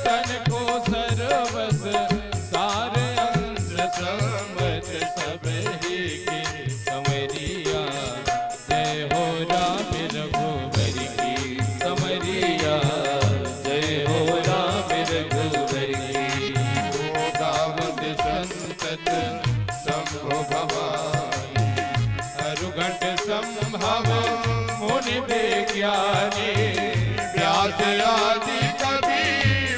तन को सर्वस सारे अंश समझ सब ही की समरिया। जय हो राम रघुबर की समरिया। जय हो राम रघुबर की। गावत संतत शंभु भवानी हरुघट संभव मुनि विज्ञानी। व्यास आदि कवि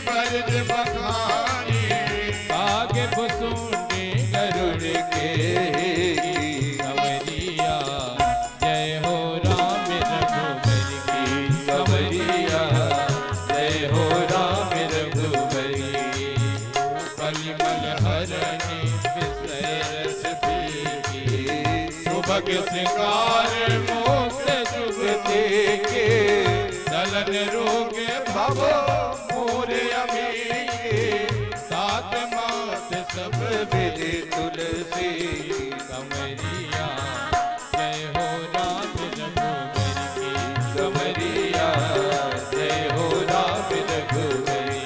बरद बखानी। आगे बसुंडे गरुड़ के समरिया। जय हो राम रघुबर की समरिया। जय हो राम रघुबर की। कलिमल हरणी विषय रस पीकी। सुभग श्रृंगार मोक्ष सुगति के। दलन रोग भव मोरे अमीके। सात मात सब विधि तुलसी समरिया। जय हो राम रघुबर की समरिया। जय हो राम रघुबर की।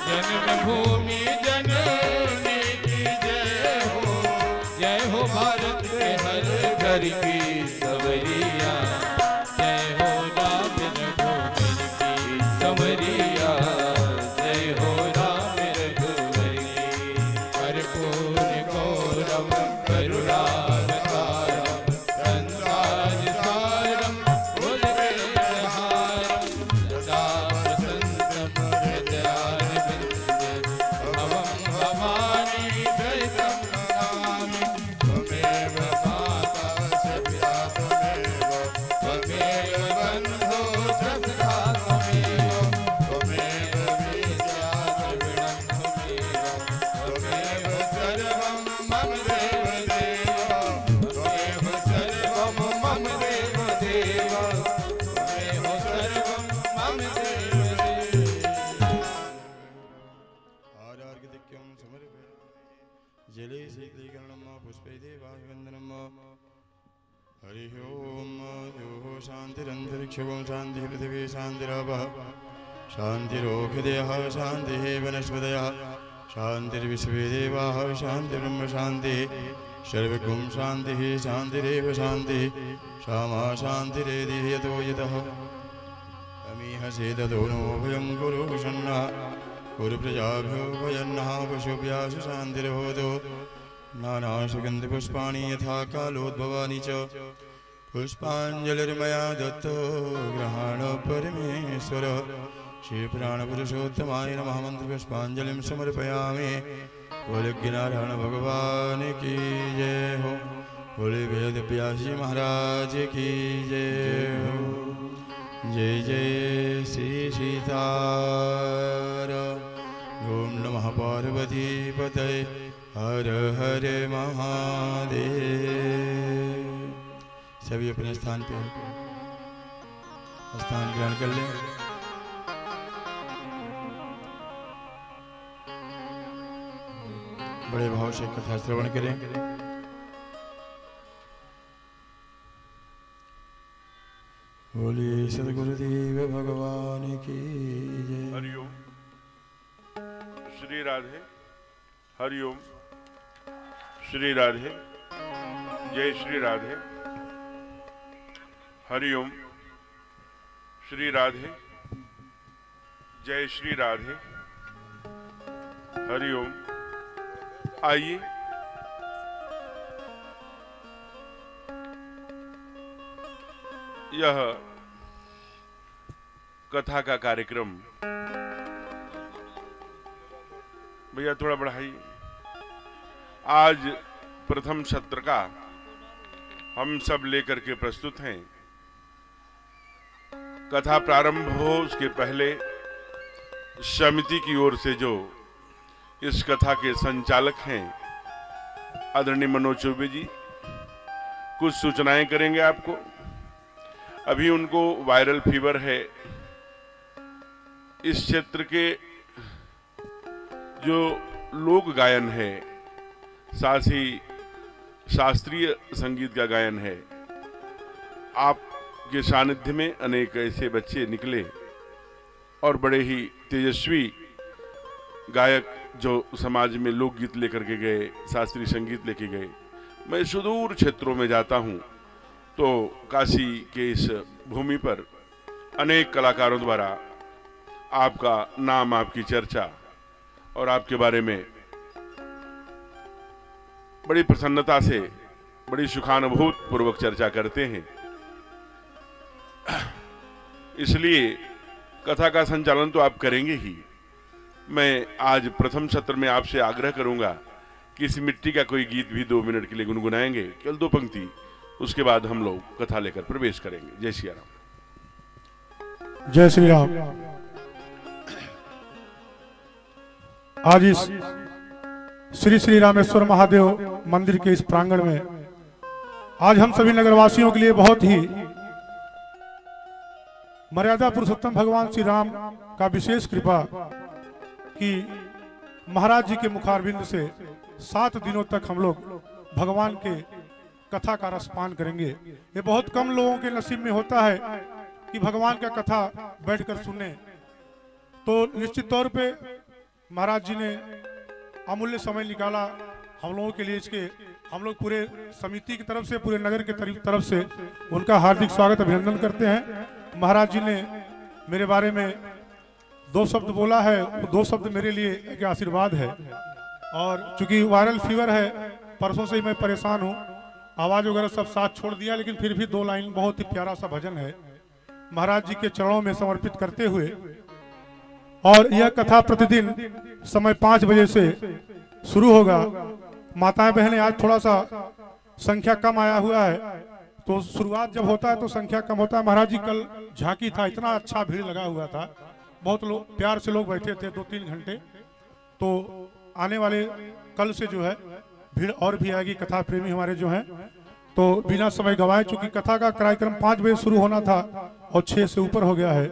जन्म भूमि जननी की जय हो। जय हो भारत के हर घर की समरिया। जय हो राम रघुबर की समरिया। जय हो राम रघुबर की। कर्पूर गौरम करुणावतारम संसार सारम भुजगेन्द्रहारम सदा वसंतम हृदयारविंदे। भवं भवानी द्वैतं नमामि। त्वमेव माता च पिता त्वमेव। त्वमेव बन्धो सखा त्वमेव। त्वमेव विद्या द्रविणं त्वमेव। त्वमेव सर्वं मम देव देव। त्वमेव सर्वं मम देव देव। त्वमेव सर्वं मम देव देव। आरार्घ्यदिक्यं समर्पयामि। जले शीतलीकरणं पुष्पै देवाभिवन्दनं। हरिः ओम। यो शान्तिरन्तरिक्षं शान्तिः पृथिवी शान्तिरापः शान्तिरोषधयः शान्तिः वनस्पतयः शान्तिर्विश्वे देवाः शान्तिर्ब्रह्म शान्तिः। सर्वगुं शान्तिः शान्तिरेव शान्तिः। क्षमा शान्तिरेधिः यतो यतः अमीह सेदतो नो भयं कुरु शन्नः। कुरु प्रजाभ्यो भयन्नः पशुभ्यः शान्तिर्भवतु। नानासुगन्धिपुष्पाणि यथा कालोद्भवानि च। पुष्पाञ्जलिर्मया दत्तो ग्रहाण परमेश्वर। श्रीपुराणपुरुषोत्तमाय नमः। मन्त्रपुष्पाञ्जलिं समर्पयामि। बोले नारायण भगवान की जय हो। बोले वेद व्यास जी महाराज की जय हो। जय जय श्री सीताराम। ओम नमः पार्वती पतये हर हर महादेव। सभी अपने स्थान पे स्थान ग्रहण कर लें। बड़े भाव से कथा श्रवण करें। बोलिए सदगुरुदेव भगवान की जय। हरिओम। श्री राधे। हरिओम। श्री राधे। जय श्री राधे। हरिओम। श्री राधे। जय श्री राधे। हरिओम। आइए यह कथा का कार्यक्रम भैया थोड़ा बढ़ाइए। आज प्रथम सत्र का हम सब लेकर के प्रस्तुत हैं। कथा प्रारंभ हो उसके पहले समिति की ओर से जो इस कथा के संचालक हैं आदरणीय मनोज चौबे जी कुछ सूचनाएं करेंगे आपको। अभी उनको वायरल फीवर है। इस क्षेत्र के जो लोक गायन है साथ ही शास्त्रीय संगीत का गायन है, आपके सानिध्य में अनेक ऐसे बच्चे निकले और बड़े ही तेजस्वी गायक जो समाज में लोकगीत लेकर के गए, शास्त्रीय संगीत लेके गए। मैं सुदूर क्षेत्रों में जाता हूँ तो काशी के इस भूमि पर अनेक कलाकारों द्वारा आपका नाम, आपकी चर्चा और आपके बारे में बड़ी प्रसन्नता से, बड़ी सुखानुभूत पूर्वक चर्चा करते हैं। इसलिए कथा का संचालन तो आप करेंगे ही। मैं आज प्रथम सत्र में आपसे आग्रह करूंगा कि इस मिट्टी का कोई गीत भी 2 मिनट के लिए गुनगुनाएंगे, केवल 2 पंक्ति। उसके बाद हम लोग कथा लेकर प्रवेश करेंगे। जय श्री राम। जय श्री राम। आज इस श्री श्री रामेश्वर महादेव मंदिर के इस प्रांगण में आज हम सभी नगरवासियों के लिए बहुत ही मर्यादा पुरुषोत्तम भगवान श्री राम का विशेष कृपा कि महाराज जी के मुखारविंद से 7 दिनों तक हम लोग भगवान के कथा का रसपान करेंगे। ये बहुत कम लोगों के नसीब में होता है कि भगवान का कथा बैठकर सुने। तो निश्चित तौर पे महाराज जी ने अमूल्य समय निकाला हम लोगों के लिए। इसके हम लोग पूरे समिति की तरफ से, पूरे नगर के तरफ से उनका हार्दिक स्वागत, अभिनंदन करते हैं। महाराज जी ने मेरे बारे में 2 शब्द बोला है, वो 2 शब्द मेरे लिए एक आशीर्वाद है। और चूंकि वायरल फीवर है, परसों से ही मैं परेशान हूँ, आवाज़ वगैरह सब साथ छोड़ दिया, लेकिन फिर भी 2 लाइन बहुत ही प्यारा सा भजन है महाराज जी के चरणों में समर्पित करते हुए। और यह कथा प्रतिदिन समय 5 बजे से शुरू होगा। माताएं बहनें, आज थोड़ा सा संख्या कम आया हुआ है, तो शुरुआत जब होता है तो संख्या कम होता है। महाराज जी कल झांकी था, इतना अच्छा भीड़ लगा हुआ था, बहुत लोग प्यार से लोग बैठे थे 2-3 घंटे। तो आने वाले कल से जो है भीड़ और भी आएगी, कथा प्रेमी हमारे जो हैं। तो बिना समय गवाए, चूंकि कथा का कार्यक्रम 5 बजे शुरू होना था और 6 से ऊपर हो गया है,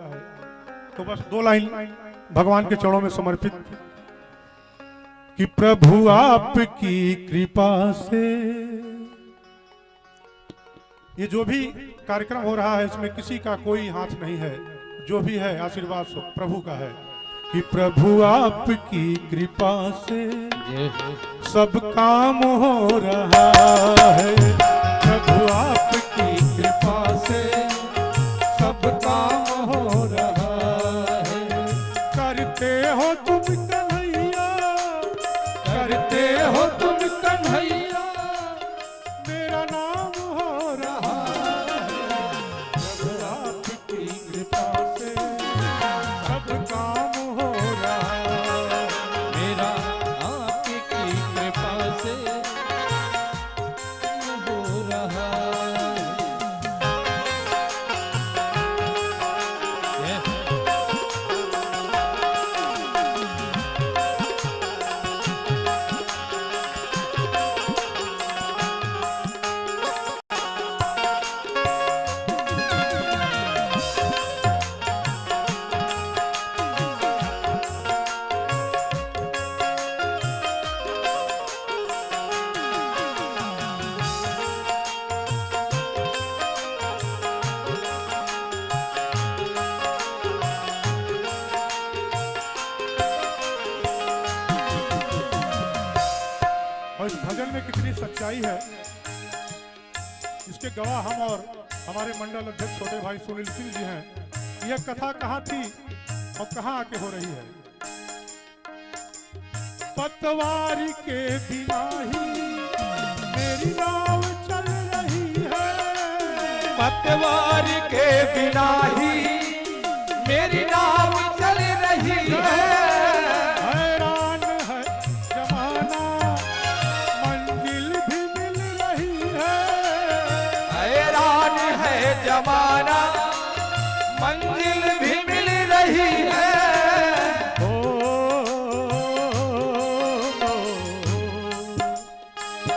तो बस 2 लाइन भगवान के चरणों में समर्पित कि प्रभु आपकी कृपा से ये जो भी कार्यक्रम हो रहा है इसमें किसी का कोई हाथ नहीं है, जो भी है आशीर्वाद सब प्रभु का है। कि प्रभु आपकी कृपा से सब काम हो रहा है, प्रभु आपकी कृपा से सब काम हो रहा है। करते हो तुम कन्हैया, करते हो तुम कन्हैया, मेरा नाम हो रहा है। प्रभु आपकी कृपा से सब काम हो रहा है, मेरा आपकी कृपा से हो रहा है। और इस भजन में कितनी सच्चाई है, इसके गवाह हम और हमारे मंडल अध्यक्ष छोटे भाई सुनील सिंह जी हैं। यह कथा कहाँ थी और कहाँ आके हो रही है। पतवारी के बिना ही मेरी नाव चल रही है, पतवारी के बिना ही मेरी नाव चल रही है। हैरान है जमाना मंजिल भी मिल रही है, हैरान है जमाना मंजिल भी मिल रही है।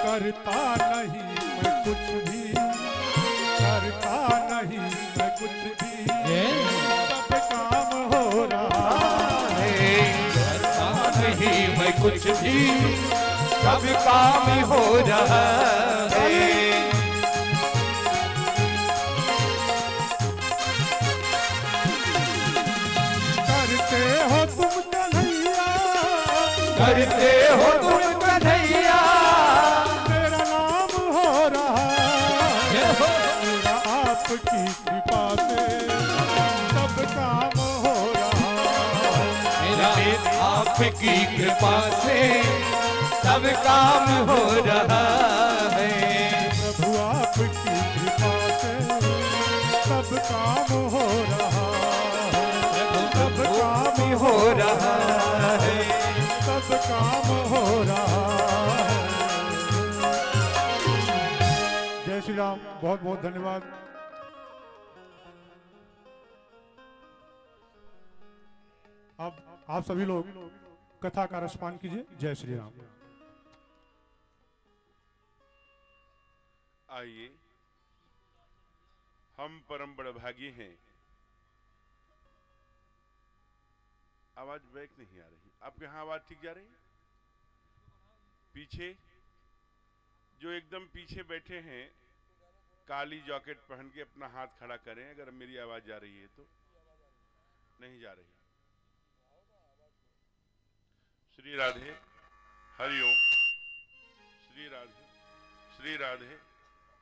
करता नहीं मैं कुछ भी, करता नहीं मैं कुछ भी, सब काम हो रहा है। करता नहीं मैं कुछ भी, सब काम हो रहा है। तुम कन्हैया, करते हो तुम कन्हैया, मेरा नाम हो रहा है, मेरा आपकी कृपा से सब काम हो रहा है, मेरा आपकी कृपा से सब काम हो रहा है। प्रभु आपकी कृपा से सब काम हो रहा है, सब काम हो रहा है, सब काम हो रहा है। जय श्री राम। बहुत बहुत धन्यवाद। अब आप सभी लोग कथा का रसपान कीजिए। जय श्री राम। आइए, हम परम बड़भागी हैं। आवाज बैक नहीं आ रही। आपके यहाँ आवाज ठीक जा रही है? पीछे जो एकदम पीछे बैठे हैं, काली जैकेट पहन के अपना हाथ खड़ा करें अगर मेरी आवाज जा रही है तो। नहीं जा रही। श्री राधे, हरिओम। श्री राधे, श्री राधे,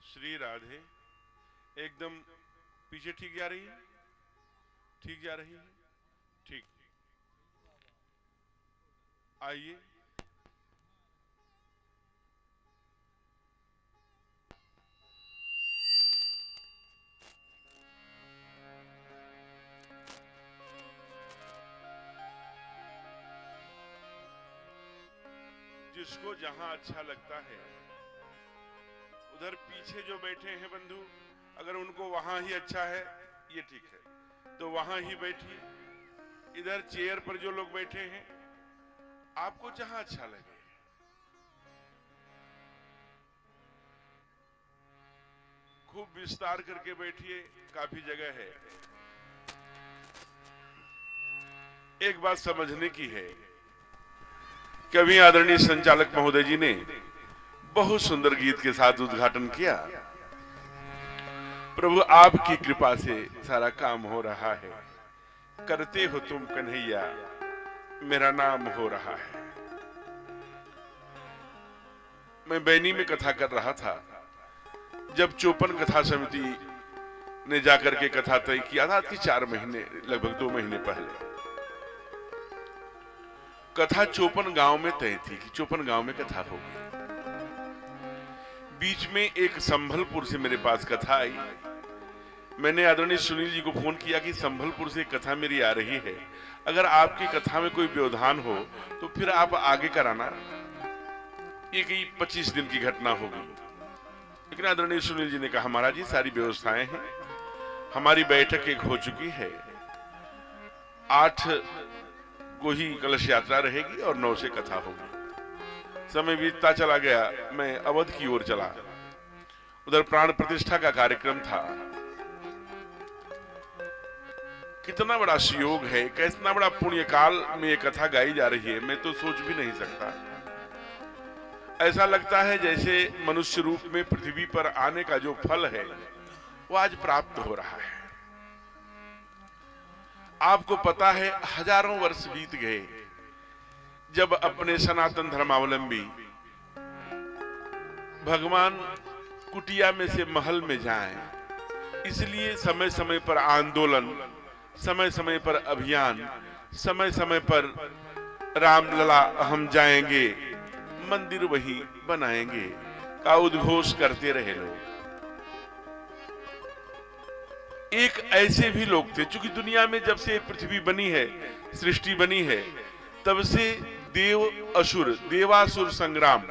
श्री राधे। एकदम पीछे ठीक जा रही है? ठीक जा रही है? ठीक। आइए, जिसको जहां अच्छा लगता है, उधर पीछे जो बैठे हैं बंधु, अगर उनको वहां ही अच्छा है, ये ठीक है तो वहां ही बैठिए। इधर चेयर पर जो लोग बैठे हैं, आपको जहां अच्छा लगे। खूब विस्तार करके बैठिए, काफी जगह है। एक बात समझने की है, कभी आदरणीय संचालक महोदय जी ने बहुत सुंदर गीत के साथ उद्घाटन किया। प्रभु आपकी कृपा से सारा काम हो रहा है, करते हो तुम कन्हैया, मेरा नाम हो रहा है। मैं बैनी में कथा कर रहा था, जब चौपन कथा समिति ने जाकर के कथा तय किया था, आज की 4 महीने, लगभग 2 महीने पहले कथा चौपन गांव में तय थी कि चौपन गांव में कथा होगी। बीच में एक संभलपुर से मेरे पास कथा आई। मैंने आदरणीय सुनील जी को फोन किया कि संभलपुर से कथा मेरी आ रही है, अगर आपकी कथा में कोई व्यवधान हो तो फिर आप आगे कराना, ये कि 25 दिन की घटना होगी। लेकिन आदरणीय सुनील जी ने कहा, महाराज जी सारी व्यवस्थाएं हैं, हमारी बैठक एक हो चुकी है, 8 को ही कलश यात्रा रहेगी और 9 से कथा होगी। समय बीतता चला गया, मैं अवध की ओर चला। उधर प्राण प्रतिष्ठा का कार्यक्रम था। कितना बड़ा सुयोग है, कितना बड़ा पुण्य काल में ये कथा गाई जा रही है, मैं तो सोच भी नहीं सकता। ऐसा लगता है जैसे मनुष्य रूप में पृथ्वी पर आने का जो फल है वो आज प्राप्त हो रहा है। आपको पता है, हजारों वर्ष बीत गए जब अपने सनातन धर्मावलंबी भगवान कुटिया में से महल में जाएं, इसलिए समय समय पर आंदोलन, समय समय पर अभियान, समय समय पर रामलला हम जाएंगे, मंदिर वहीं बनाएंगे का उद्घोष करते रहे लोग। एक ऐसे भी लोग थे, चूंकि दुनिया में जब से पृथ्वी बनी है, सृष्टि बनी है, तब से देव असुर, देवासुर संग्राम,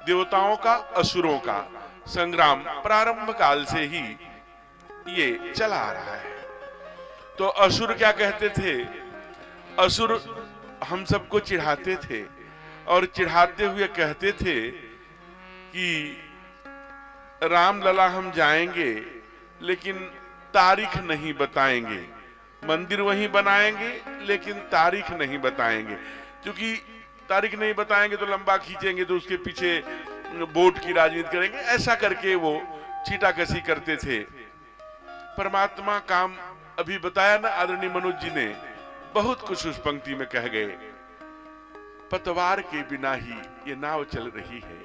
देवताओं का असुरों का संग्राम प्रारंभ काल से ही ये चला आ रहा है। तो असुर क्या कहते थे? असुर हम सबको चिढ़ाते थे और चिढ़ाते हुए कहते थे कि रामलला हम जाएंगे लेकिन तारीख नहीं बताएंगे, मंदिर वहीं बनाएंगे लेकिन तारीख नहीं बताएंगे, क्योंकि तारीख नहीं बताएंगे तो लंबा खींचेंगे तो उसके पीछे वोट की राजनीति करेंगे, ऐसा करके वो छीटाकशी करते थे। परमात्मा काम अभी बताया ना आदरणीय मनोज जी ने, बहुत कुछ उस पंक्ति में कह गए। पतवार के बिना ही ये नाव चल रही है।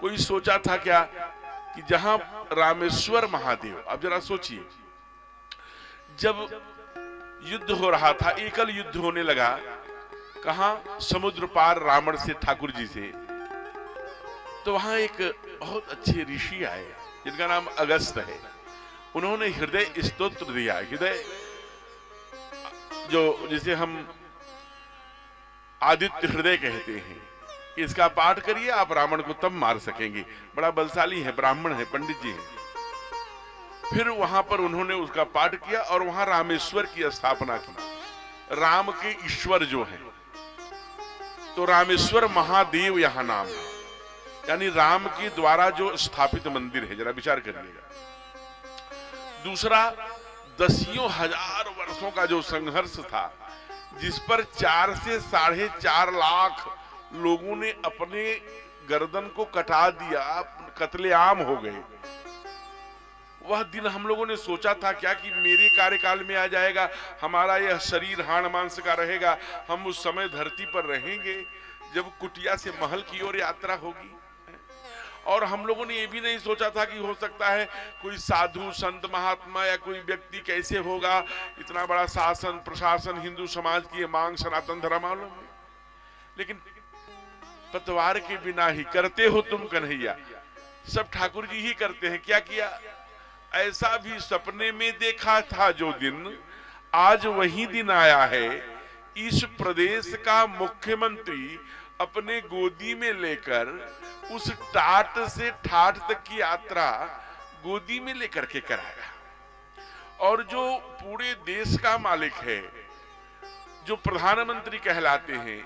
कोई सोचा था क्या कि जहां रामेश्वर महादेव, अब जरा सोचिए, जब युद्ध हो रहा था, एकल युद्ध होने लगा, कहां, समुद्र पार रावण से, ठाकुर जी से, तो वहां एक बहुत अच्छे ऋषि आए जिनका नाम अगस्त है। उन्होंने हृदय स्तोत्र दिया। हृदय जो जिसे हम आदित्य हृदय कहते हैं, इसका पाठ करिए, आप रावण को तब मार सकेंगे। बड़ा बलशाली है, ब्राह्मण है, पंडित जी हैं। फिर वहां पर उन्होंने उसका पाठ किया और वहां रामेश्वर की स्थापना की। राम के ईश्वर जो है, तो रामेश्वर महादेव यहां नाम है, यानी राम के द्वारा जो स्थापित मंदिर है। जरा विचार करिएगा। दूसरा, दसियों हजार वर्षों का जो संघर्ष था, जिस पर 4 से 4.5 लाख लोगों ने अपने गर्दन को कटा दिया, कत्लेआम हो गए। वह दिन हम लोगों ने सोचा था क्या कि मेरे कार्यकाल में आ जाएगा, हमारा यह शरीर हाड़ मांस का रहेगा, हम उस समय धरती पर रहेंगे जब कुटिया से महल की ओर यात्रा होगी। और हम लोगों ने यह भी नहीं सोचा था कि हो सकता है कोई साधु संत महात्मा या कोई व्यक्ति कैसे होगा, इतना बड़ा शासन प्रशासन हिंदू समाज की मांग सनातन धर्म मालूम है। लेकिन पतवार के बिना ही करते हो तुम कन्हैया, सब ठाकुर जी ही करते हैं। क्या किया? ऐसा भी सपने में देखा था जो दिन, आज वही दिन आया है। इस प्रदेश का मुख्यमंत्री अपने गोदी में लेकर उस टाट से ठाट तक की यात्रा गोदी में लेकर के कराया। और जो पूरे देश का मालिक है, जो प्रधानमंत्री कहलाते हैं,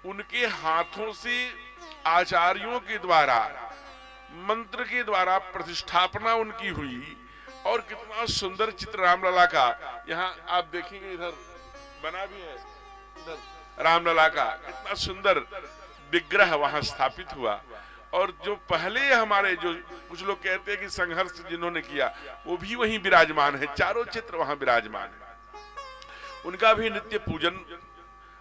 उनके हाथों से आचार्यों के द्वारा मंत्र के द्वारा प्रतिष्ठापना उनकी हुई। और कितना सुंदर चित्र रामलला का, यहाँ आप देखेंगे इधर बना भी है, इधर रामलला का कितना सुंदर विग्रह वहां स्थापित हुआ। और जो पहले हमारे जो कुछ लोग कहते हैं कि संघर्ष जिन्होंने किया, वो भी वहीं विराजमान है, चारों चित्र वहां विराजमान है। उनका भी नित्य पूजन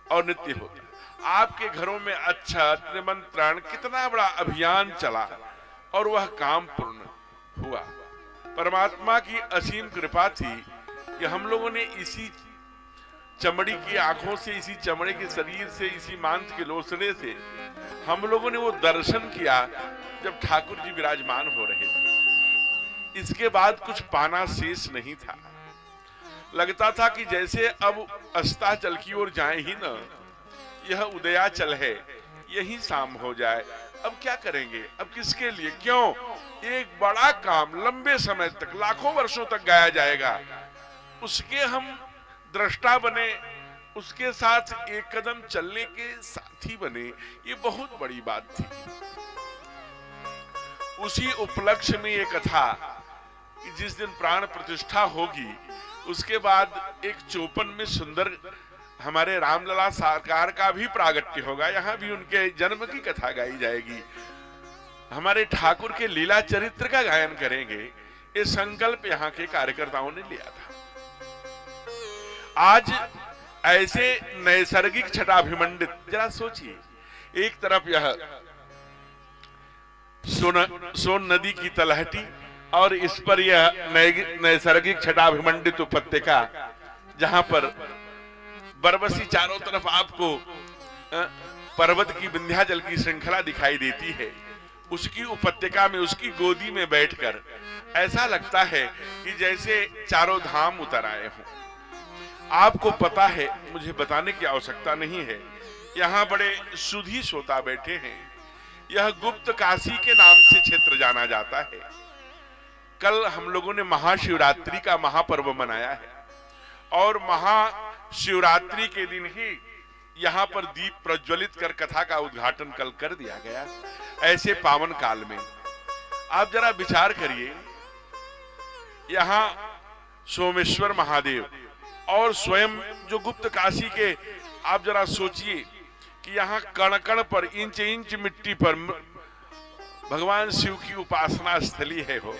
और नित्य होता। आपके घरों में अक्षत निमंत्रण, कितना बड़ा अभियान चला और वह काम पूर्ण हुआ। परमात्मा की असीम कृपा थी कि हम लोगों ने इसी चमड़ी की आंखों से, इसी चमड़े के शरीर से, इसी मांस के लोसने से हम लोगों ने वो दर्शन किया जब ठाकुर जी विराजमान हो रहे थे। इसके बाद कुछ पाना शेष नहीं था। लगता था कि जैसे अब अस्ताचल की ओर जाए ही न, यह उदयाचल है, यही शाम हो जाए। अब क्या करेंगे, अब किसके लिए, क्यों? एक बड़ा काम लंबे समय तक, लाखों वर्षों तक गाया जाएगा, उसके हम दृष्टा बने, उसके साथ एक कदम चलने के साथी बने, ये बहुत बड़ी बात थी। उसी उपलक्ष्य में ये कथा कि जिस दिन प्राण प्रतिष्ठा होगी, उसके बाद एक 54 में सुंदर हमारे रामलला सरकार का भी प्रागट्य होगा। यहाँ भी उनके जन्म की कथा गाई जाएगी, हमारे ठाकुर के लीला चरित्र का गायन करेंगे। ये संकल्प यहाँ के कार्यकर्ताओं ने लिया था। आज ऐसे नैसर्गिक छटाभिमंडित, जरा सोचिए, एक तरफ यह सोन नदी की तलहटी और इस पर यह नैसर्गिक छटाभिमंडित उपत्यका, जहां पर बरबसी चारों तरफ आपको पर्वत की विंध्याचल की श्रृंखला दिखाई देती है। उसकी उपत्यका में, उसकी गोदी में बैठकर ऐसा लगता है कि जैसे चारों धाम उतर आए हों। आपको पता है, मुझे बताने की आवश्यकता नहीं है, यहाँ बड़े सुधी श्रोता बैठे हैं। यह गुप्त काशी के नाम से क्षेत्र जाना जाता है। कल हम लोगों ने महाशिवरात्रि का महापर्व मनाया है और महाशिवरात्रि के दिन ही यहाँ पर दीप प्रज्वलित कर कथा का उद्घाटन कल कर दिया गया। ऐसे पावन काल में आप जरा विचार करिए, यहाँ सोमेश्वर महादेव और स्वयं जो गुप्त काशी के, आप जरा सोचिए कि यहाँ कण कण पर, इंच इंच मिट्टी पर भगवान शिव की उपासना स्थली है। हो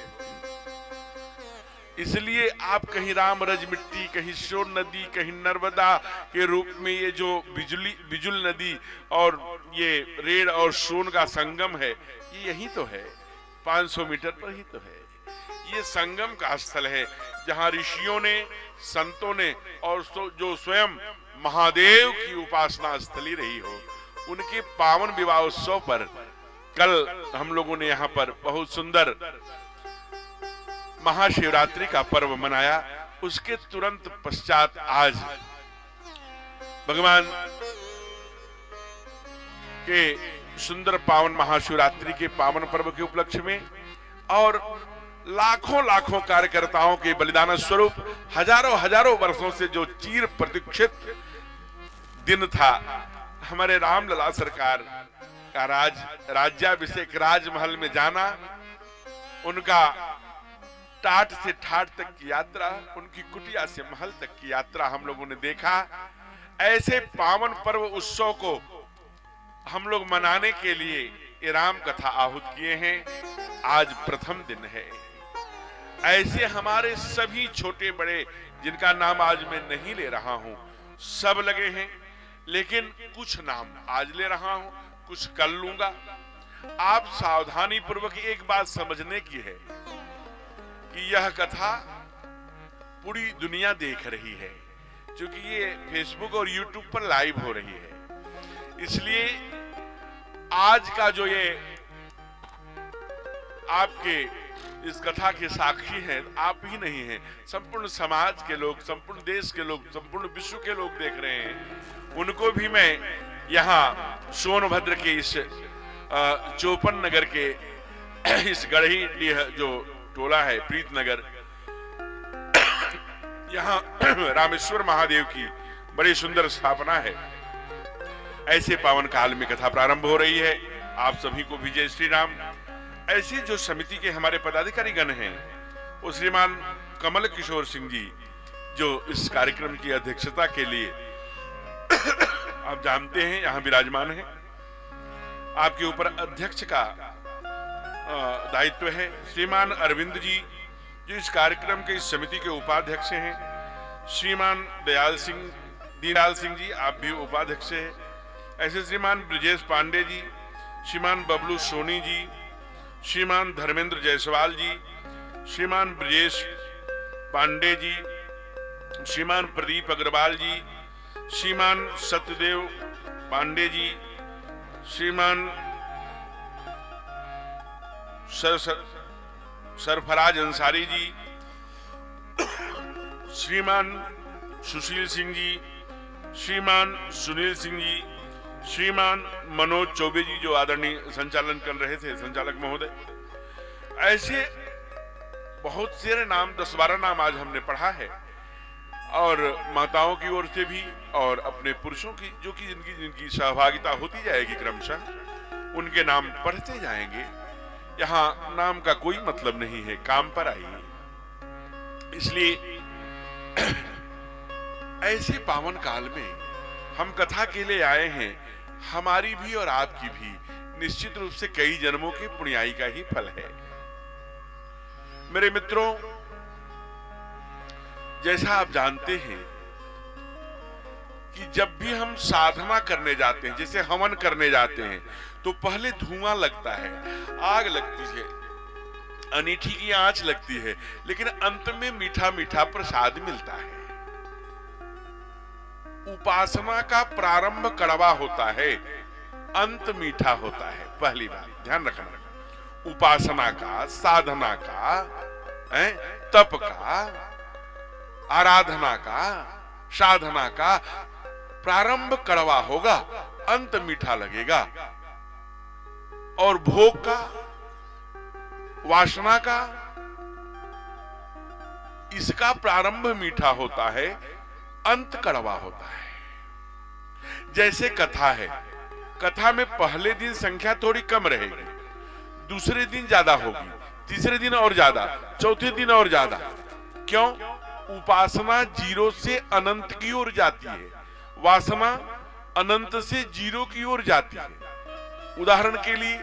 इसलिए आप कहीं राम रज मिट्टी, कहीं शोर नदी, कहीं नर्मदा के रूप में ये जो बिजुल नदी और ये रेड और सोन का संगम है, ये यही तो है, 500 मीटर पर ही तो है। ये संगम का स्थल है जहां ऋषियों ने, संतों ने और जो स्वयं महादेव की उपासना स्थली रही हो, उनके पावन विवाह उत्सव पर कल हम लोगों ने यहाँ पर बहुत सुंदर महाशिवरात्रि का पर्व मनाया। उसके तुरंत पश्चात आज भगवान के सुंदर पावन महाशिवरात्रि के पावन पर्व के उपलक्ष्य में और लाखों लाखों कार्यकर्ताओं के बलिदान स्वरूप हजारों हजारों वर्षों से जो चिर प्रतीक्षित दिन था, हमारे रामलला सरकार का राज्याभिषेक राजमहल में जाना, उनका टाट से ठाट तक की यात्रा, उनकी कुटिया से महल तक की यात्रा हम लोगों ने देखा। ऐसे पावन पर्व उत्सव को हम लोग मनाने के लिए ये राम कथा आहूत किए हैं। आज प्रथम दिन है। ऐसे हमारे सभी छोटे बड़े, जिनका नाम आज मैं नहीं ले रहा हूं, सब लगे हैं, लेकिन कुछ नाम आज ले रहा हूं, कुछ कल लूंगा। आप सावधानी पूर्वक एक बात समझने की है कि यह कथा पूरी दुनिया देख रही है, क्योंकि ये फेसबुक और यूट्यूब पर लाइव हो रही है। इसलिए आज का जो ये आपके इस कथा के साक्षी हैं, आप ही नहीं हैं, संपूर्ण समाज के लोग, संपूर्ण देश के लोग, संपूर्ण विश्व के लोग देख रहे हैं। उनको भी मैं यहाँ सोनभद्र के इस चौपन नगर के इस गढ़ी जो टोला है प्रीतनगर, यहाँ रामेश्वर महादेव की बड़ी सुंदर स्थापना है। ऐसे पावन काल में कथा प्रारंभ हो रही है। आप सभी को भी जय श्री राम। ऐसी जो समिति के हमारे पदाधिकारी गण हैं, वो श्रीमान कमल किशोर सिंह जी जो इस कार्यक्रम की अध्यक्षता के लिए आप जानते हैं यहाँ विराजमान है। आपके ऊपर अध्यक्ष का दायित्व है। श्रीमान अरविंद जी जो इस कार्यक्रम के इस समिति के उपाध्यक्ष हैं। श्रीमान दीनदयाल सिंह जी आप भी उपाध्यक्ष हैं। ऐसे श्रीमान ब्रजेश पांडे जी, श्रीमान बबलू सोनी जी, श्रीमान धर्मेंद्र जायसवाल जी, श्रीमान ब्रजेश पांडे जी, श्रीमान प्रदीप अग्रवाल जी, श्रीमान सत्यदेव पांडे जी, श्रीमान सरफराज अंसारी जी, श्रीमान सुशील सिंह जी, श्रीमान सुनील सिंह जी, श्रीमान मनोज चौबे जी जो आदरणीय संचालन कर रहे थे, संचालक महोदय। ऐसे बहुत सारे नाम, 10-12 नाम आज हमने पढ़ा है, और माताओं की ओर से भी और अपने पुरुषों की जो कि जिनकी सहभागिता होती जाएगी क्रमशः, उनके नाम पढ़ते जाएंगे। यहाँ नाम का कोई मतलब नहीं है, काम पर आइए। इसलिए ऐसे पावन काल में हम कथा के लिए आए हैं। हमारी भी और आपकी भी निश्चित रूप से कई जन्मों की पुण्याई का ही फल है। मेरे मित्रों, जैसा आप जानते हैं कि जब भी हम साधना करने जाते हैं, जैसे हवन करने जाते हैं, तो पहले धुआं लगता है, आग लगती है, अनीठी की आंच लगती है, लेकिन अंत में मीठा मीठा प्रसाद मिलता है। उपासना का प्रारंभ कड़वा होता है, अंत मीठा होता है। पहली बात ध्यान रखना, उपासना का, साधना का, तप का, आराधना का, साधना का प्रारंभ कड़वा होगा, अंत मीठा लगेगा। और भोग का, वासना का, इसका प्रारंभ मीठा होता है, अंत कड़वा होता है। जैसे कथा है, कथा में पहले दिन संख्या थोड़ी कम रहेगी, दूसरे दिन ज्यादा होगी, तीसरे दिन और ज्यादा, चौथे दिन और ज्यादा। क्यों? उपासना 0 से अनंत की ओर जाती है, वासना अनंत से 0 की ओर जाती है। उदाहरण के लिए,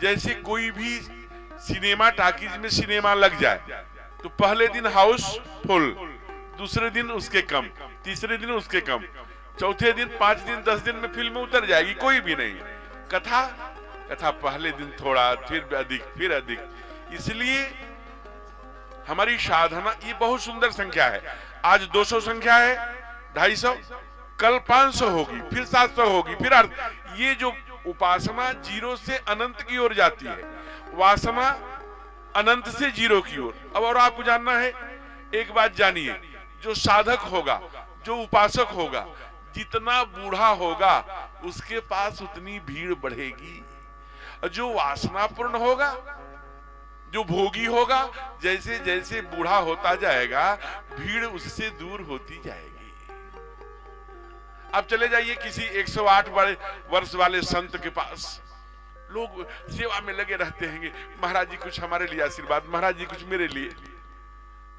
जैसे कोई भी सिनेमा टाकीज में सिनेमा लग जाए तो पहले दिन हाउस फुल, दूसरे दिन उसके कम, तीसरे दिन उसके कम, चौथे दिन, 5 दिन, 10 दिन में फिल्म उतर जाएगी, कोई भी नहीं। कथा पहले दिन थोड़ा, फिर अधिक, फिर अधिक। इसलिए हमारी साधना ये बहुत सुंदर संख्या है। आज 200 संख्या है, 250, कल 500 होगी, फिर 700 होगी, फिर ये जो उपासना जीरो से अनंत की ओर जाती है, वासना अनंत से जीरो की ओर। अब और आपको जानना है, एक बात जानिए, जो साधक होगा, जो उपासक होगा, जितना बूढ़ा होगा उसके पास उतनी भीड़ बढ़ेगी। जो वासनापूर्ण होगा, जो भोगी होगा, जैसे जैसे बूढ़ा होता जाएगा भीड़ उससे दूर होती जाएगी। अब चले जाइए किसी 108 वर्ष वाले संत के पास, लोग सेवा में लगे रहते हैं, महाराज जी कुछ हमारे लिए आशीर्वाद, महाराज जी कुछ मेरे लिए।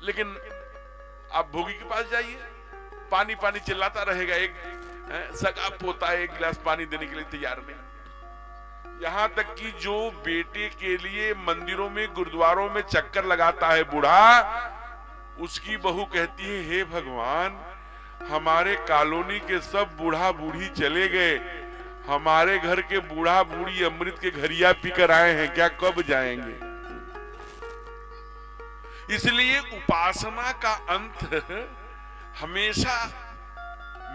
लेकिन आप भोगी के पास जाइए, पानी पानी चिल्लाता रहेगा, एक सगा पोता एक गिलास पानी देने के लिए तैयार नहीं। यहां तक कि जो बेटे के लिए मंदिरों में, गुरुद्वारों में चक्कर लगाता है बूढ़ा, उसकी बहू कहती है, हे भगवान, हमारे कॉलोनी के सब बूढ़ा बूढ़ी चले गए, हमारे घर के बूढ़ा बूढ़ी अमृत के घरिया पीकर आए हैं, क्या कब जाएंगे? इसलिए उपासना का अंत हमेशा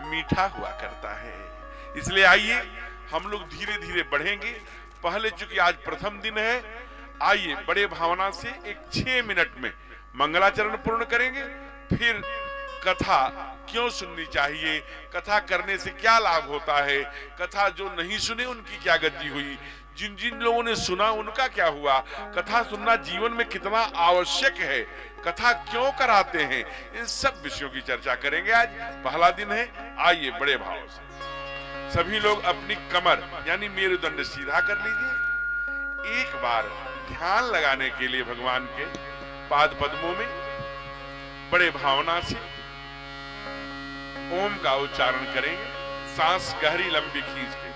मीठा हुआ करता है। इसलिए आइए हम लोग धीरे धीरे बढ़ेंगे। पहले चूंकि आज प्रथम दिन है, आइए बड़े भावना से एक 6 मिनट में मंगलाचरण पूर्ण करेंगे। फिर कथा क्यों सुननी चाहिए, कथा करने से क्या लाभ होता है, कथा जो नहीं सुने उनकी क्या गति हुई, जिन जिन लोगों ने सुना उनका क्या हुआ, कथा सुनना जीवन में कितना आवश्यक है, कथा क्यों कराते हैं, इन सब विषयों की चर्चा करेंगे। आज पहला दिन है, आइए बड़े भाव से सभी लोग अपनी कमर यानी मेरुदंड सीधा कर लीजिए। एक बार ध्यान लगाने के लिए भगवान के पाद पद्मों में बड़े भावना से ओम का उच्चारण करेंगे, सांस गहरी लंबी खींच के।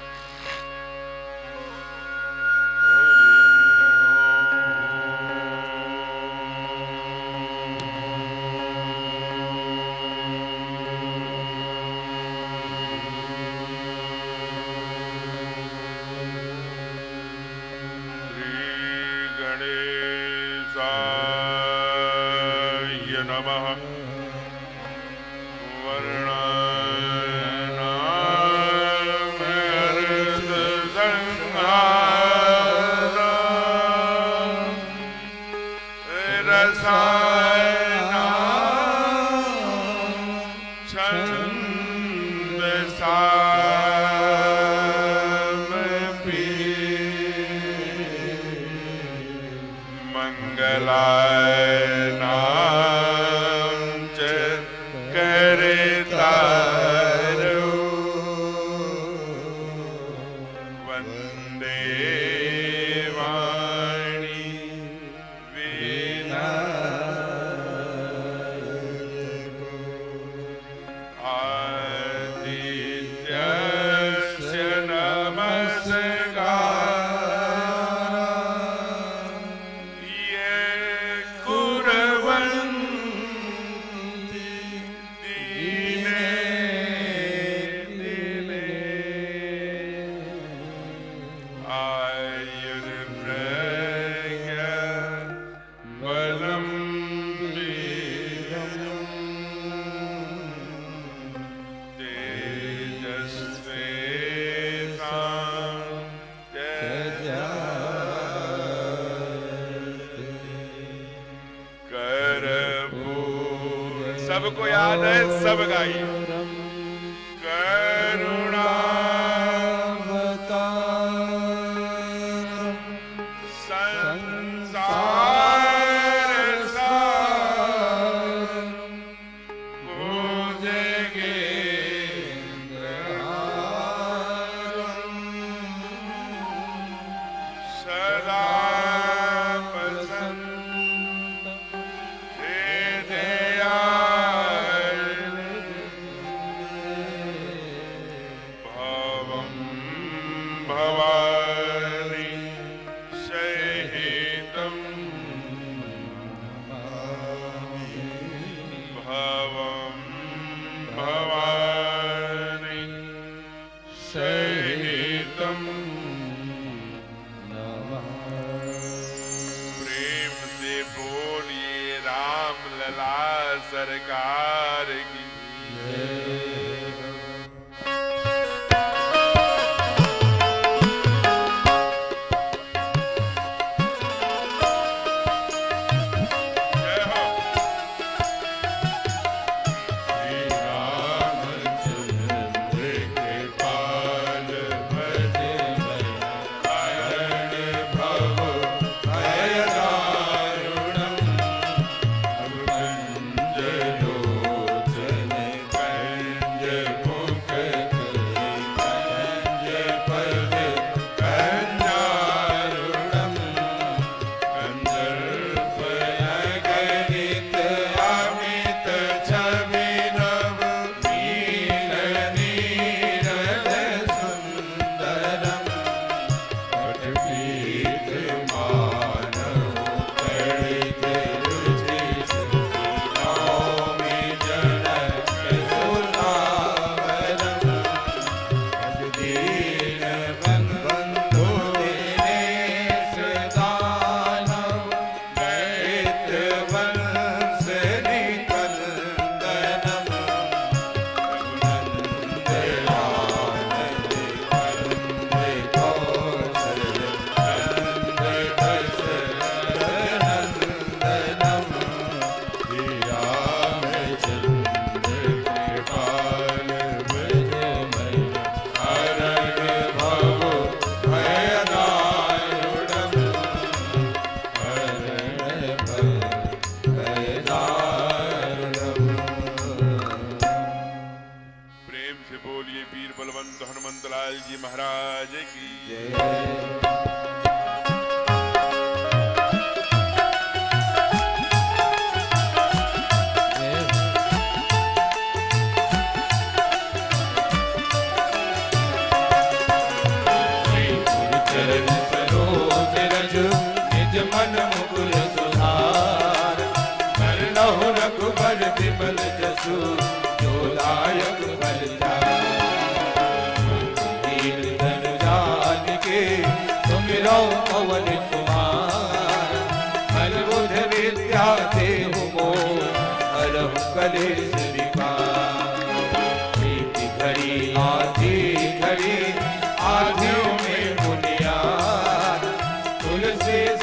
सबको याद है, सब गाइए। करुणा संसार सार पूजेगे सदा सरकार की।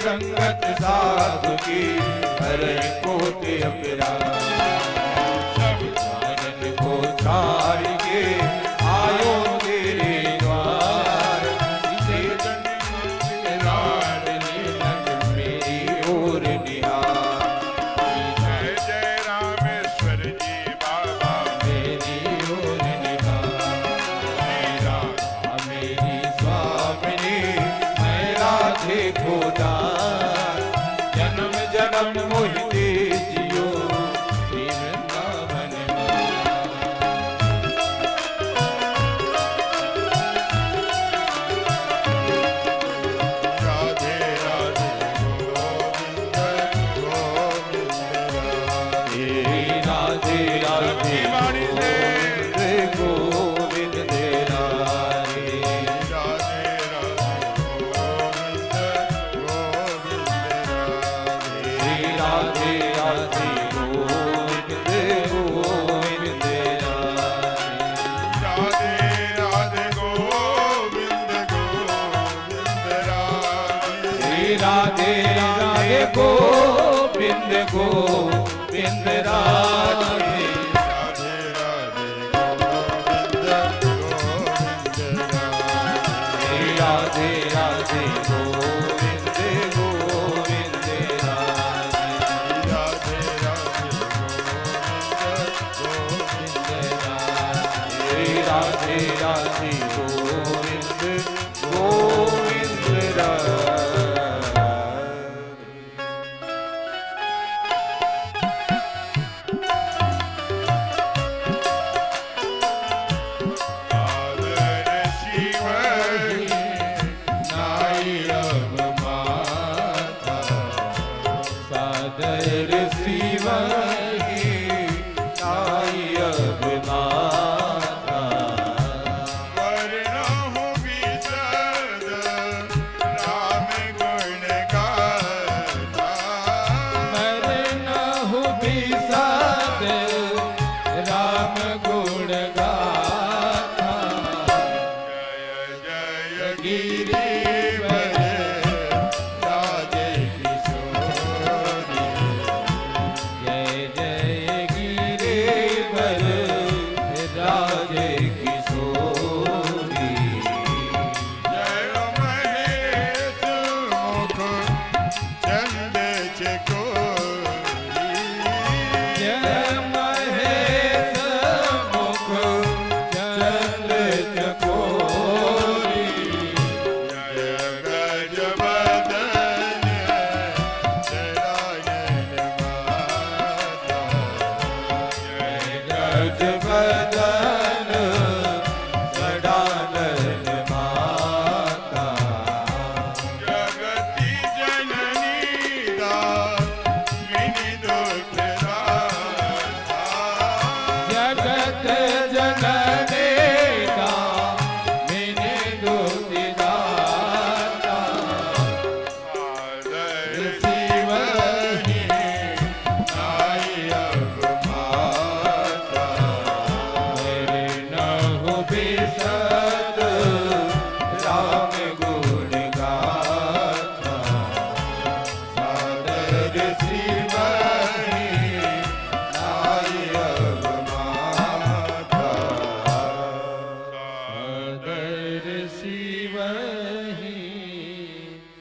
संगत साधु की हरे कोटि अपराध सब जानन को छाड़ के आयो तेरे द्वार लाल नीलक मेरी ओर निहार जय जय रामेश्वर जी बाबा मेरी ओर निहार राधा मेरी स्वामिनी मैं राधे को जन्म जन्म मोहिते जियो श्री वृंदावन राधे राधे गोविंद गोविंद राधे राधे गोविंद राधे राधे राधे गोविंद गोविंद राधे राधे गोविंद गोविंद राधे राधे राधे गोविंद गोविंद राधे राधे राधे गोविंद गोविंद राधे राधे गोविंद गोविंद राधे राधे राधे राधे गोविंद गोविंद राधे वर्णा अगर शिवही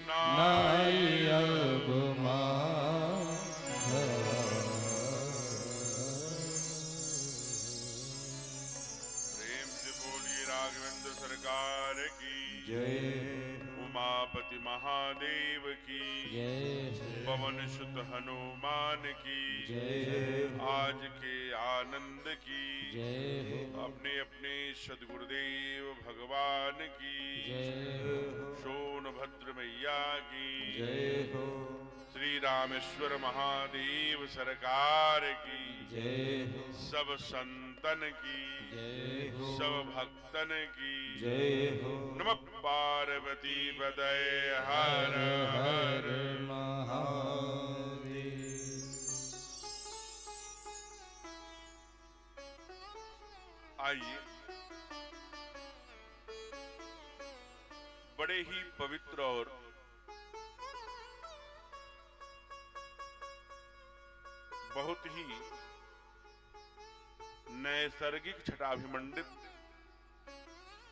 नाई अब प्रेम से बोलिए राघवेंद्र सरकार की जय उमापति महादेव की पवन सुत हनुमान की आज के आनंद की अपने अपने सदगुरुदेव भगवान की सोनभद्र मैया की श्री रामेश्वर महादेव सरकार की सब संतन की सब भक्तन की नमः पार्वती पतये हर हर आइए बड़े ही पवित्र और बहुत ही नैसर्गिक छटाभिमंडित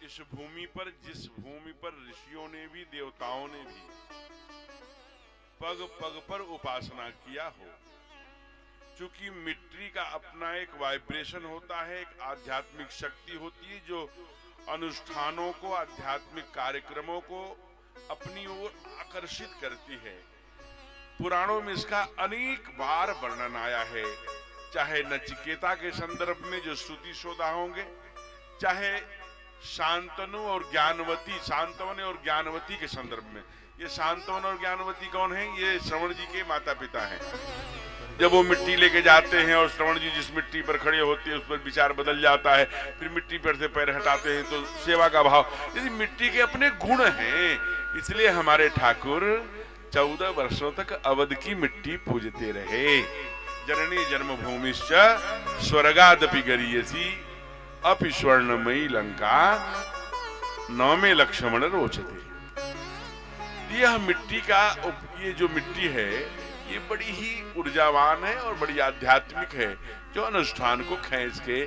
इस भूमि पर, जिस भूमि पर ऋषियों ने भी देवताओं ने भी पग पग पर उपासना किया हो, चूंकि मिट्टी का अपना एक वाइब्रेशन होता है, एक आध्यात्मिक शक्ति होती है जो अनुष्ठानों को, आध्यात्मिक कार्यक्रमों को अपनी ओर आकर्षित करती है। पुराणों में इसका अनेक बार वर्णन आया है, चाहे नचिकेता के संदर्भ में जो स्तुति शोधा होंगे, चाहे शांतनु और ज्ञानवती, शांतवन और ज्ञानवती के संदर्भ में। ये शांतवन और ज्ञानवती कौन है? ये श्रवण जी के माता पिता हैं। जब वो मिट्टी लेके जाते हैं और श्रवण जी जिस मिट्टी पर खड़े होते हैं उस पर विचार बदल जाता है, फिर मिट्टी पर से पैर हटाते हैं तो सेवा का भाव। यदि मिट्टी के अपने गुण हैं, इसलिए हमारे ठाकुर 14 वर्षों तक अवध की मिट्टी पूजते रहे। जननी जन्मभूमिश्च स्वर्गादपि गरीयसी अपि स्वर्णमयी लंका नौमे लक्ष्मण रोचते। यह मिट्टी का, ये जो मिट्टी है ये बड़ी ही ऊर्जावान है और बड़ी आध्यात्मिक है, जो अनुष्ठान को खींच के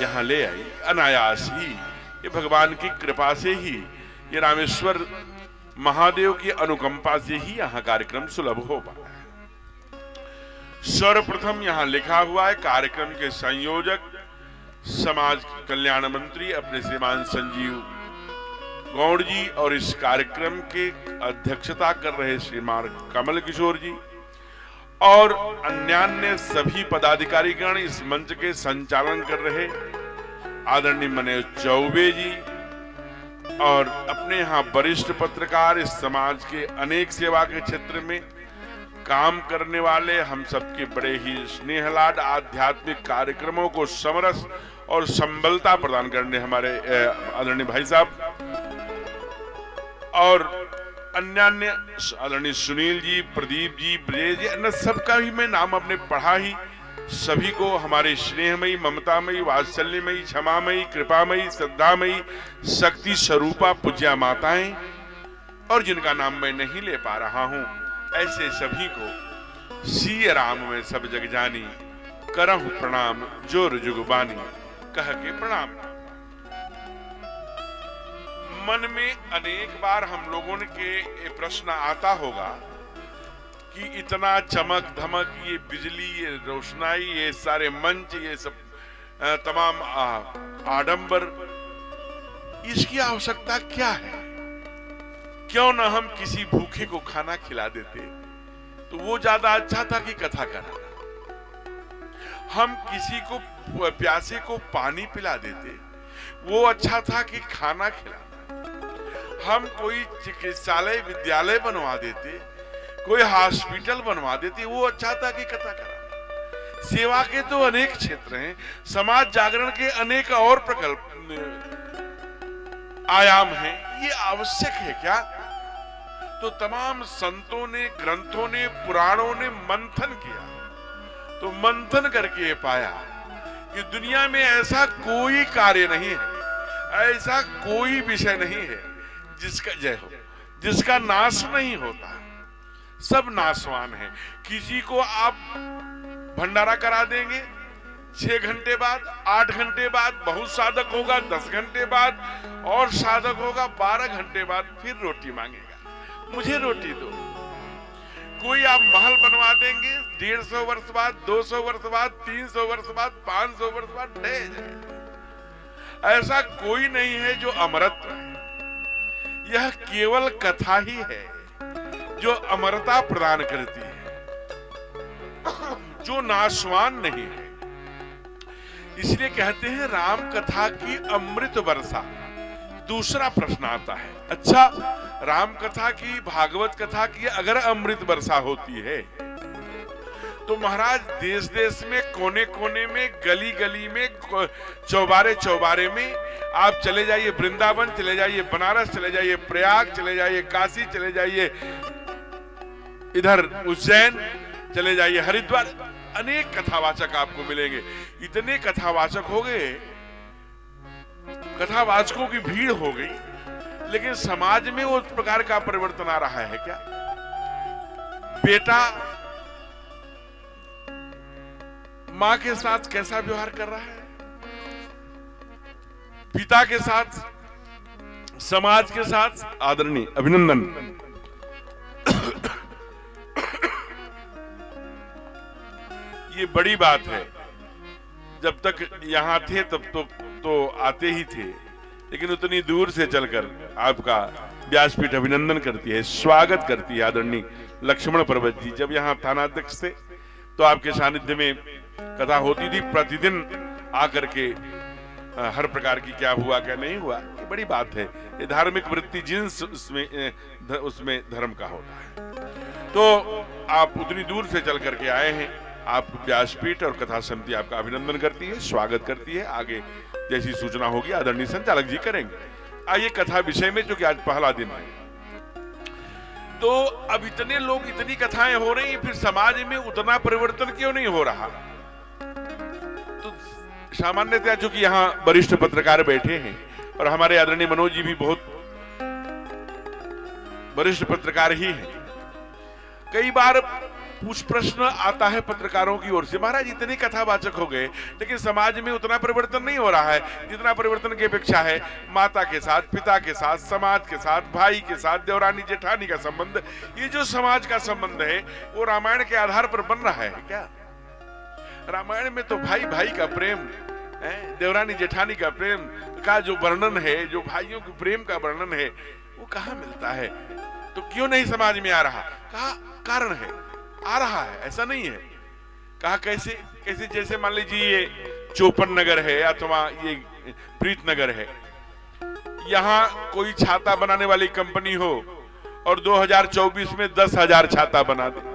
यहाँ ले आई अनायास ही। ये भगवान की कृपा से ही, ये रामेश्वर महादेव की अनुकंपा से ही यहाँ कार्यक्रम सुलभ हो पाया। सर्वप्रथम यहाँ लिखा हुआ है, कार्यक्रम के संयोजक समाज कल्याण मंत्री अपने श्रीमान संजीव गौड़ जी और इस कार्यक्रम के अध्यक्षता कर रहे श्रीमान कमल किशोर जी और अन्यान्य सभी पदाधिकारीगण इस मंच के संचालन कर रहे आदरणीय मनोज चौबे जी और अपने यहाँ वरिष्ठ पत्रकार, इस समाज के अनेक सेवा के क्षेत्र में काम करने वाले, हम सबके बड़े ही स्नेहलाड आध्यात्मिक कार्यक्रमों को समरस और संबलता प्रदान करने हमारे आदरणीय भाई साहब और अन्य आदरणीय सुनील जी, प्रदीप जी, ब्रजेश जी, अन्य सबका भी मैं नाम अपने पढ़ा ही। सभी को हमारे स्नेहमयी, ममतामयी, वात्सल्यमयी, क्षमामयी, कृपामयी, श्रद्धामयी, शक्ति स्वरूपा पूज्या माताएं और जिनका नाम मैं नहीं ले पा रहा हूं, ऐसे सभी को सिय राम में सब जग जानी, करहु प्रणाम जोर जुगबानी, कह के प्रणाम। मन में अनेक बार हम लोगों के ये प्रश्न आता होगा कि इतना चमक धमक, ये बिजली, ये रोशनाई, ये सारे मंच, ये सब तमाम आडंबर, इसकी आवश्यकता क्या है? क्यों न हम किसी भूखे को खाना खिला देते तो वो ज्यादा अच्छा था कि कथा कराना। हम किसी को प्यासे को पानी पिला देते वो अच्छा था कि खाना खिलाना। हम कोई चिकित्सालय विद्यालय बनवा देते, कोई हॉस्पिटल बनवा देते, वो अच्छा था कि कथा कराना। सेवा के तो अनेक क्षेत्र हैं, समाज जागरण के अनेक और प्रकल्प आयाम हैं, ये आवश्यक है क्या? तो तमाम संतों ने, ग्रंथों ने, पुराणों ने मंथन किया, तो मंथन करके ये पाया कि दुनिया में ऐसा कोई कार्य नहीं है, ऐसा कोई विषय नहीं है जिसका जय हो, जिसका नाश नहीं होता। सब नाशवान है। किसी को आप भंडारा करा देंगे, 6 घंटे बाद, 8 घंटे बाद, बहुत साधक होगा 10 घंटे बाद, और साधक होगा 12 घंटे बाद, फिर रोटी मांगेगा, मुझे रोटी दो। कोई आप महल बनवा देंगे 150 वर्ष बाद, 200 वर्ष बाद, 300 वर्ष बाद, 500 वर्ष बाद ढह जाए। ऐसा कोई नहीं है जो अमरत्व है। यह केवल कथा ही है जो अमरता प्रदान करती है, जो नाशवान नहीं है। इसलिए कहते हैं राम कथा की अमृत वर्षा। दूसरा प्रश्न आता है, अच्छा राम कथा की, भागवत कथा की अगर अमृत वर्षा होती है तो महाराज देश देश में, कोने कोने में, गली गली में, चौबारे चौबारे में आप चले जाइए, वृंदावन चले जाइए, बनारस चले जाइए, प्रयाग चले जाइए, काशी चले जाइए, इधर उज्जैन चले जाइए, हरिद्वार, अनेक कथावाचक आपको मिलेंगे। इतने कथावाचक हो गए, कथावाचकों की भीड़ हो गई, लेकिन समाज में उस प्रकार का परिवर्तन आ रहा है क्या? बेटा मां के साथ कैसा व्यवहार कर रहा है, पिता के साथ, समाज के साथ? आदरणीय अभिनंदन। ये बड़ी बात है। जब तक यहां थे तब तो आते ही थे, लेकिन उतनी दूर से चलकर आपका व्यासपीठ अभिनंदन करती है, स्वागत करती है। आदरणीय लक्ष्मण पर्वत जी जब यहाँ थानाध्यक्ष थे तो आपके सानिध्य में कथा होती थी, प्रतिदिन आकर के हर प्रकार की क्या हुआ क्या नहीं हुआ, ये बड़ी बात है। ये धार्मिक वृत्ति जिन्स उसमें धर्म का होता है। तो आप उतनी दूर से चल करके आए हैं, आप व्यासपीठ और कथा समिति आपका अभिनंदन करती है, स्वागत करती है। आगे जैसी सूचना होगी आदरणीय संचालक जी करेंगे। आइए कथा विषय में, जो कि आज पहला दिन है। तो अब इतने लोग, इतनी कथाएं हो रही, फिर समाज में उतना परिवर्तन क्यों नहीं हो रहा? तो सामान्यतः चूंकि यहाँ वरिष्ठ पत्रकार बैठे हैं और हमारे आदरणीय मनोज जी भी बहुत वरिष्ठ पत्रकार ही हैं, कई बार कुछ प्रश्न आता है पत्रकारों की ओर से, महाराज इतने कथावाचक हो गए लेकिन समाज में उतना परिवर्तन नहीं हो रहा है जितना परिवर्तन की अपेक्षा है। माता के साथ, पिता के साथ, समाज के साथ, भाई के साथ, देवरानी जेठानी का संबंध, ये जो समाज का संबंध है वो रामायण के आधार पर बन रहा है क्या? रामायण में तो भाई भाई का प्रेम, देवरानी जेठानी का प्रेम का जो वर्णन है, जो भाइयों के प्रेम का वर्णन है, वो कहाँ मिलता है? तो क्यों नहीं समाज में आ रहा? कहा कारण है, आ रहा है, ऐसा नहीं है। कहा कैसे? कैसे? जैसे मान लीजिए ये चौपन नगर है अथवा ये प्रीत नगर है, यहाँ कोई छाता बनाने वाली कंपनी हो और 2024 में 10,000 छाता बना दे।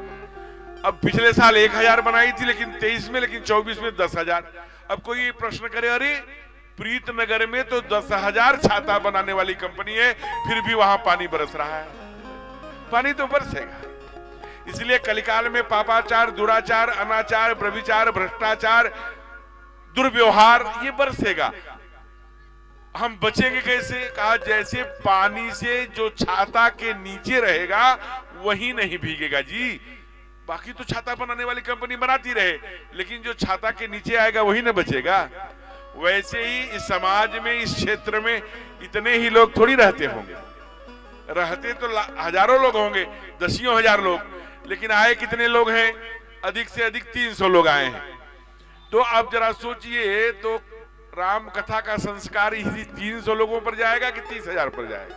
अब पिछले साल 1,000 बनाई थी लेकिन 23 में, लेकिन 24 में 10,000। अब कोई ये प्रश्न करे, अरे प्रीत नगर में तो 10,000 छाता बनाने वाली कंपनी है, फिर भी वहां पानी बरस रहा है। पानी तो बरसेगा। इसलिए कलिकाल में पापाचार, दुराचार, अनाचार, व्यभिचार, भ्रष्टाचार, दुर्व्यवहार ये बरसेगा। हम बचेंगे कैसे? कहा जैसे पानी से जो छाता के नीचे रहेगा वही नहीं भीगेगा जी। बाकी तो छाता बनाने वाली कंपनी बनाती रहे, लेकिन जो छाता के नीचे आएगा वही ना बचेगा। वैसे ही इस समाज में, इस क्षेत्र में इतने ही लोग थोड़ी रहते होंगे। रहते तो हजारों लोग होंगे, दसियों हजार लोग, लेकिन आए कितने लोग हैं? अधिक से अधिक 300 लोग आए हैं। तो आप जरा सोचिए, तो राम कथा का संस्कार इसी 300 लोगों पर जाएगा कि 30,000 पर जाएगा?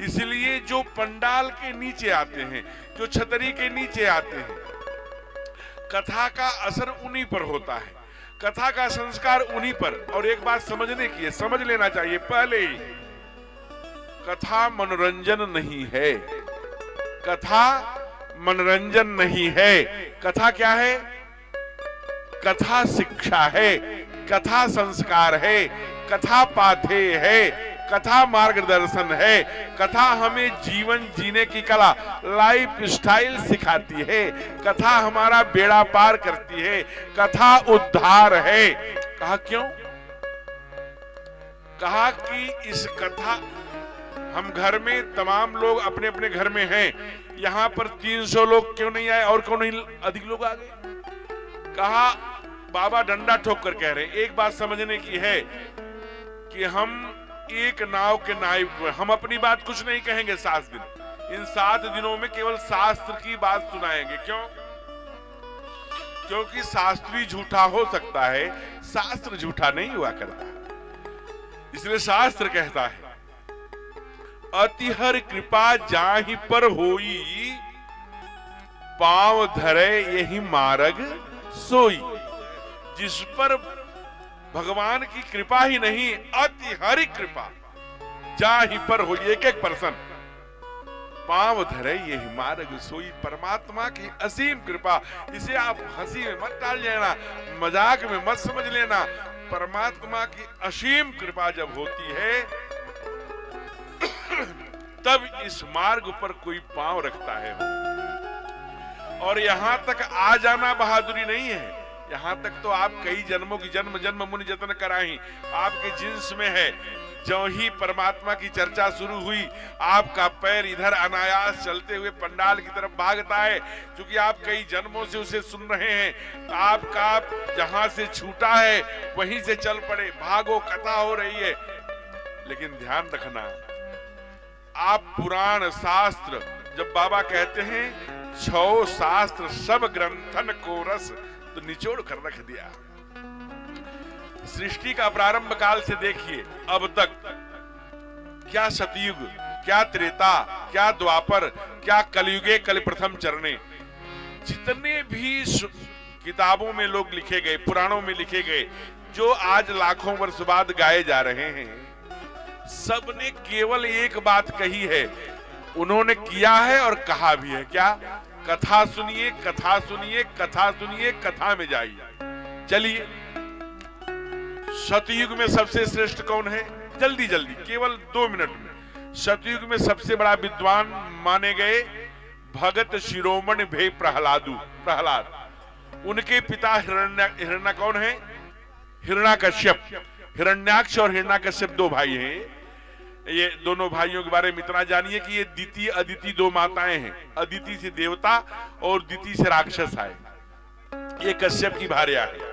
इसलिए जो पंडाल के नीचे आते हैं, जो छतरी के नीचे आते हैं, कथा का असर उन्हीं पर होता है, कथा का संस्कार उन्हीं पर। और एक बात समझने की है, समझ लेना चाहिए पहले ही, कथा मनोरंजन नहीं है। कथा मनोरंजन नहीं है। कथा क्या है? कथा शिक्षा है, कथा संस्कार है, कथा पाथेय है, कथा मार्गदर्शन है, कथा हमें जीवन जीने की कला, लाइफ स्टाइल सिखाती है, कथा हमारा बेड़ा पार करती है, कथा उद्धार है। कहा क्यों? कहा कि इस कथा, हम घर में तमाम लोग अपने अपने घर में हैं, यहाँ पर 300 लोग क्यों नहीं आए और क्यों नहीं अधिक लोग आ गए? कहा बाबा डंडा ठोक कर कह रहे हैं, एक बात समझने की है कि हम एक नाव के नाविक, हम अपनी बात कुछ नहीं कहेंगे 7 दिन। इन 7 दिनों में केवल शास्त्र की बात सुनाएंगे। क्यों? क्योंकि शास्त्री झूठा हो सकता है, शास्त्र झूठा नहीं हुआ करता। इसलिए शास्त्र कहता है, अतिहर कृपा जाहि पर होई, पांव धरे यही मार्ग सोई। जिस पर भगवान की कृपा ही नहीं, अतिहरि कृपा जाहि पर हो, एक पर्सन पांव धरे यही मार्ग सोई। परमात्मा की असीम कृपा, इसे आप हंसी में मत डाल लेना, मजाक में मत समझ लेना। परमात्मा की असीम कृपा जब होती है तब इस मार्ग पर कोई पांव रखता है। और यहां तक आ जाना बहादुरी नहीं है, यहां तक तो आप कई जन्मों की जन्म जन्म मुनि जतन कराई आपके जिन्स में है। जो ही परमात्मा की चर्चा शुरू हुई, आपका पैर इधर अनायास चलते हुए पंडाल की तरफ भागता है, क्योंकि आप कई जन्मों से उसे सुन रहे हैं। आपका जहां से छूटा है वहीं से चल पड़े, भागो, कथा हो रही है। लेकिन ध्यान रखना, आप पुराण शास्त्र, जब बाबा कहते हैं 6 शास्त्र सब ग्रंथन को रस, तो निचोड़ कर रख दिया। सृष्टि का प्रारंभ काल से देखिए अब तक, क्या सतयुग, क्या त्रेता, क्या द्वापर, क्या कलयुगे कल प्रथम चरणे, जितने भी किताबों में लोग लिखे गए, पुराणों में लिखे गए, जो आज लाखों वर्ष बाद गाए जा रहे हैं, सबने केवल एक बात कही है, उन्होंने किया है और कहा भी है। क्या? कथा सुनिए, कथा सुनिए, कथा सुनिए, कथा में जाइए। चलिए, सतयुग में सबसे श्रेष्ठ कौन है? जल्दी जल्दी, केवल 2 मिनट में। सतयुग में सबसे बड़ा विद्वान माने गए भगत शिरोमणि भे प्रहलाद। उनके पिता हिरण्य कौन है? हिरण्याकश्यप। हिरण्याक्ष और हिरण्याकश्यप 2 भाई हैं। ये दोनों भाइयों के बारे में इतना जानिए कि ये दिति अदिति 2 माताएं हैं। अदिति से देवता और दिति से राक्षस आए। ये कश्यप की भार्या है।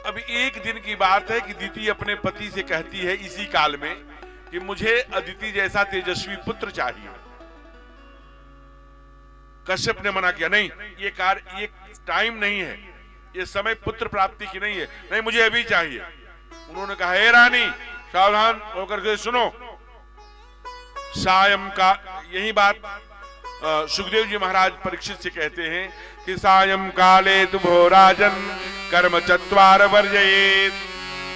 अब एक दिन की बात है कि दिति अपने पति से कहती है इसी काल में कि मुझे अदिति जैसा तेजस्वी पुत्र चाहिए। कश्यप ने मना किया, नहीं, ये टाइम नहीं है, ये समय पुत्र प्राप्ति की नहीं है, नहीं, मुझे अभी चाहिए। उन्होंने कहा, हे रानी, सावधान होकर के सुनो। सायं का, यही बात सुखदेव जी महाराज परीक्षित से कहते हैं कि सायं काले तुभो राजन कर्म चत्वार वर्जयेत।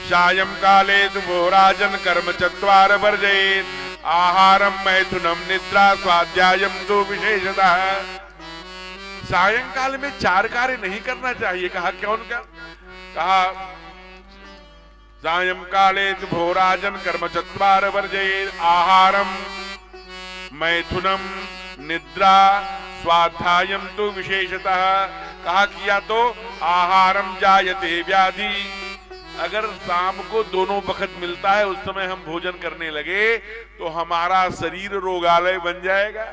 सायं काले तुभो राजन कर्म चत्वार वर्जयेत। आहारम मैथुनम निद्रा स्वाध्यायम तो विशेषतः। सायंकाल में 4 कार्य नहीं करना चाहिए। कहा क्यों? कहा सायं काले तुभो राजन कर्म चत्वार वर्जयेत। आहारम मैथुनम निद्रा स्वाध्यायम तो विशेषतः। कहा किया तो आहारम जायते व्याधि। अगर शाम को दोनों वक्त मिलता है, उस समय हम भोजन करने लगे तो हमारा शरीर रोगालय बन जाएगा।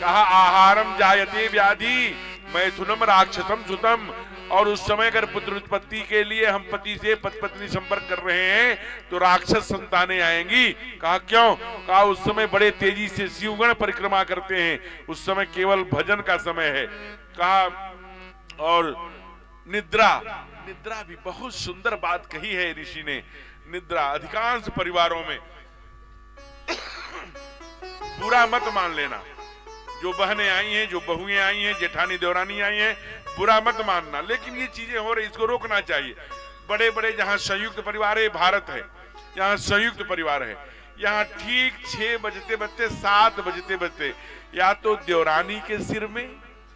कहा आहारम जायते व्याधि मैथुनम राक्षसम सुतम। और उस समय अगर पुत्र उत्पत्ति के लिए हम पति से पति पत्नी संपर्क कर रहे हैं तो राक्षस संतानें आएंगी। कहा क्यों? कहा उस समय बड़े तेजी से शिवगण परिक्रमा करते हैं, उस समय केवल भजन का समय है। कहा और निद्रा, निद्रा भी बहुत सुंदर बात कही है ऋषि ने। निद्रा अधिकांश परिवारों में बुरा मत मान लेना। जो बहनें आई हैं, जो बहुएं आई हैं, जेठानी देवरानी आई हैं, बुरा मत मानना। लेकिन ये चीजें हो रही, इसको रोकना चाहिए। बड़े बड़े जहां संयुक्त परिवार है, भारत है, यहाँ संयुक्त परिवार है, यहाँ ठीक 6 बजते बजते 7 बजते बजते या तो देवरानी के सिर में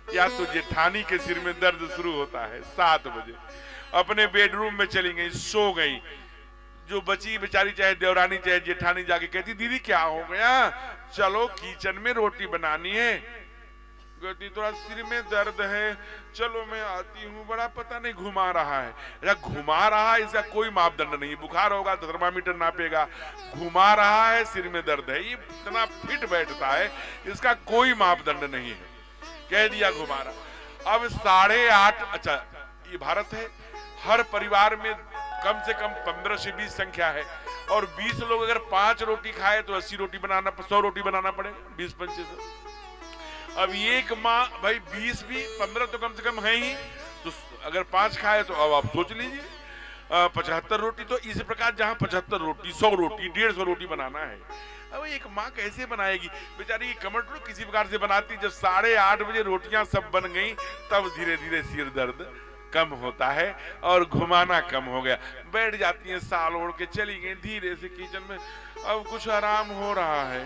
या तो जेठानी के सिर में दर्द शुरू होता है। 7 बजे अपने बेडरूम में चली गई, सो गई। जो बची बेचारी, चाहे देवरानी चाहे जेठानी, जाके कहती दीदी क्या हो गया? चलो किचन में रोटी बनानी है। कहती थोड़ा सिर में दर्द है, चलो मैं आती हूँ, बड़ा पता नहीं घुमा रहा है। घुमा रहा है इसका कोई मापदंड नहीं। बुखार होगा तो थर्मामीटर नापेगा, घुमा रहा है सिर में दर्द है, ये इतना फिट बैठता है, इसका कोई मापदंड नहीं है। कह दिया घुमा रहा। अब 8.5, अच्छा ये भारत है, हर परिवार में कम से कम 15 से 20 संख्या है, और 20 लोग अगर 5 रोटी खाए तो 80 रोटी बनाना, 100 रोटी बनाना पड़ेगा, 20-25 सौ। अब एक माँ भाई 20 भी 15 तो कम से कम है ही, तो अगर 5 खाए तो अब आप सोच लीजिए 75 रोटी। तो इस प्रकार जहाँ 75 रोटी, 100 रोटी, 150 रोटी बनाना है, अब एक माँ कैसे बनाएगी बेचारी? कमर किसी प्रकार से बनाती। जब 8:30 बजे रोटियां सब बन गई, तब धीरे धीरे सिर दर्द कम होता है और घुमाना कम हो गया, बैठ जाती हैं, साल ओढ़ के चली गई धीरे से किचन में। अब कुछ आराम हो रहा है,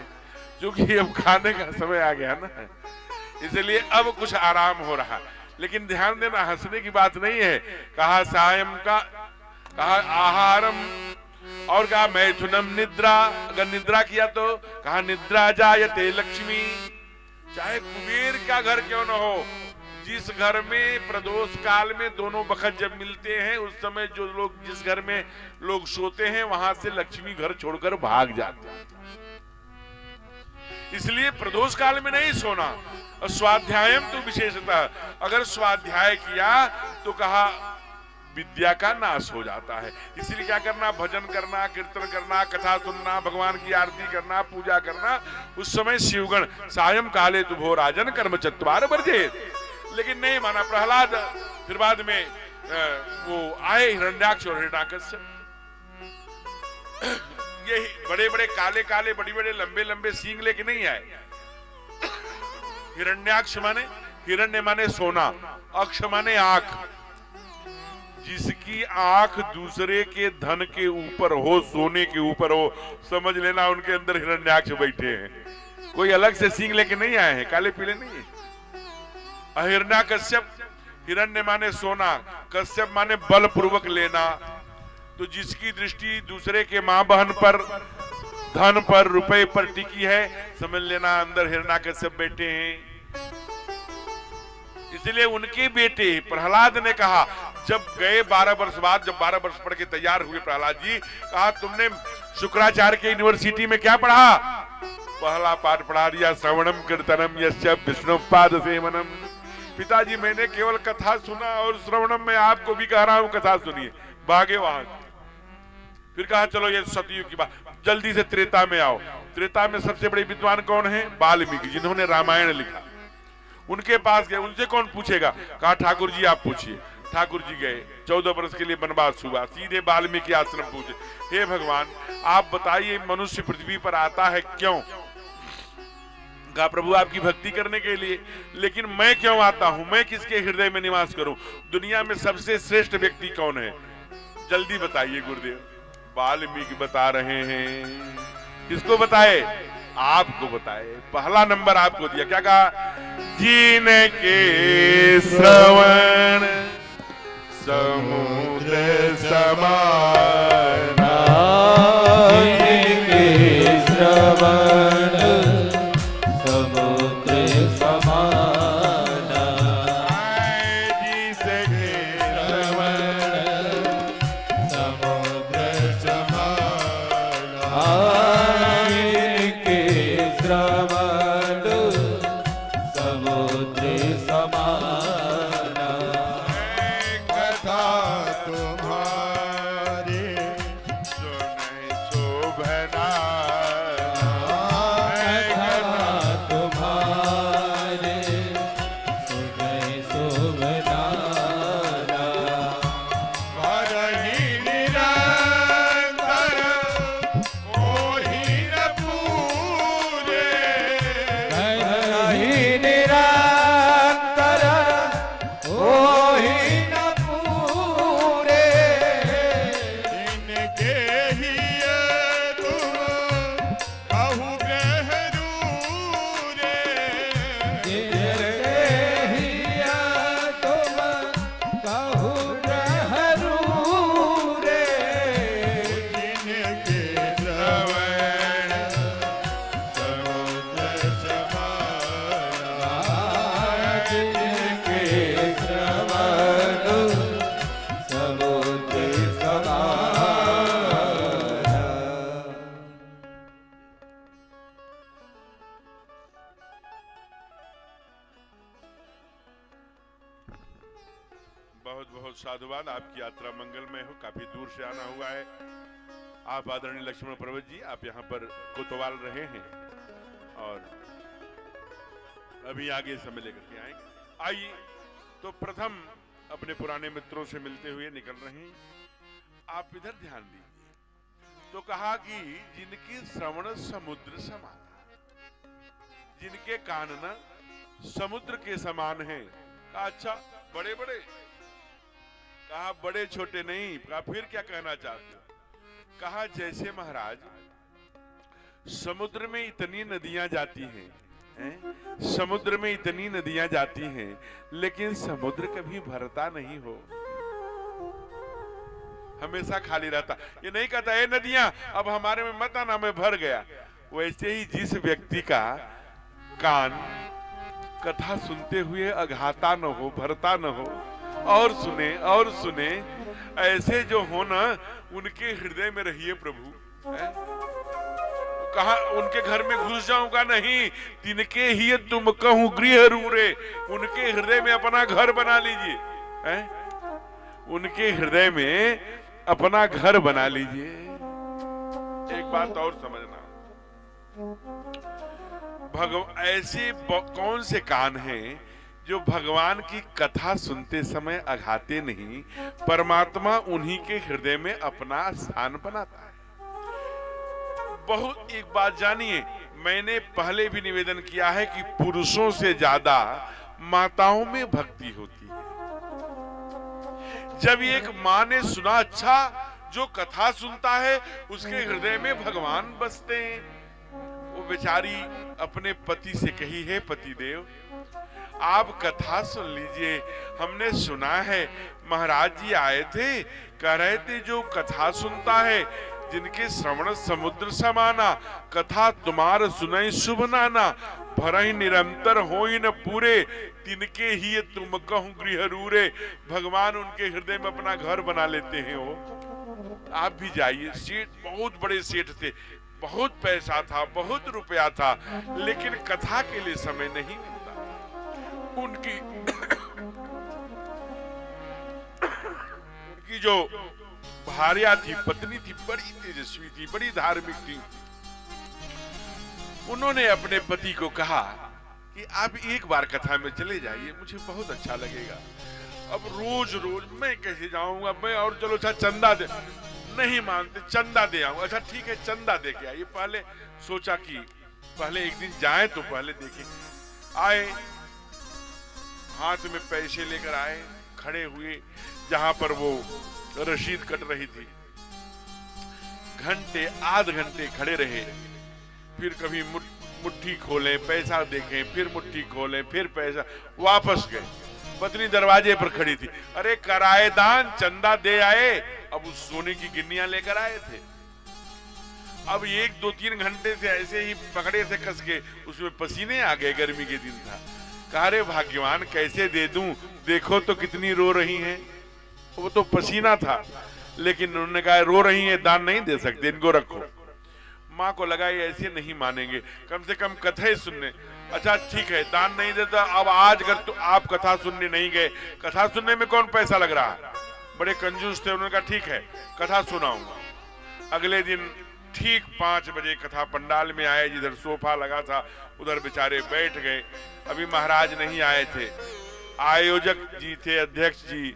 क्योंकि अब खाने का समय आ गया ना, इसलिए अब कुछ आराम हो रहा। लेकिन ध्यान देना, हंसने की बात नहीं है। कहा सायं का, कहा आहारम, और कहा मैथुनम निद्रा, अगर निद्रा किया तो कहा निद्रा जायते लक्ष्मी। चाहे कुबेर का घर क्यों न हो, जिस घर में प्रदोष काल में दोनों बखत जब मिलते हैं, उस समय जो लोग, जिस घर में लोग सोते हैं, वहां से लक्ष्मी घर छोड़कर भाग जाते हैं। इसलिए प्रदोष काल में नहीं सोना। और स्वाध्यायम तो विशेषतः, अगर स्वाध्याय किया तो कहा विद्या का नाश हो जाता है। इसलिए क्या करना? भजन करना, कीर्तन करना, कथा सुनना, भगवान की आरती करना, पूजा करना। उस समय शिवगण सायं काले तुभो राजन कर्म चत्वार वर्जेत। लेकिन नहीं माना प्रहलाद। फिर बाद में वो आए हिरण्याक्ष और हिरण्याकश्यप, ये बड़े बड़े काले काले, बड़े बड़े लंबे लंबे सींग लेके नहीं आए। हिरण्याक्ष माने, हिरण्य माने सोना, अक्ष माने आंख। जिसकी आंख दूसरे के धन के ऊपर हो, सोने के ऊपर हो, समझ लेना उनके अंदर हिरण्याक्ष बैठे हैं। कोई अलग से सींग लेके नहीं आए हैं, काले पीले नहीं है। हिरण्याकश्यप, हिरण्य माने सोना, कश्यप माने बलपूर्वक लेना। तो जिसकी दृष्टि दूसरे के मां बहन पर, धन पर, रुपए पर टिकी है, समझ लेना अंदर हिरण्याकश्यप बैठे हैं। इसलिए उनके बेटे प्रहलाद ने कहा, जब गए 12 वर्ष बाद, जब 12 वर्ष पढ़ के तैयार हुए प्रहलाद जी, कहा तुमने शुक्राचार्य के यूनिवर्सिटी में क्या पढ़ा? पहला पाठ पढ़ा दिया, श्रवणम कीर्तनम यस्य विष्णु पाद सेवनम। पिताजी मैंने केवल कथा सुना, और श्रवणम में आपको भी कह रहा हूं कथा सुनिए। भागे वहां। फिर कहा चलो ये सतयुग की बात, जल्दी से त्रेता में आओ। त्रेता में सबसे बड़े विद्वान कौन है? वाल्मीकि, जिन्होंने रामायण लिखा। उनके पास गए, उनसे कौन पूछेगा? कहा ठाकुर जी आप पूछिए। ठाकुर जी गए, 14 वर्ष के लिए वनवास हुआ, सीधे वाल्मीकि आश्रम पूछे, हे भगवान आप बताइए मनुष्य पृथ्वी पर आता है क्यों? कहा प्रभु आपकी भक्ति करने के लिए। लेकिन मैं क्यों आता हूं? मैं किसके हृदय में निवास करूं? दुनिया में सबसे श्रेष्ठ व्यक्ति कौन है? जल्दी बताइए गुरुदेव। वाल्मीकि बता रहे हैं। किसको बताए? आपको बताए। पहला नंबर आपको दिया, क्या कहा? जिनके श्रवण समुद्र समान, जिनके श्रवण समुद्र समान, जिसके श्रवण समुद्र समान, जिनके श्रवण समुद्र समान। कथा तुम्हारे साधुवाद, आपकी यात्रा मंगलमय हो। काफी दूर से आना हुआ है। आप आदरणीय लक्ष्मण पर्वत जी, आप यहाँ पर कोतवाल रहे हैं और अभी आगे समय लेकर के आएंगे। आइए तो प्रथम अपने पुराने मित्रों से मिलते हुए निकल रहे हैं। आप इधर ध्यान दीजिए। तो कहा कि जिनके श्रवण समुद्र समान, जिनके कान न समुद्र के समान हैं। कहा अच्छा बड़े बड़े, कहा बड़े छोटे नहीं। कहा फिर क्या कहना चाहते हो? कहा जैसे महाराज समुद्र में इतनी नदियां जाती हैं, समुद्र में इतनी नदियां जाती हैं, लेकिन समुद्र कभी भरता नहीं हो, हमेशा खाली रहता। ये नहीं कहता ये नदियां अब हमारे में मत आना, मैं भर गया। वैसे ही जिस व्यक्ति का कान कथा सुनते हुए अघाता न हो, भरता न हो, और सुने ऐसे जो हो ना, उनके हृदय में रहिए प्रभु। कहा उनके घर में घुस जाऊंगा नहीं, तिनके ही तुम कहूं गृह रूरे। उनके हृदय में अपना घर बना लीजिए, उनके हृदय में अपना घर बना लीजिए। एक बात और समझना, ऐसे कौन से कान हैं जो भगवान की कथा सुनते समय अघाते नहीं, परमात्मा उन्हीं के हृदय में अपना स्थान बनाता है। बहुत एक बात जानिए, मैंने पहले भी निवेदन किया है कि पुरुषों से ज्यादा माताओं में भक्ति होती है। जब एक माँ ने सुना, अच्छा जो कथा सुनता है उसके हृदय में भगवान बसते हैं। वो बेचारी अपने पति से कही है, पतिदेव आप कथा सुन लीजिए। हमने सुना है महाराज जी आए थे, कह रहे थे जो कथा सुनता है, जिनके श्रवण समुद्र समाना, कथा तुम्हार सुनई शुभ नाना, भरहि निरंतर होई न पूरे, तिनके ही तुम कहूं गृह रूरे। भगवान उनके हृदय में अपना घर बना लेते हैं। वो आप भी जाइए। सेठ बहुत बड़े सेठ थे, बहुत पैसा था, बहुत रुपया था, लेकिन कथा के लिए समय नहीं मिलता। उनकी जो भार्या थी, पत्नी थी, बड़ी तेजस्वी थी, बड़ी धार्मिक थी। उन्होंने अपने पति को कहा कि आप एक बार कथा में चले जाइए, मुझे बहुत अच्छा लगेगा। अब रोज रोज मैं कैसे जाऊंगा मैं, और चलो अच्छा चंदा दे, नहीं मानते, चंदा दे आऊंगा। अच्छा ठीक है चंदा दे के आइए। पहले सोचा कि पहले एक दिन जाए तो पहले देखें। आए, हाथ में पैसे लेकर आए, खड़े हुए जहां पर वो रसीद कट रही थी। घंटे आध घंटे खड़े रहे, फिर कभी मुट्ठी खोलें पैसा देखें, फिर मुट्ठी खोलें, फिर पैसा, वापस गए। पत्नी दरवाजे पर खड़ी थी, अरे कराए दान, चंदा दे आए। अब उस सोने की गिन्नियां लेकर आए थे। अब 1-2-3 घंटे से ऐसे ही पकड़े थे कस के, उसमें पसीने आ गए, गर्मी के दिन था। कहा रे भाग्यवान कैसे दे दूं, देखो तो कितनी रो रही हैं। वो तो पसीना था, लेकिन उन्होंने कहा रो रही हैं, दान नहीं दे सकते, इनको रखो। माँ को लगा ये ऐसे नहीं मानेंगे, कम से कम कथा ही सुनने। अच्छा ठीक है दान नहीं देता, अब आज अगर तो आप कथा सुनने नहीं गए, कथा सुनने में कौन पैसा लग रहा है। बड़े कंजूस थे, उन्होंने कहा ठीक है कथा सुनाऊंगा। अगले दिन ठीक 5 बजे कथा पंडाल में आए, जिधर सोफा लगा था उधर बेचारे बैठ गए। अभी महाराज नहीं आए थे, आयोजक जी थे, अध्यक्ष जी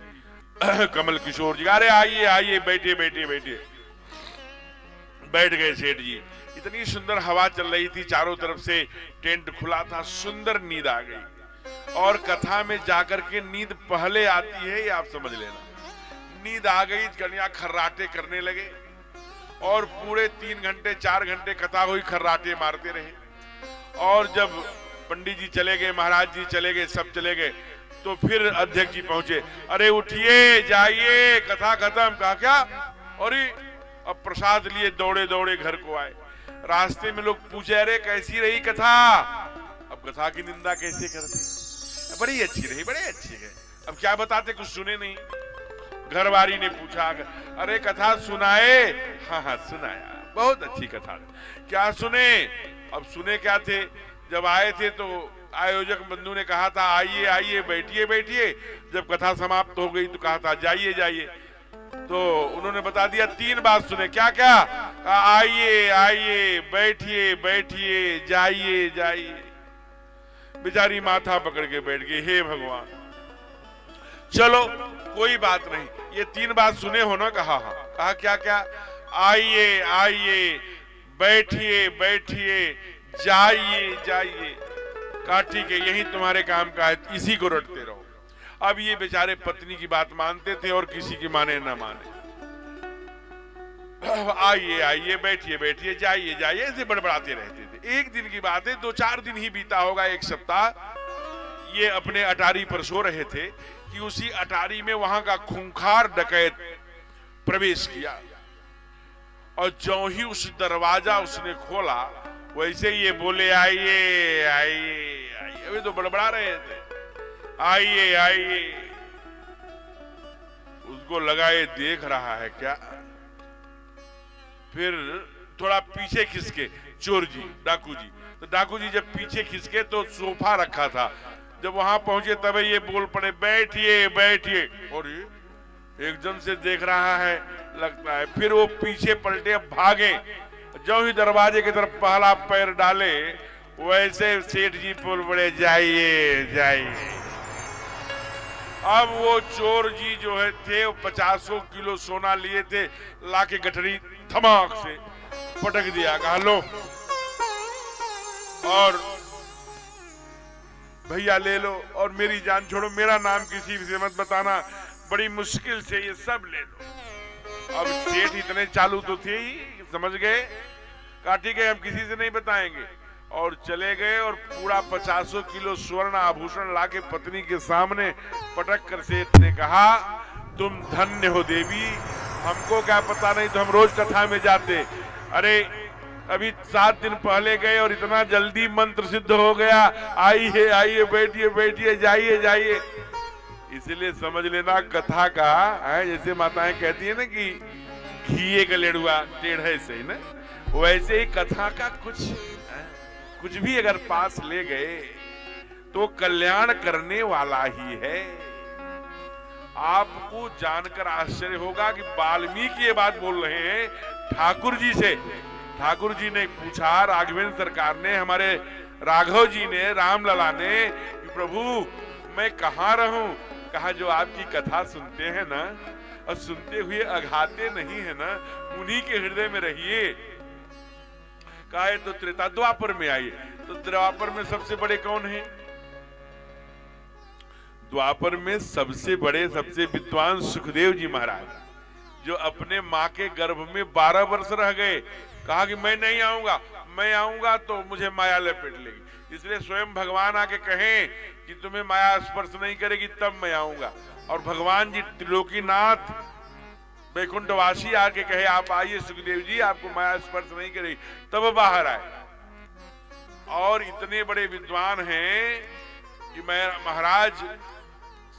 कमल किशोर जी, अरे आइए आइए बैठिए बैठिए बैठिए। बैठ गए सेठ जी। इतनी सुंदर हवा चल रही थी, चारों तरफ से टेंट खुला था, सुंदर नींद आ गई। और कथा में जाकर के नींद पहले आती है, ये आप समझ लेना। नींद आ गई, कन्या खर्राटे करने लगे और पूरे 3 घंटे 4 घंटे कथा हुई, खर्राटे मारते रहे। और जब पंडित जी चले गए, महाराज जी चले गए, सब चले गए, तो फिर अध्यक्ष जी पहुंचे, अरे उठिए जाइए कथा खत्म। कहा क्या? अरे अब प्रसाद लिए दौड़े दौड़े घर को आए। रास्ते में लोग पूछे अरे कैसी रही कथा? अब कथा की निंदा कैसे करते? बड़ी अच्छी रही, बड़ी अच्छी है। अब क्या बताते, कुछ सुने नहीं। घरवाली ने पूछा, अरे कथा सुनाए? हाँ हाँ सुनाया, बहुत अच्छी कथा। क्या सुने? अब सुने क्या थे? जब आए थे तो आयोजक बंधु ने कहा था आइए आइए बैठिए बैठिए, जब कथा समाप्त हो गई तो कहा था जाइए जाइए। तो उन्होंने बता दिया 3 बात सुने, क्या क्या? कहा आइए आइए, बैठिए बैठिए, जाइए जाइए। बेचारी माथा पकड़ के बैठ गई, हे भगवान। चलो कोई बात नहीं, ये 3 बात सुने हो ना? कहा हाँ। कहा क्या क्या? आइए आइए, बैठिए बैठिए, जाइए जाइए। कहा ठीक है, यही तुम्हारे काम का है, इसी को रटते रहो। अब ये बेचारे पत्नी की बात मानते थे और किसी की माने ना माने। आइए आइए, बैठिए बैठिए, जाइए जाइए, ऐसे बड़बड़ाते रहते थे। एक दिन की बात है, 2-4 दिन ही बीता होगा, एक सप्ताह। ये अपने अटारी पर सो रहे थे कि उसी अटारी में वहां का खूंखार डकैत प्रवेश किया, और जो ही उस दरवाजा उसने खोला वैसे ये बोले आइए आइए आइए। अभी तो बड़बड़ा रहे थे, आइए आइए। उसको लगा ये देख रहा है क्या। फिर थोड़ा पीछे खिसके चोर जी, डाकू जी। तो डाकू जी जब पीछे खिसके तो सोफा रखा था, जब वहां पहुंचे तब ये बोल पड़े बैठिए बैठिए, और ये एकदम से देख रहा है लगता है। फिर वो पीछे पलटे, भागे। जो ही दरवाजे की तरफ पहला पैर डाले वैसे सेठ जी बोल पड़े जाइए जाइए। अब वो चोर जी जो है थे, 50 किलो सोना लिए थे, लाके गठरी धमाक से पटक दिया। कहा लो और भैया ले लो, और मेरी जान छोड़ो, मेरा नाम किसी से मत बताना, बड़ी मुश्किल से ये सब ले लो। अब सेठ इतने चालू तो थे ही, समझ गए। कहा ठीक है, हम किसी से नहीं बताएंगे, और चले गए। और पूरा 50 किलो स्वर्ण आभूषण लाके पत्नी के सामने पटक कर सेठ ने कहा तुम धन्य हो देवी, हमको क्या पता, नहीं तो हम रोज कथा में जाते। अरे अभी 7 दिन पहले गए और इतना जल्दी मंत्र सिद्ध हो गया, आइए आइए, बैठिए बैठिए, जाइए जाइए। इसलिए समझ लेना कथा का है, जैसे माताएं कहती है ना कि घिए का लेड़ुआ टेढ़े से ना, वैसे ही कथा का कुछ भी अगर पास ले गए तो कल्याण करने वाला ही है। आपको जानकर आश्चर्य होगा कि वाल्मीकि ये बात बोल रहे हैं ठाकुर जी से। ठाकुर जी ने पूछा, राघवेंद्र सरकार ने, हमारे राघव जी ने, रामलला ने, कि प्रभु मैं कहाँ रहूं? कहा जो आपकी कथा सुनते हैं ना, और सुनते हुए अघाते नहीं है ना, उन्हीं के हृदय में रहिए। कहा तो त्रेता द्वापर में आइए। तो द्वापर में सबसे बड़े कौन हैं? द्वापर में सबसे बड़े, सबसे विद्वान सुखदेव जी महाराज, जो अपने माँ के गर्भ में 12 वर्ष रह गए। कहा कि मैं नहीं आऊंगा, मैं आऊंगा तो मुझे माया लपेट लेगी, इसलिए स्वयं भगवान आके कहें कि तुम्हें माया स्पर्श नहीं करेगी तब मैं आऊंगा। और भगवान जी त्रिलोकीनाथ वैकुंठवासी आके कहे आप आइए सुखदेव जी, आपको माया स्पर्श नहीं करेगी, तब बाहर आए। और इतने बड़े विद्वान हैं कि मैं महाराज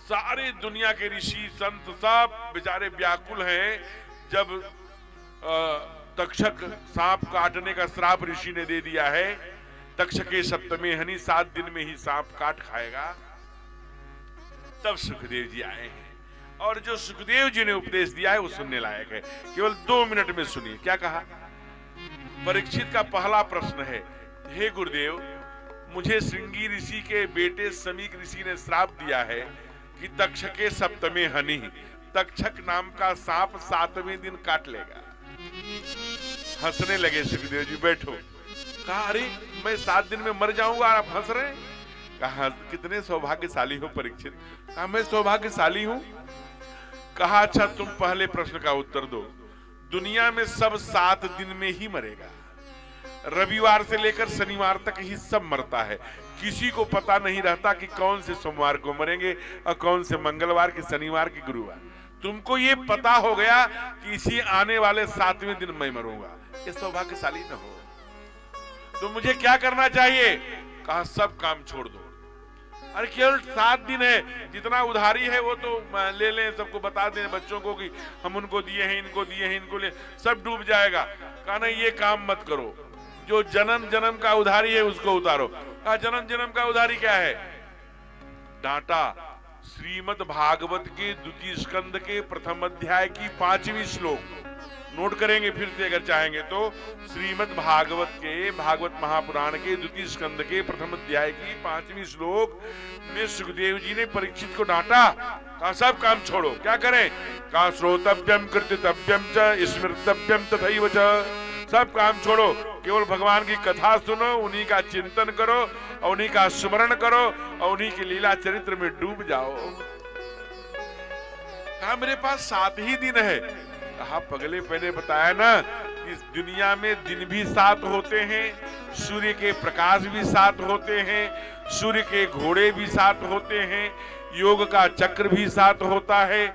सारी दुनिया के ऋषि संत सब बेचारे व्याकुल हैं। जब तक्षक सांप काटने का श्राप ऋषि ने दे दिया है, तक्षके सप्तमे हनि, 7 दिन में ही सांप काट खाएगा, तब सुखदेव जी आए हैं। और जो सुखदेव जी ने उपदेश दिया है वो सुनने लायक है। केवल 2 मिनट में सुनिए क्या कहा। परीक्षित का पहला प्रश्न है, हे गुरुदेव, मुझे श्रृंगी ऋषि के बेटे समीक ऋषि ने श्राप दिया है कि तक्षके सप्तमे हनि, तक्षक नाम का सांप 7वें दिन काट लेगा। हंसने लगे सुखदेव जी, बैठो। कहा अरे मैं 7 दिन में मर जाऊंगा, आप हंस रहे हैं? कहा कितने सौभाग्यशाली हो परीक्षित। कहा मैं सौभाग्यशाली हूं। कहा अच्छा तुम पहले प्रश्न का उत्तर दो। दुनिया में सब 7 दिन में ही मरेगा, रविवार से लेकर शनिवार तक ही सब मरता है। किसी को पता नहीं रहता कि कौन से सोमवार को मरेंगे और कौन से मंगलवार की, शनिवार की, गुरुवार। तुमको ये पता हो गया कि इसी आने वाले 7वें दिन मैं मरूंगा, ये सौभाग्यशाली न हो। तो मुझे क्या करना चाहिए? कहा सब काम छोड़ दो। अरे केवल 7 दिन है, जितना उधारी है वो तो ले लें, सबको बता दें बच्चों को कि हम उनको दिए हैं, इनको दिए हैं, इनको ले, सब डूब जाएगा। कहा नहीं ये काम मत करो, जो जन्म जन्म का उधारी है उसको उतारो। जन्म जन्म का उधारी क्या है? डांटा। श्रीमद् भागवत के द्वितीय स्कंद के प्रथम अध्याय की 5वीं श्लोक नोट करेंगे फिर से अगर चाहेंगे तो। श्रीमद् भागवत के भागवत महापुराण के द्वितीय स्कंद के प्रथम अध्याय की 5वीं श्लोक में सुखदेव जी ने परीक्षित को डांटा। कहा सब काम छोड़ो, क्या करें? कहा श्रोतव्यम कृतव्यम च स्मृतव्यम तथैव च। सब काम छोड़ो, केवल भगवान की कथा सुनो, उन्हीं का चिंतन करो और उन्हीं का स्मरण करो और उन्हीं की लीला चरित्र में डूब जाओ। कहा मेरे पास 7 ही दिन है। कहा पगले पहले बताया ना कि इस दुनिया में दिन भी 7 होते हैं, सूर्य के प्रकाश भी 7 होते हैं, सूर्य के घोड़े भी 7 होते हैं, योग का चक्र भी 7 होता है,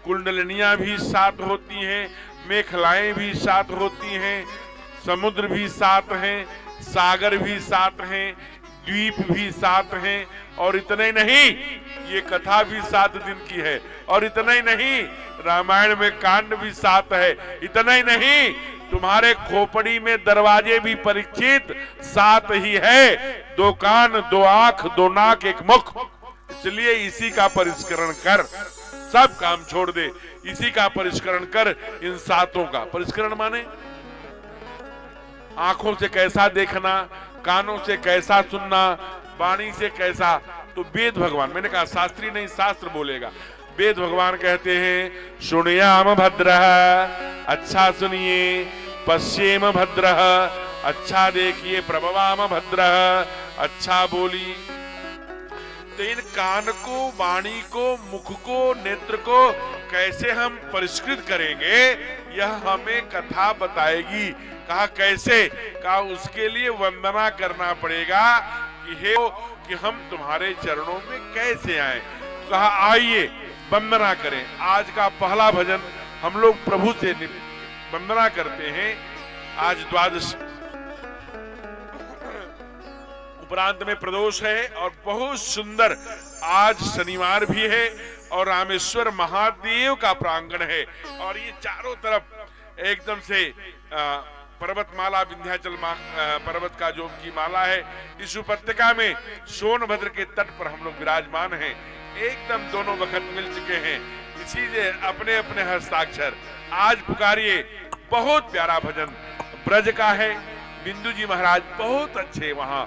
कुंडलिनियां भी 7 होती हैं, मेखलाएं भी 7 होती हैं, समुद्र भी 7 हैं, सागर भी 7 हैं, द्वीप भी 7 हैं। और इतना ही नहीं, ये कथा भी 7 दिन की है। और इतना ही नहीं, रामायण में कांड भी 7 है। इतना ही नहीं, तुम्हारे खोपड़ी में दरवाजे भी परीक्षित 7 ही है। 2 कान, 2 आंख, 2 नाक, 1 मुख। इसलिए इसी का परिष्करण कर, सब काम छोड़ दे, इसी का परिष्करण कर। इन 7 का परिष्करण माने आंखों से कैसा देखना, कानों से कैसा सुनना, वाणी से कैसा। तो वेद भगवान, मैंने कहा शास्त्री नहीं, शास्त्र बोलेगा। वेद भगवान कहते हैं सुनयाम भद्रः, अच्छा सुनिए, पश्येम भद्रः, अच्छा देखिए, प्रभवाम भद्रः, अच्छा बोली। तो इन कान को, वाणी को, मुख को, नेत्र को कैसे हम परिष्कृत करेंगे, यह हमें कथा बताएगी। कहा कैसे? कहा उसके लिए वंदना करना पड़ेगा कि हे कि हम तुम्हारे चरणों में कैसे आए। कहा आइए वंदना करें। आज का पहला भजन हम लोग प्रभु से वंदना करते हैं। आज द्वादश उपरांत में प्रदोष है और बहुत सुंदर आज शनिवार भी है और रामेश्वर महादेव का प्रांगण है। और ये चारों तरफ एकदम से पर्वतमाला, विंध्याचल पर्वत का जो की माला है, इस उपत्यका में सोनभद्र के तट पर हम लोग विराजमान हैं। एकदम दोनों वक्त मिल चुके हैं, इसीलिए अपने अपने हस्ताक्षर आज पुकारिए। बहुत प्यारा भजन ब्रज का है। बिंदु जी महाराज बहुत अच्छे वहां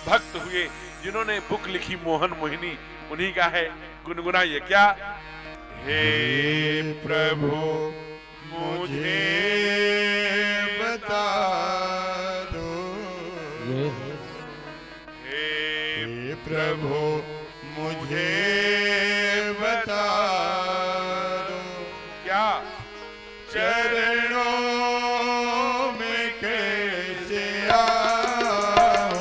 भक्त हुए जिन्होंने बुक लिखी मोहन मोहिनी, उन्हीं का है। गुनगुनाइए क्या? हे प्रभु मुझे बता दो, हे प्रभु मुझे बता दो, क्या चरणों में कैसे आओ,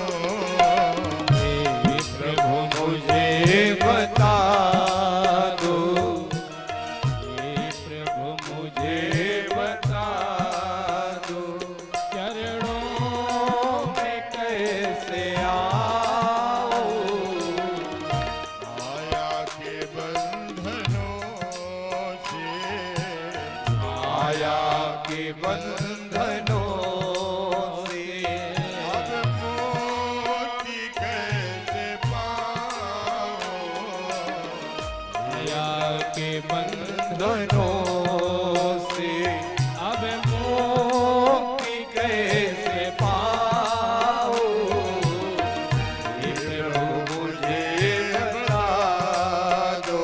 हे प्रभु मुझे बता दो, हे प्रभु मुझे बता दो, चरणों में कैसे आओ, माया के बंधनों से, माया के बंधनों से अब मुक्ति कैसे पाओ, माया के बंधनों से अब मुक्ति कैसे पाओ, हे प्रभु मुझे बता दो।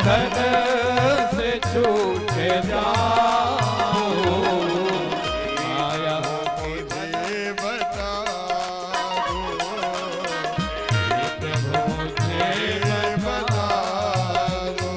बंधन से छूट जाऊं, माया मुझे बता दो, प्रभु मुझे बता दो।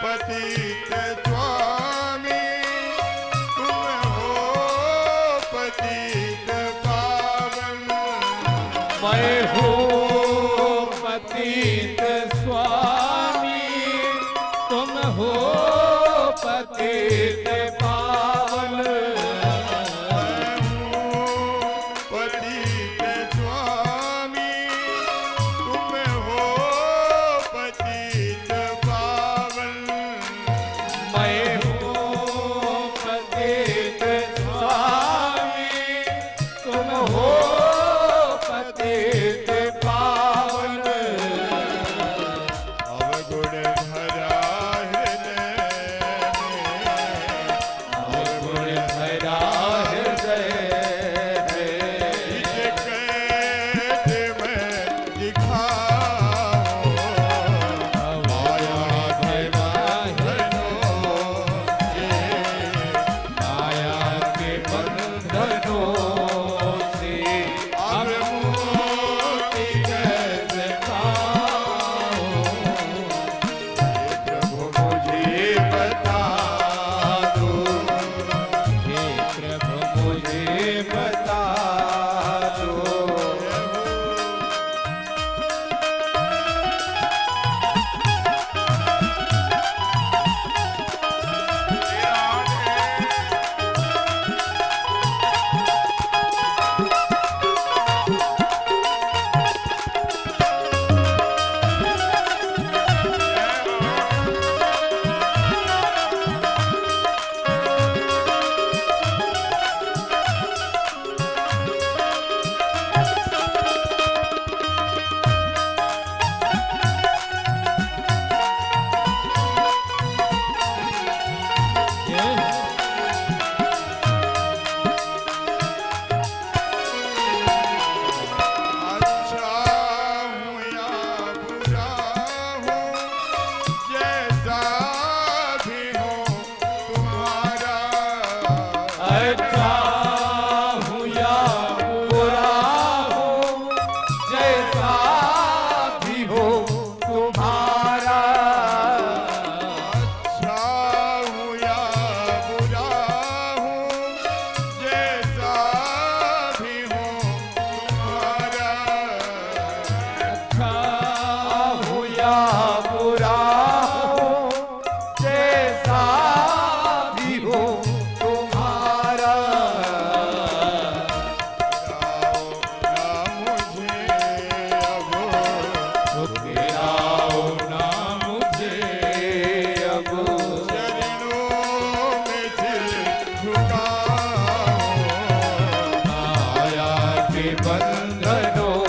पतित स्वामी तुम हो पतित पावन, मैं हूँ पतित स्वामी, तुम हो पतित पावन। मैं हूँ पतित स्वामी तुम हो पतित पावन, मैं हूँ पतित स्वामी, तुम हो पतित पावन। अवगुण भरा हृदय में, अवगुण भरा हृदय है, इस कैद में दिखाओ, माया के बंधनों से, माया के बंधनों से अब मुक्ति कैसे पाऊं? प्रभु मुझे बता दो, हे प्रभु मुझे बता दो। अच्छा हूँ या बुरा हूँ, जैसा भी हो तुम्हारा, अच्छा हूँ या बुरा हूँ, जैसा भी हो तुम्हारा। अच्छा हूँ या बुरा हूँ, जैसा भी हो तुम्हारा, अच्छा हूँ या बुरा हूँ, जैसा भी हो तुम्हारा। ठुकराओ ना मुझे अब, ठुकराओ ना मुझे अब, चरणों में सिर झुकाओ, माया के बंधनों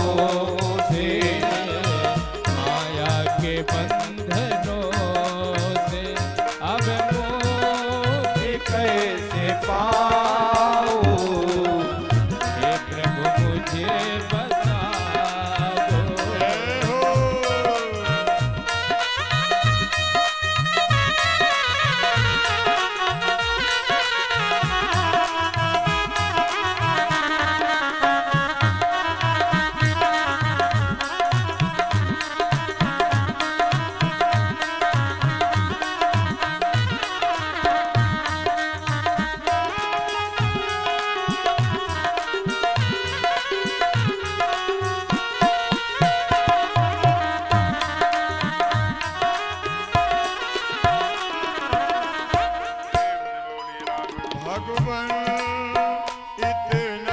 से, माया के बंधनों से अब मुक्ति कैसे पाऊं? हे प्रभु मुझे बता दो। जय हो। भगवन इतना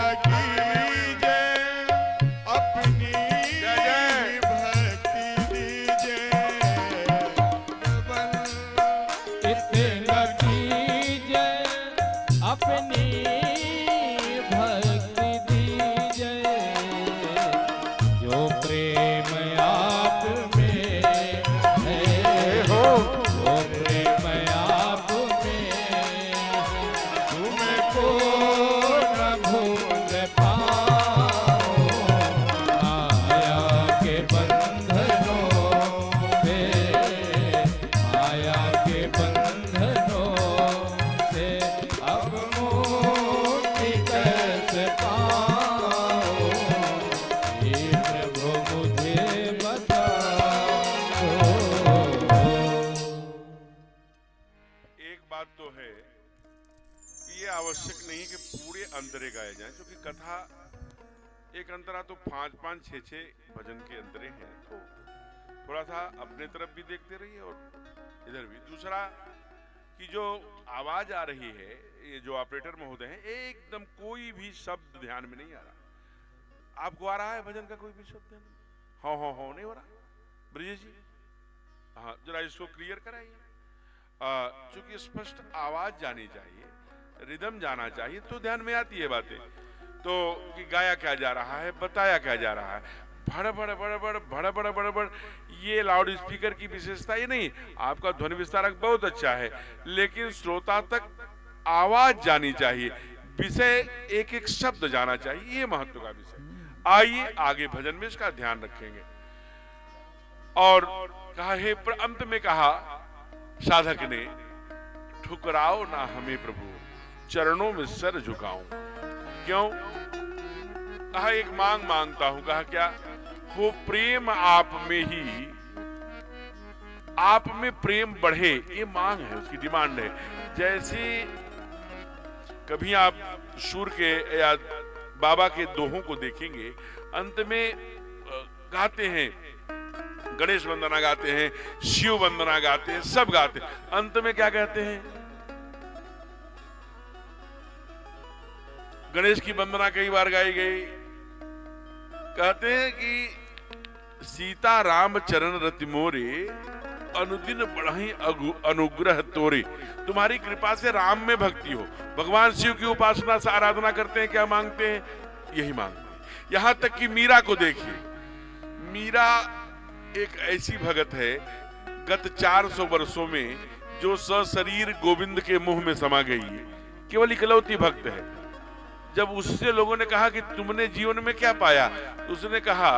आवश्यक नहीं है कि पूरे अंतरे गाए जाएं, क्योंकि कथा एक अंतरा तो 5-5, 6-6 भजन के अंतरे हैं, तो थोड़ा सा अपने तरफ भी देखते रहिए और इधर भी। दूसरा कि जो आवाज आ रही है, ये जो ऑपरेटर महोदय हैं, एकदम कोई भी शब्द ध्यान में नहीं आ रहा। आपको आ रहा है भजन का कोई भी शब्द ध्यान में? हाँ नहीं हो रहा ब्रिजेश जी? हाँ, जरा इसको क्लियर कराइए। चूंकि स्पष्ट आवाज जानी चाहिए, रिदम जाना चाहिए, तो ध्यान में आती है बातें। तो कि गाया क्या जा रहा है, बताया क्या जा रहा है। भड़ ये लाउड स्पीकर की विशेषता ये नहीं, आपका ध्वनि विस्तारक बहुत अच्छा है, लेकिन श्रोता तक आवाज जानी चाहिए, विषय एक एक शब्द जाना चाहिए, ये महत्व का विषय। आइए आगे भजन में इसका ध्यान रखेंगे। और कहा है, अंत में कहा साधक ने, ठुकराओ ना हमें प्रभु, चरणों में सर झुकाऊं। क्यों? कहा एक मांग मांगता हूं। कहा क्या? हो प्रेम आप में ही, आप में प्रेम बढ़े, ये मांग है, उसकी डिमांड है। जैसे कभी आप सूर के या बाबा के दोहों को देखेंगे, अंत में गाते हैं, गणेश वंदना गाते हैं, शिव वंदना गाते हैं, सब गाते हैं, अंत में क्या कहते हैं? गणेश की वंदना कई बार गाई गई, कहते हैं कि सीता राम चरण रति मोरे, अनुदिन बढ़ई अनुग्रह तोरे। तुम्हारी कृपा से राम में भक्ति हो। भगवान शिव की उपासना से आराधना करते हैं, क्या मांगते हैं? यही मांगते हैं। यहां तक कि मीरा को देखिए, मीरा एक ऐसी भगत है, गत 400 वर्षों में जो सशरीर गोविंद के मुंह में समा गई है, केवल इकलौती भक्त है। जब उससे लोगों ने कहा कि तुमने जीवन में क्या पाया, तो उसने कहा,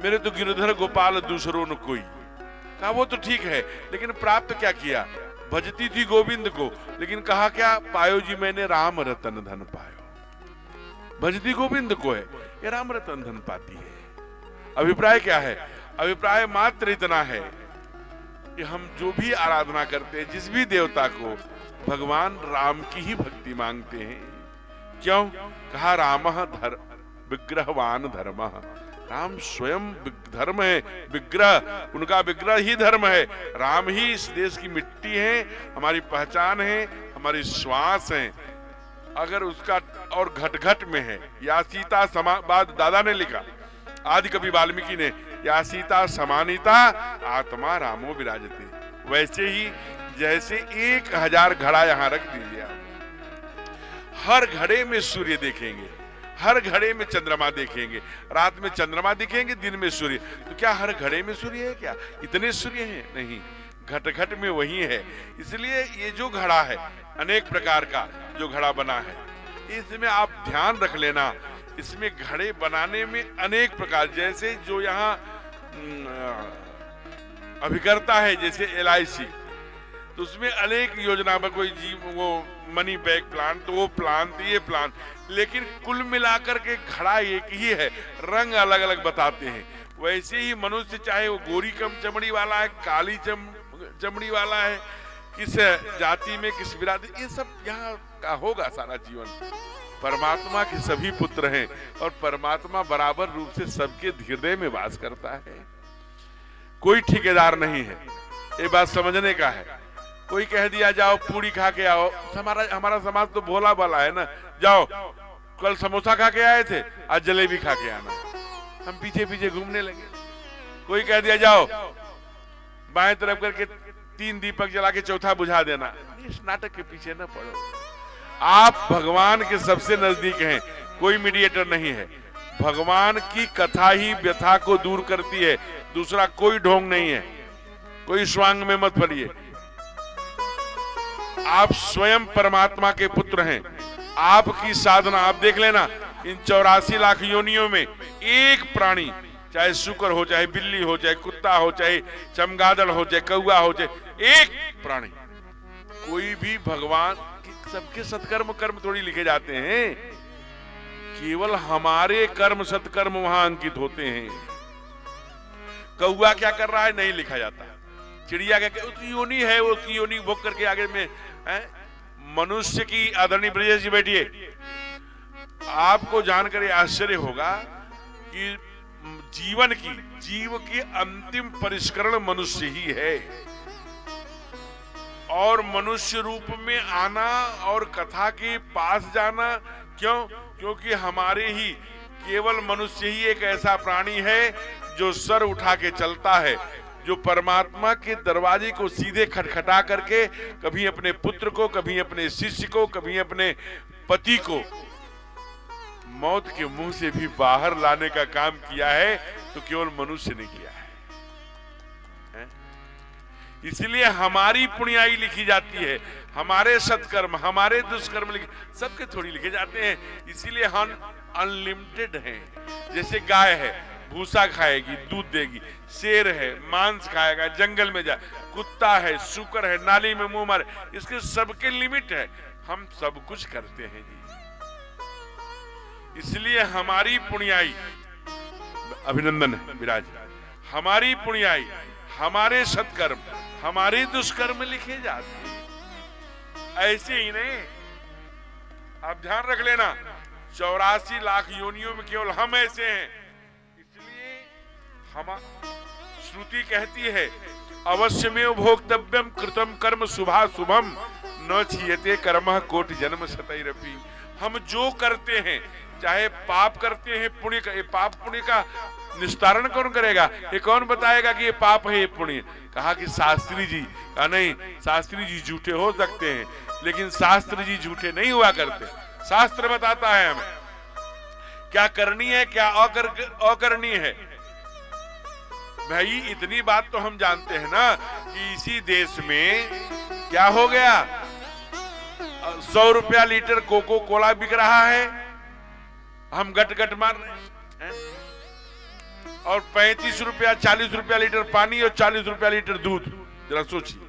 मेरे तो गिरधर गोपाल दूसरों न कोई। कहा वो तो ठीक है, लेकिन प्राप्त क्या किया? भजती थी गोविंद को, लेकिन कहा क्या? पायो जी मैंने राम रतन धन पायो। भजती गोविंद को है, ये राम रतन धन पाती है। अभिप्राय क्या है? अभिप्राय मात्र इतना है कि हम जो भी आराधना करते हैं, जिस भी देवता को, भगवान राम की ही भक्ति मांगते हैं। क्यों? कहा रामः विग्रहवान धर्मः। राम स्वयं धर्म है, विग्रह, उनका विग्रह ही धर्म है। राम ही इस देश की मिट्टी है, हमारी पहचान है, हमारी श्वास है। अगर उसका और घट घट में है, या सीता समा, बाद दादा ने लिखा, आदि कवि वाल्मीकि ने, या सीता समानिता आत्मा रामो विराजते। वैसे ही जैसे 1000 घड़ा यहां रख दीजिए आप, हर घड़े में सूर्य देखेंगे, हर घड़े में चंद्रमा देखेंगे, रात में चंद्रमा दिखेंगे, दिन में सूर्य। तो क्या हर घड़े में सूर्य है? क्या इतने सूर्य हैं? नहीं, घट घट में वही है। इसलिए ये जो घड़ा है, अनेक प्रकार का जो घड़ा बना है, इसमें आप ध्यान रख लेना, इसमें घड़े बनाने में अनेक प्रकार, जैसे जो यहाँ अभिकर्ता है, जैसे LIC, तो उसमें अनेक योजना में कोई वो मनी बैग प्लान, तो वो प्लान, तो ये प्लान, लेकिन कुल मिलाकर के घड़ा एक ही है, रंग अलग अलग बताते हैं। वैसे ही मनुष्य, चाहे वो गोरी कम चमड़ी वाला है, काली चमड़ी वाला है, किस जाति में, किस विरासत, ये सब यहाँ का होगा सारा जीवन। परमात्मा के सभी पुत्र हैं, और परमात्मा बराबर रूप से सबके हृदय में वास करता है। कोई ठेकेदार नहीं है, ये बात समझने का है। कोई कह दिया जाओ पूरी खा के आओ, हमारा समाज तो भोला भाला है ना, जाओ कल समोसा खा के आए थे, आज जलेबी खा के आना। हम पीछे पीछे घूमने लगे। कोई कह दिया जाओ बाएं तरफ करके 3 दीपक जला के चौथा बुझा देना। इस नाटक के पीछे न पड़ो। आप भगवान के सबसे नजदीक हैं, कोई मीडिएटर नहीं है। भगवान की कथा ही व्यथा को दूर करती है, दूसरा कोई ढोंग नहीं है। कोई स्वांग में मत फलिए। आप स्वयं परमात्मा के पुत्र हैं। आपकी साधना आप देख लेना, इन 84 लाख योनियों में एक प्राणी, चाहे शुकर हो, चाहे बिल्ली हो, चाहे कुत्ता हो, चाहे चमगादड़ हो, चाहे कौआ हो, चाहे एक प्राणी, कोई भी भगवान, सबके सत्कर्म कर्म थोड़ी लिखे जाते हैं। केवल हमारे कर्म सत्कर्म वहां अंकित होते हैं। कौआ क्या कर रहा है नहीं लिखा जाता। चिड़िया क्या, उसकी योनि है, उसकी योनि भोग करके आगे में है। मनुष्य की, आदरणीय ब्रजेश जी बैठिए, आपको जानकर ये आश्चर्य होगा कि जीव की अंतिम परिष्करण मनुष्य ही है। और मनुष्य रूप में आना और कथा के पास जाना, क्यों? क्योंकि हमारे ही केवल मनुष्य ही एक ऐसा प्राणी है जो सर उठा के चलता है, जो परमात्मा के दरवाजे को सीधे खटखटा करके कभी अपने पुत्र को, कभी अपने शिष्य को, कभी अपने पति को मौत के मुंह से भी बाहर लाने का काम किया है, तो केवल मनुष्य ने किया है। इसलिए हमारी पुण्याई लिखी जाती है, हमारे सत्कर्म, हमारे दुष्कर्म सबके थोड़ी लिखे जाते हैं। इसीलिए हम अनलिमिटेड हैं। जैसे गाय है, भूसा खाएगी, दूध देगी, शेर है, मांस खाएगा, जंगल में जाए, कुत्ता है, सूकर है, नाली में मुंह मारे, इसके सबके लिमिट है। हम सब कुछ करते हैं जी। इसलिए हमारी पुण्याई, अभिनंदन है विराज, हमारी पुण्याई, हमारे सत्कर्म, हमारे दुष्कर्म लिखे जाते हैं। ऐसे ही नहीं, आप ध्यान रख लेना, 84 लाख योनियों में केवल हम ऐसे हैं। इसलिए हम, श्रुति कहती है, अवश्यमेव भोक्तव्यम कृतम कर्म शुभाशुभम न क्षीयते कर्मः कोटि जन्म शतैरपि। हम जो करते हैं, चाहे पाप करते हैं, पुण्य का, पाप पुण्य का निस्तारण कौन करेगा? ये कौन बताएगा कि ये पाप है, ये पुण्य? कहा कि शास्त्री जी। कहा नहीं, शास्त्री जी झूठे हो सकते हैं, लेकिन शास्त्र जी झूठे नहीं हुआ करते। शास्त्र बताता है हमें क्या करनी है, क्या अकरनी है। भाई इतनी बात तो हम जानते हैं ना कि इसी देश में क्या हो गया, 100 रुपया लीटर कोको कोला बिक रहा है, हम गट गट मार रहे हैं। और 35 रुपया 40 रुपया लीटर पानी और 40 रुपया लीटर दूध। जरा सोचिए,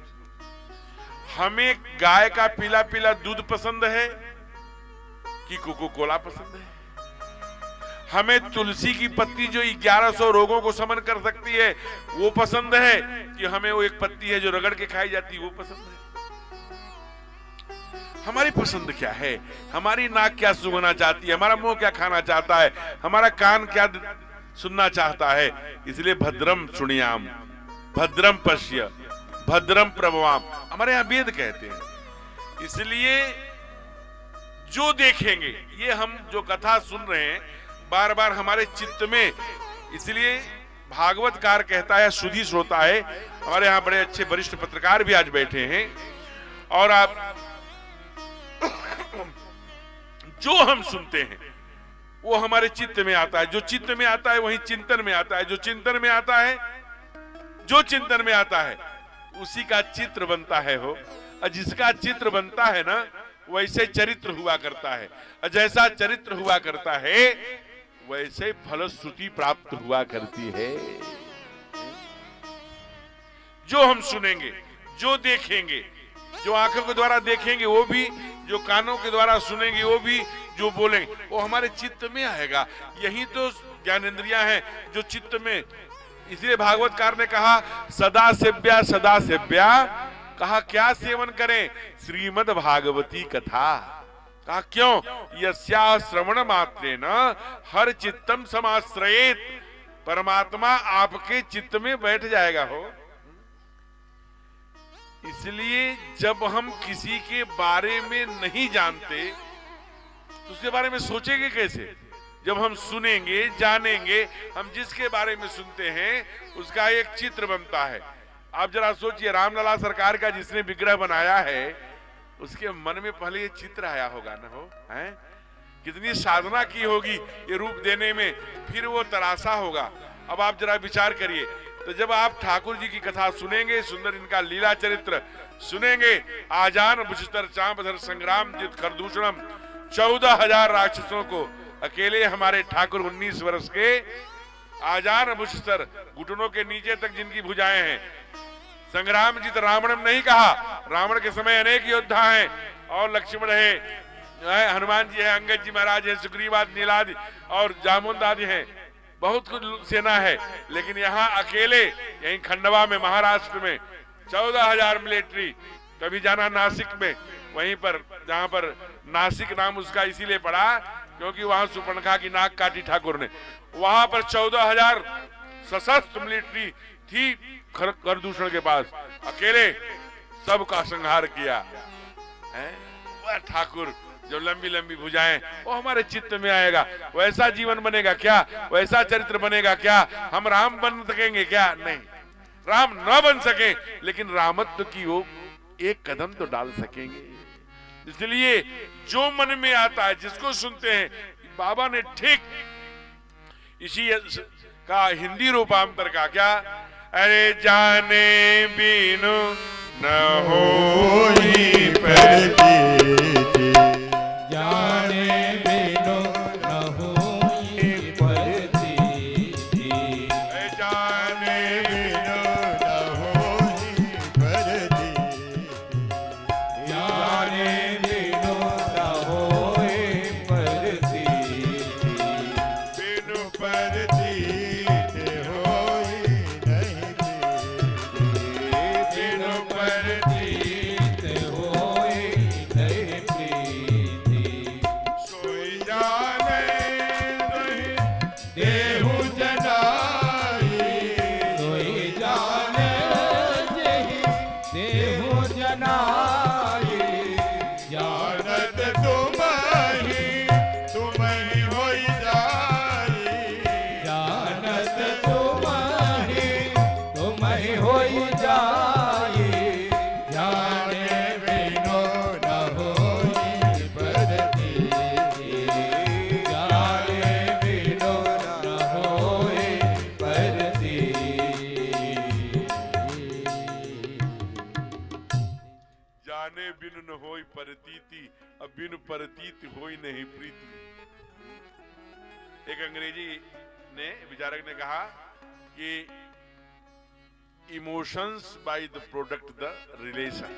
हमें गाय का पीला पीला दूध पसंद है कि कोको कोला पसंद है? हमें तुलसी की पत्ती जो 1100 रोगों को शमन कर सकती है वो पसंद है कि हमें वो एक पत्ती है जो रगड़ के खाई जाती है वो पसंद है? हमारी पसंद क्या है? हमारी नाक क्या सूंघना चाहती है? हमारा मुंह क्या खाना चाहता है? हमारा कान क्या सुनना चाहता है? इसलिए भद्रम सुनियाम, भद्रम पश्य, भद्रम प्रभवाम, हमारे यहाँ वेद कहते हैं। इसलिए जो देखेंगे, ये हम जो कथा सुन रहे हैं बार बार हमारे चित्त में, इसलिए भागवतकार कहता है, सुधी श्रोता है, हमारे यहाँ बड़े अच्छे वरिष्ठ पत्रकार भी आज बैठे हैं, और आप जो हम सुनते हैं वो हमारे चित्त में आता है। जो चित्त में आता है वही चिंतन में आता है, जो चिंतन में आता है, जो चिंतन में आता है उसी का चित्र बनता है हो। और जिसका चित्र बनता है ना, वैसे चरित्र हुआ करता है, और जैसा चरित्र हुआ करता है वैसे फलश्रुति प्राप्त हुआ करती है। जो हम सुनेंगे, जो देखेंगे, जो आंखों के द्वारा देखेंगे वो भी, जो कानों के द्वारा सुनेंगे वो भी, जो बोलेंगे वो हमारे चित्त में आएगा। यही तो ज्ञानेंद्रियां हैं जो चित्त में। इसलिए भागवतकार ने कहा सदा सेव्या सदा सेव्या। कहा क्या सेवन करें? श्रीमद् भागवती कथा। कहा क्यों? यस्या श्रवण मात्रेण हर चित्तम समाश्रयेत। परमात्मा आपके चित्त में बैठ जाएगा हो। इसलिए जब हम किसी के बारे में नहीं जानते तो उसके बारे में सोचेंगे कैसे? जब हम सुनेंगे, जानेंगे, हम जिसके बारे में सुनते हैं उसका एक चित्र बनता है। आप जरा सोचिए, रामलला सरकार का जिसने विग्रह बनाया है उसके मन में पहले ये चित्र आया होगा ना, हो हैं? कितनी साधना की होगी ये रूप देने में, फिर वो तरासा होगा। अब आप जरा विचार करिए, तो जब आप ठाकुर जी की कथा सुनेंगे, सुंदर इनका लीला चरित्र सुनेंगे, आजान भुजतर चांपधर संग्राम जित खरदूषणम, 14,000 राक्षसों को अकेले हमारे ठाकुर 19 वर्ष के आजान भुजतर, घुटनों के नीचे तक जिनकी भुजाएं हैं, संग्राम जित रावणम नहीं कहा। रावण के समय अनेक योद्धा हैं, और लक्ष्मण है, हनुमान जी है, अंगद जी महाराज है, सुग्रीव आदि, नीलादि और जामुन आदि हैं, बहुत कुछ सेना है। लेकिन यहाँ अकेले, यहीं खंडवा में, महाराष्ट्र में 14,000 मिलिट्री। कभी जाना नासिक में, वहीं पर जहां पर नासिक नाम उसका इसीलिए पड़ा क्योंकि वहां सुपर्णखा की नाक काटी ठाकुर ने। वहां पर 14,000 सशस्त्र मिलिट्री थी करदूषण के पास, अकेले सबका संहार किया है। वह ठाकुर जो लंबी लंबी भुजाएं, वो हमारे चित्त में आएगा। वैसा जीवन बनेगा क्या, वैसा चरित्र बनेगा क्या? हम राम बन सकेंगे क्या? नहीं, राम न बन सके लेकिन रामत्व की ओर एक कदम तो डाल सकेंगे। इसलिए जो मन में आता है, जिसको सुनते हैं, बाबा ने ठीक इसी का हिंदी रूपांतर का क्या, अरे जाने बिनु न होई प्रतीति, जाने बिनु न होई प्रतीति, जाने बिनु न होई प्रतीति, जाने बिनु न होई प्रतीति, बिनु प्रतीति होई नहीं प्रीति, बिनु प्रतीत होई नहीं प्रीति, सोई जाने नहीं देहु जनाई, सोई जाने जेहि देहु जनाई, जानत तुमहि तुमहि होई जाई, जानत तुमहि तुमहि होई जाई, जाने बिनु न होई प्रतीति, जाने बिनु न होई प्रतीति। जाने बिनु न होई प्रतीति, अब बिनु प्रतीत होई नहीं प्रीति। एक अंग्रेजी ने विचारक ने कहा कि emotions by the product the relation,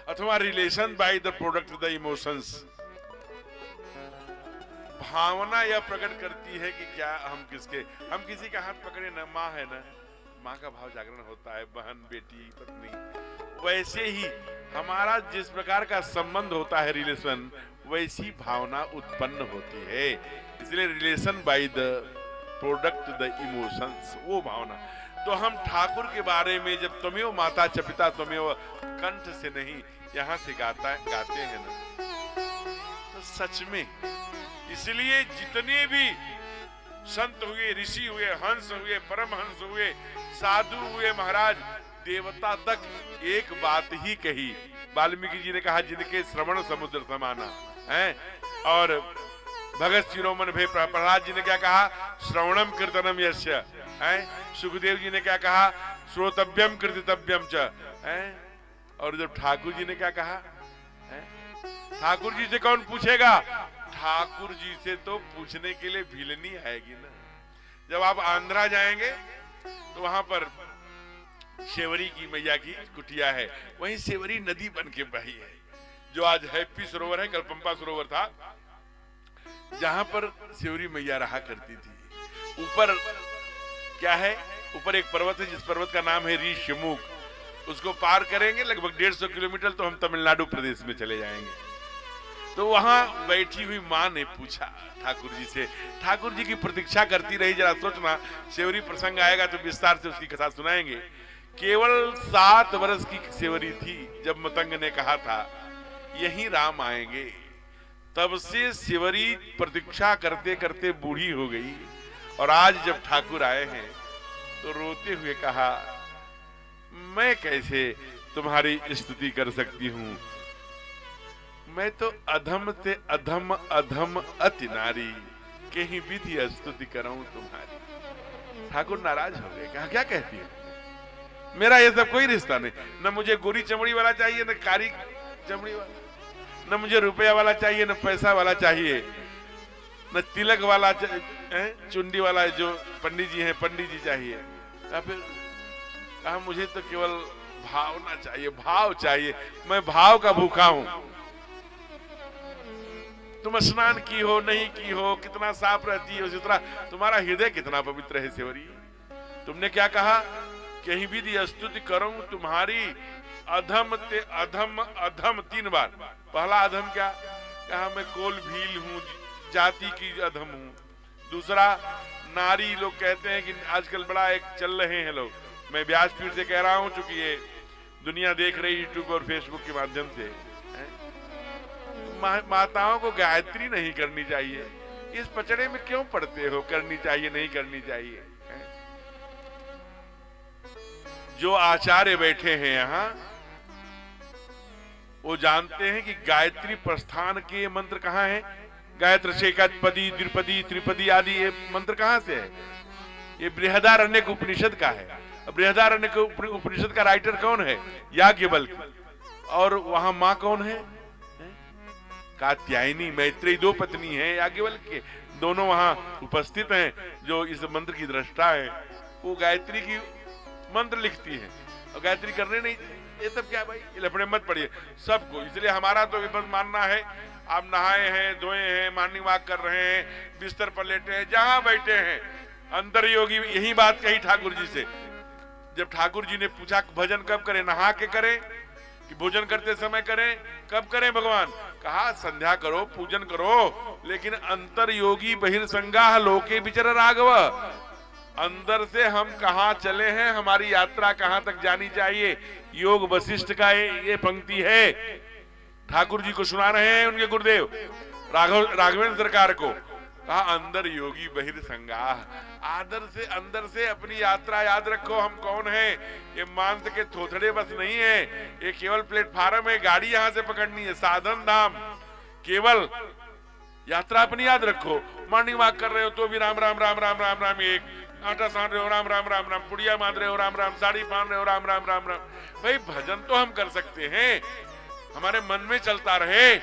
अथवा relation by the product the emotions. भावना यह प्रकट करती है कि क्या हम किसी का हाथ पकड़े ना, माँ है ना, माँ का भाव जागरण होता है, बहन, बेटी, पत्नी। वैसे ही हमारा जिस प्रकार का संबंध होता है रिलेशन, वैसी भावना उत्पन्न होती है। इसलिए relation by the product the emotions, वो भावना। तो हम ठाकुर के बारे में जब त्वमेव माता च पिता त्वमेव कंठ से नहीं, यहाँ से गाते हैं ना, तो सच में इसलिए जितने भी संत हुए, ऋषि हुए, हंस हुए, परमहंस हुए, साधु हुए, महाराज, देवता तक एक बात ही कही। वाल्मीकि जी ने कहा जिनके श्रवण समुद्र समाना है, और भगत शिरोमणि भय प्रहलाद जी ने क्या कहा, श्रवणम कीर्तनम यस्य है। सुखदेव जी ने क्या कहा, श्रोतव्यम कीर्तितव्यम च है। और जब ठाकुर जी ने क्या कहा है? ठाकुर जी से कौन पूछेगा? ठाकुर जी से तो पूछने के लिए भिलनी आएगी ना। जब आप आंध्रा जाएंगे तो वहां पर सेवरी की मैया की कुटिया है, वहीं सेवरी नदी बन के बही है, जो आज हैप्पी सरोवर है, कल पंपा सरोवर था, जहां पर सेवरी मैया रहा करती थी। ऊपर क्या है? ऊपर एक पर्वत है, जिस पर्वत का नाम है ऋषिमुख। उसको पार करेंगे लगभग 150 किलोमीटर तो हम तमिलनाडु प्रदेश में चले जाएंगे। तो वहां बैठी हुई माँ ने पूछा ठाकुर जी से, ठाकुर जी की प्रतीक्षा करती रही। जरा सोचना, सेवरी प्रसंग आएगा तो विस्तार से उसकी कथा सुनाएंगे। केवल 7 वर्ष की सेवरी थी जब मतंग ने कहा था यही राम आएंगे। तब से सेवरी प्रतीक्षा करते करते बूढ़ी हो गई, और आज जब ठाकुर आए हैं तो रोते हुए कहा, मैं कैसे तुम्हारी स्तुति कर सकती हूं, मैं तो अधम से अधम अधम अति नारी, कहीं विधि स्तुति कराऊं तुम्हारी। ठाकुर नाराज हो गए, कहा क्या कहती है, मेरा ये सब कोई रिश्ता नहीं, न मुझे गोरी चमड़ी वाला चाहिए, न कारी चमड़ी वाला, न मुझे रुपया वाला चाहिए, न पैसा वाला चाहिए, न तिलक वाला चुंडी वाला जो पंडित जी हैं, पंडित जी चाहिए। फिर कहा मुझे तो केवल भावना चाहिए, भाव चाहिए, मैं भाव का भूखा हूं। तुम स्नान की हो नहीं की हो, कितना साफ रहती हो, जितना तुम्हारा हृदय कितना पवित्र है सेवरी। तुमने क्या कहा, कहीं विधि स्तुति करूं तुम्हारी, अधम ते अधम अधम 3 बार। पहला अधम क्या कहा, मैं कोल भील हूँ, जाति की अधम हूँ। दूसरा नारी, लोग कहते हैं कि आजकल बड़ा एक चल रहे हैं लोग, मैं व्यासपीठ से कह रहा हूँ चूंकि ये दुनिया देख रही यूट्यूब और फेसबुक के माध्यम से, माताओं को गायत्री नहीं करनी चाहिए। इस पचड़े में क्यों पड़ते हो, करनी चाहिए नहीं करनी चाहिए। जो आचार्य बैठे हैं यहाँ वो जानते हैं कि गायत्री प्रस्थान के मंत्र कहाँ हैं। गायत्री से एकादपदी, द्विपदी, त्रिपदी आदि ये मंत्र कहाँ से है? ये बृहदारण्यक उपनिषद का है। बृहदारण्यक उपनिषद का राइटर कौन है? याज्ञवल्क्य। और वहां माँ कौन है? कात्यायनी। मैत्रेयी 2 पत्नी हैं याज्ञवल्क्य के, दोनों वहां उपस्थित हैं। जो इस मंत्र की दृष्टा है वो गायत्री की मंत्र लिखती है और गायत्री करने नहीं। ये सब क्या भाई, ये लफड़े मत पड़िए सबको। इसलिए हमारा तो बस मानना है, आप नहाए हैं, धोए हैं, मॉर्निंग वॉक कर रहे हैं, बिस्तर पर लेटे हैं, जहां बैठे हैं, अंतर योगी यही बात कही ठाकुर जी से। जब ठाकुर जी ने पूछा भजन कब करें, नहा के करें कि भोजन करते समय करें? कब करें भगवान? कहा संध्या करो, पूजन करो, लेकिन अंतर योगी बहिर्संगाह लोके विचर राघव। अंदर से हम कहां चले हैं, हमारी यात्रा कहां तक जानी चाहिए। योग वशिष्ठ का ये पंक्ति है, ठाकुर जी को सुना रहे हैं उनके गुरुदेव राघवेंद्र सरकार को। कहा अंदर योगी बहिर्संगाह। आदर से अंदर से अपनी यात्रा याद रखो, हम कौन हैं। ये मांस के थोथड़े बस नहीं है, ये केवल प्लेटफार्म है, गाड़ी यहां से पकड़नी है, साधन धाम। केवल यात्रा अपनी याद रखो। मॉर्निंग वॉक कर रहे हो तो भी राम राम राम राम राम राम, एक आटा सान रहे हो राम राम राम राम, पुड़िया बांध रहे हो राम राम, साड़ी पहन रहे हो राम राम राम राम। भाई भजन तो हम कर सकते हैं, हमारे मन में चलता रहे।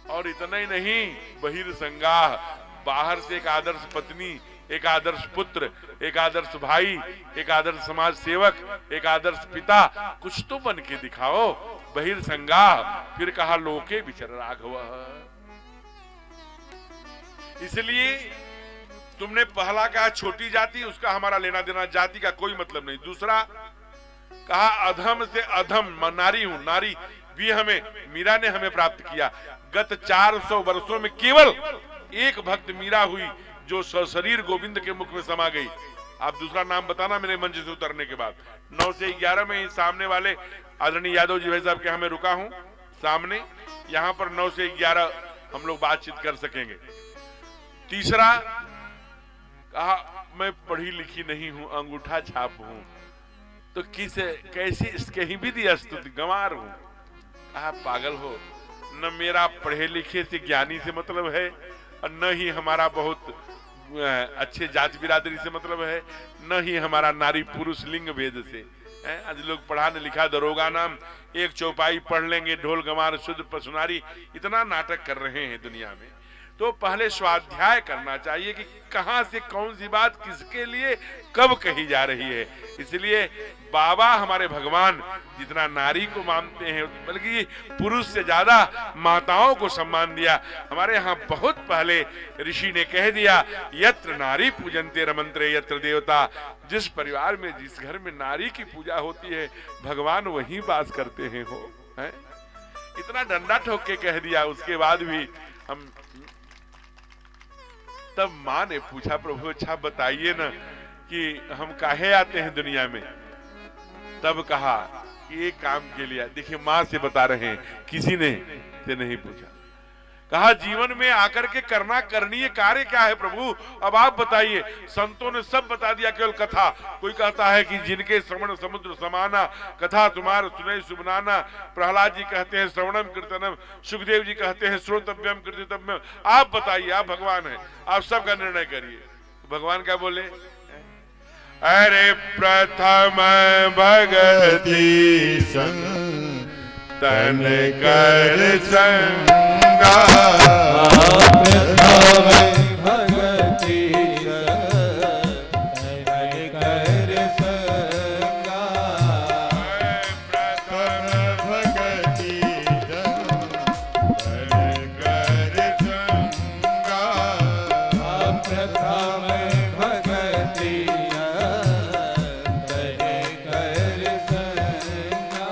और इतना ही नहीं, बहिर्संगाह, बाहर से एक आदर्श पत्नी, एक आदर्श पुत्र, एक आदर्श भाई, एक आदर्श समाज सेवक, एक आदर्श पिता, कुछ तो बन के दिखाओ। बहिर्संगाह। फिर कहा लोके विचर राघव। इसलिए तुमने पहला कहा छोटी जाति, उसका हमारा लेना देना, जाति का कोई मतलब नहीं। दूसरा कहा अधम से अधम, नारी हूं, नारी भी हमें, मीरा ने हमें प्राप्त किया। गत 400 वर्षों में केवल एक भक्त मीरा हुई जो सशरीर गोविंद के मुख में समा गई। आप दूसरा नाम बताना मेरे मंच से उतरने के बाद। 9 से 11 में सामने वाले आदरणीय यादव जी भाई साहब के हमें रुका हूं सामने, यहाँ पर 9 से 11 हम लोग बातचीत कर सकेंगे। तीसरा कहा मैं पढ़ी लिखी नहीं हूं, अंगूठा छाप हूं, तो कैसी कहीं भी दिया स्तुति, गंवार हूं। कहा पागल हो, न मेरा पढ़े लिखे से ज्ञानी से मतलब है, और न ही हमारा बहुत अच्छे जाति बिरादरी से मतलब है, न ही हमारा नारी पुरुष लिंग भेद से। आज लोग पढ़ा न लिखा दरोगा नाम, एक चौपाई पढ़ लेंगे, ढोल गंवार शूद्र पशुनारी, इतना नाटक कर रहे हैं दुनिया में। तो पहले स्वाध्याय करना चाहिए कि कहां से कौन सी बात किसके लिए कब कही जा रही है। इसलिए बाबा हमारे भगवान जितना नारी को मानते हैं, बल्कि पुरुष से ज्यादा माताओं को सम्मान दिया। हमारे यहाँ बहुत पहले ऋषि ने कह दिया, यत्र नारी पूजन्ते रमन्ते यत्र देवता। जिस परिवार में, जिस घर में नारी की पूजा होती है, भगवान वहीं वास करते हैं। हो है? इतना डंडा ठोक के कह दिया, उसके बाद भी हम। तब माँ ने पूछा, प्रभु अच्छा बताइए ना कि हम काहे आते हैं दुनिया में। तब कहा ये काम के लिए। देखिए माँ से बता रहे हैं, किसी ने से नहीं पूछा। कहा जीवन में आकर के करना करणीय कार्य क्या है प्रभु, अब आप बताइए। संतों ने सब बता दिया, केवल कथा। कोई कहता है कि जिनके श्रवण समुद्र समाना, कथा तुम्हार सुनई सुबनाना। प्रहलाद जी कहते हैं श्रवणम कीर्तनम, सुखदेव जी कहते हैं श्रोतव्यम कीर्तितव्यम। आप बताइए, आप भगवान हैं, आप सबका निर्णय करिए। भगवान क्या बोले, अरे प्रथम भगति संग तन कर संगा, प्रथम भगति तन कर संगा, प्रथम भगति तन कर संगा, प्रथम भगति तन कर संगा।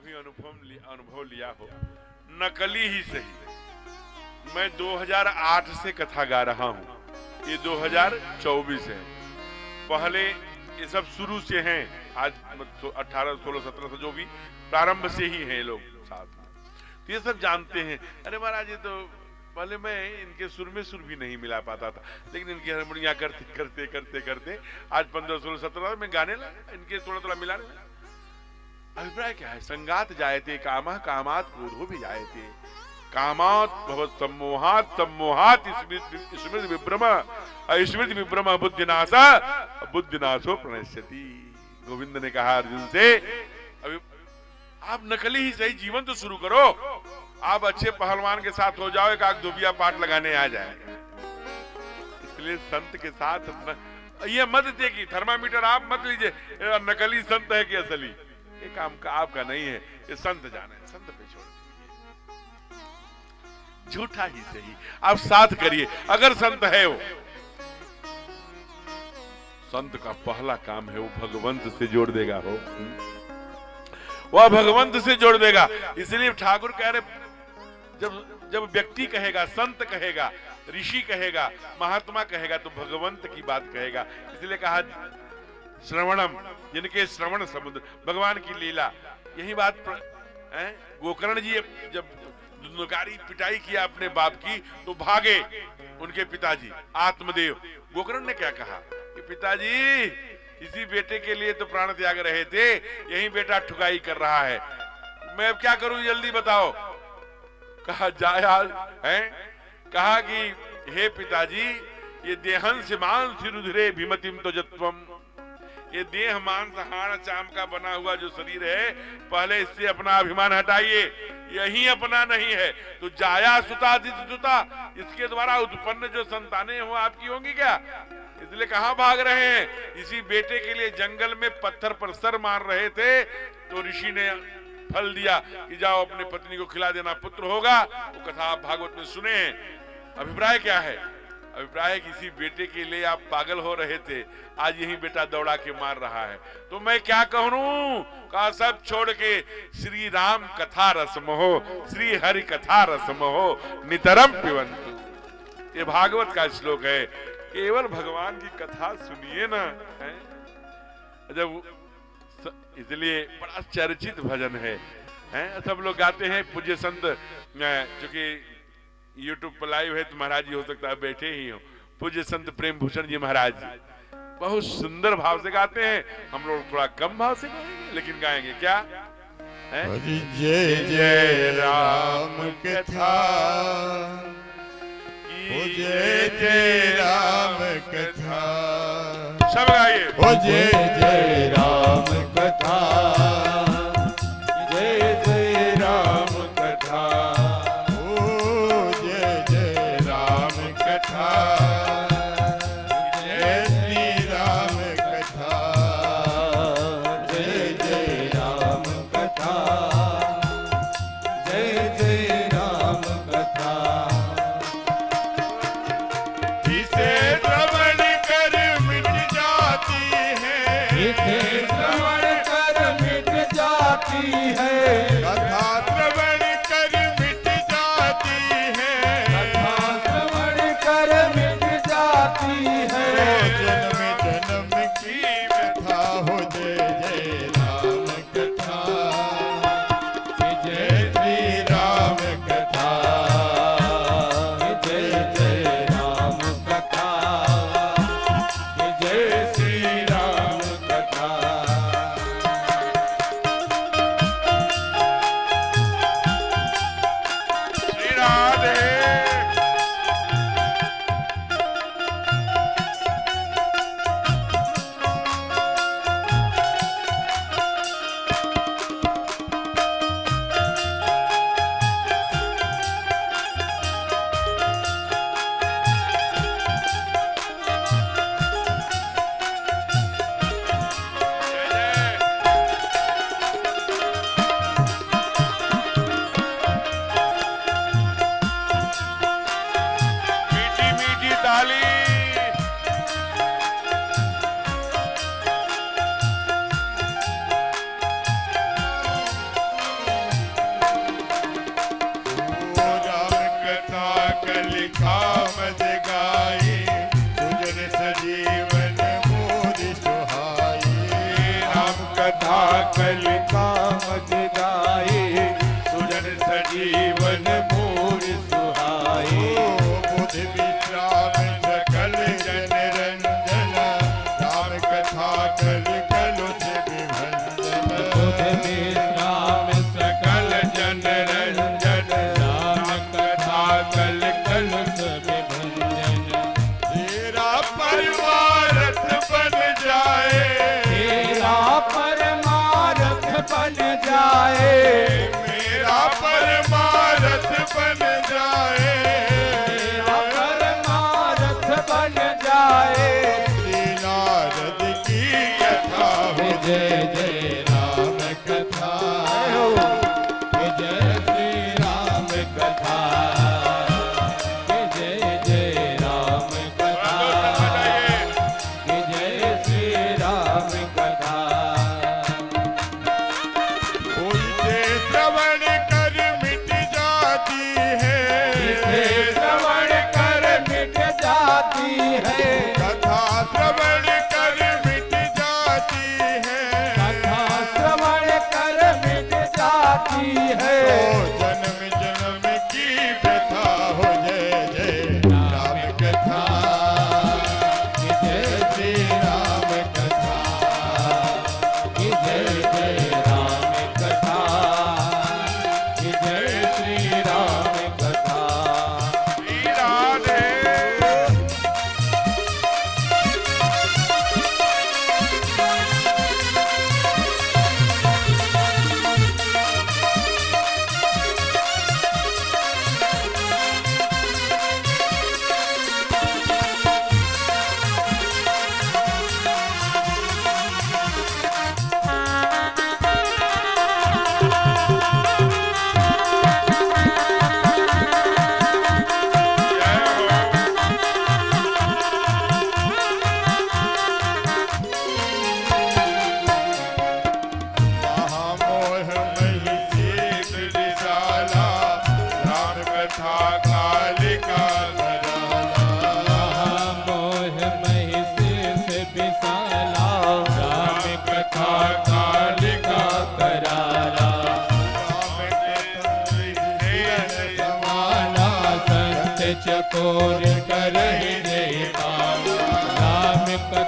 कभी अनुभव लिया हो, नकली ही सही। मैं 2008 से कथा गा रहा हूं, ये 2024 है। पहले ये सब शुरू से हैं, आज 18, 16, 17 से जो भी प्रारंभ से ही हैं लोग साथ में, तो ये सब जानते हैं। अरे महाराज ये तो पहले मैं इनके सुर में सुर भी नहीं मिला पाता था, लेकिन इनकी हारमोनिया करते करते करते करते आज 15, 16, 17 में गाने लगा, इनके थोड़ा थोड़ा मिलाने लगा। अभिप्राय क्या है? संगात जायते कामः कामात् क्रोधो भी जायते, कामात् भवत् सम्मोहात् सम्मोहात् स्मृति विभ्रम स्मृति विभ्रम बुद्धिनाशा बुद्धिनाशो प्रणश्यति। गोविंद ने कहा अर्जुन से, अभी आप नकली ही सही जीवन तो शुरू करो, आप अच्छे पहलवान के साथ हो जाओ, एक आग धोबिया पाठ लगाने आ जाएगा। इसलिए संत के साथ अपना ये मत देखिए, थर्मामीटर आप मत लीजिए नकली संत है कि असली, ये काम का आपका नहीं है, ये संत जाना है, संत पे छोड़ दीजिए, झूठा ही सही आप साथ करिए अगर संत है। वो संत का पहला काम है वो भगवंत से जोड़ देगा, हो वह भगवंत से जोड़ देगा। इसलिए ठाकुर कह रहे, जब व्यक्ति कहेगा, संत कहेगा, ऋषि कहेगा, महात्मा कहेगा तो भगवंत की बात कहेगा। इसलिए कहा श्रवणम, जिनके श्रवण समुद्र, भगवान की लीला। यही बात गोकर्ण जी जब दुर्गारी पिटाई किया अपने बाप की तो भागे उनके पिताजी आत्मदेव। गोकर्ण ने क्या कहा कि पिताजी इसी बेटे के लिए तो प्राण त्याग रहे थे, यही बेटा ठुकाई कर रहा है, मैं अब क्या करूं जल्दी बताओ। कहा जाया है, कहा कि हे पिताजी ये देहंस मांस रुधिरे भीमतिम तो जत्वम, ये देह मांस हाड़ चाम का बना हुआ जो शरीर है, पहले इससे अपना अभिमान हटाइए, यही अपना नहीं है। तो जाया सुता दित सुता, इसके द्वारा उत्पन्न जो संतानें हो आपकी होंगी क्या? इसलिए कहां भाग रहे हैं? इसी बेटे के लिए जंगल में पत्थर पर सर मार रहे थे तो ऋषि ने फल दिया कि जाओ अपने पत्नी को खिला देना, पुत्र होगा। वो कथा आप भागवत में सुने हैं। अभिप्राय क्या है? अभिप्राय है किसी बेटे के लिए आप पागल हो रहे थे, आज यही बेटा दौड़ा के मार रहा है, तो मैं क्या कहूं? कहा सब छोड़ के श्री राम कथा रसम हो, श्री हरि कथा रसम हो, नितरम पिबंतु। ये भागवत का श्लोक है, केवल भगवान की कथा सुनिए ना, है? जब इसलिए बड़ा चर्चित भजन है, सब लोग गाते हैं। पूज्य संत चूंकि YouTube पर लाइव है तो महाराज जी हो सकता है बैठे ही हो, पूज्य संत प्रेम भूषण जी महाराज जी बहुत सुंदर भाव से गाते हैं। हम लोग थोड़ा कम भाव से गाएंगे, लेकिन गाएंगे क्या है? जय जय राम कथा, जय जय राम कथा, सब गाइए। ओ जय जय राम कथा, जय जय राम कथा, ओ जय जय राम कथा, जय श्री राम कथा, जय जय राम कथा, जय जय राम कथा। इसे श्रवण कर मिट जाती है